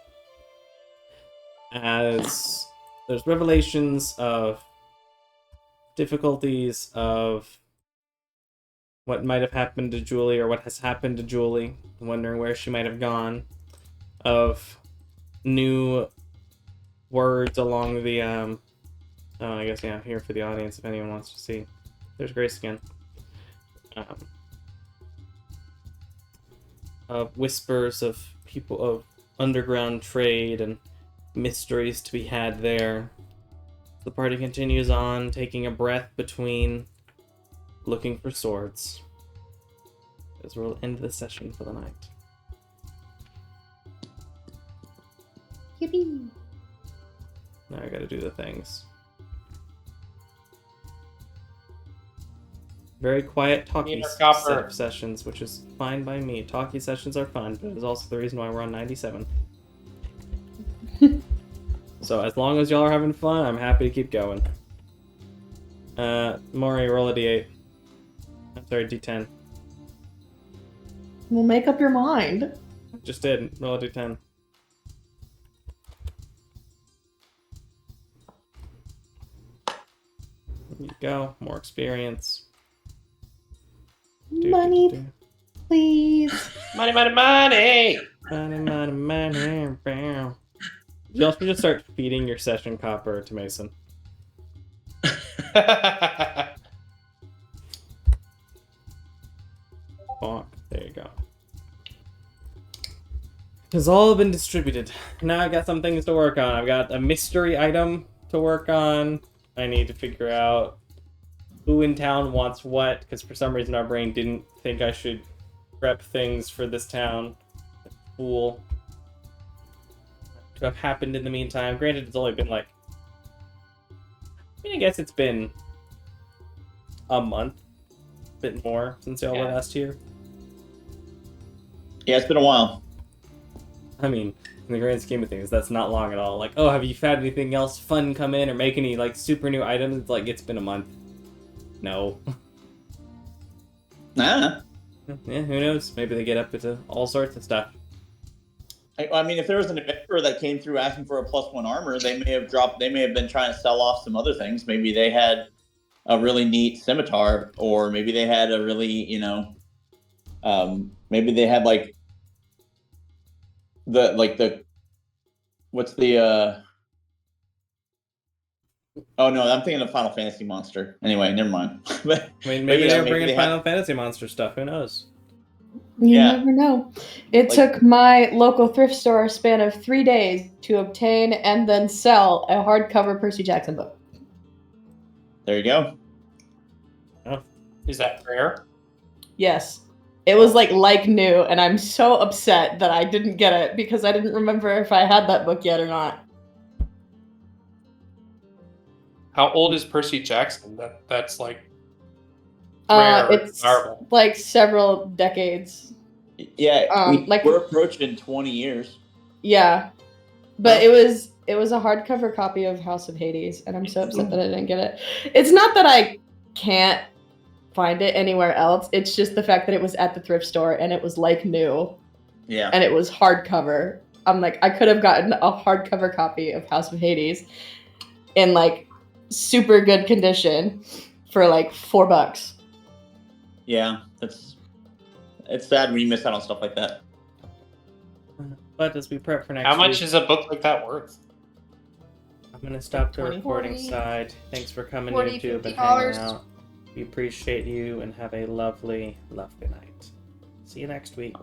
As there's revelations of difficulties of what might have happened to Julie or what has happened to Julie, wondering where she might have gone, of new words along the I guess yeah, here for the audience if anyone wants to see. There's Grace again. Of whispers of people of underground trade and mysteries to be had there. The party continues on, taking a breath between looking for swords. As we'll end the session for the night. Yippee! Now I gotta do the things. Very quiet talkie Lunar Copper. set of sessions, which is fine by me. Talkie sessions are fun, but it is also the reason why we're on 97. So as long as y'all are having fun, I'm happy to keep going. Maury, roll a d8. I'm sorry, d10. Well, make up your mind. Just did. Roll a d10. There you go. More experience. Money, please. Money, money, money! Money, money, money. Bow. You also just start feeding your session copper to Mason. Bonk. There you go. It's all been distributed. Now I've got some things to work on. I've got a mystery item to work on. I need to figure out who in town wants what, because for some reason our brain didn't think I should prep things for this town. Fool. To have happened in the meantime. Granted, it's only been like... I guess it's been a month. A bit more since y'all were last here. Yeah, it's been a while. I mean, in the grand scheme of things, that's not long at all. Like, oh, have you had anything else fun come in or make any, like, super new items? It's like, it's been a month. No. Nah. Yeah, who knows? Maybe they get up into all sorts of stuff. I mean, if there was an adventurer that came through asking for a +1 armor, they may have been trying to sell off some other things. Maybe they had a really neat scimitar, or maybe they had a really, maybe they had what's the oh no, I'm thinking of Final Fantasy monster. Anyway, never mind. But, I mean, maybe they're bringing they Final Fantasy monster stuff. Who knows? You Yeah. never know. It took my local thrift store a span of 3 days to obtain and then sell a hardcover Percy Jackson book. There you go. Is that rare? Yes. It was like new, and I'm so upset that I didn't get it because I didn't remember if I had that book yet or not. How old is Percy Jackson? That's like rare. It's Marvel. like several decades. Yeah, like- we're approaching 20 years. Yeah. But it was a hardcover copy of House of Hades, and I'm so upset that I didn't get it. It's not that I can't find it anywhere else. It's just the fact that it was at the thrift store and it was like new Yeah. and it was hardcover. I'm like, I could have gotten a hardcover copy of House of Hades in like super good condition for like $4. Yeah. It's sad when you miss out on stuff like that. But as we prep for next How much week, is a book like that worth? I'm gonna stop the 20, recording 40, side. Thanks for coming, 40, YouTube, and $50. hanging out. We appreciate you, and have a lovely, lovely night. See you next week.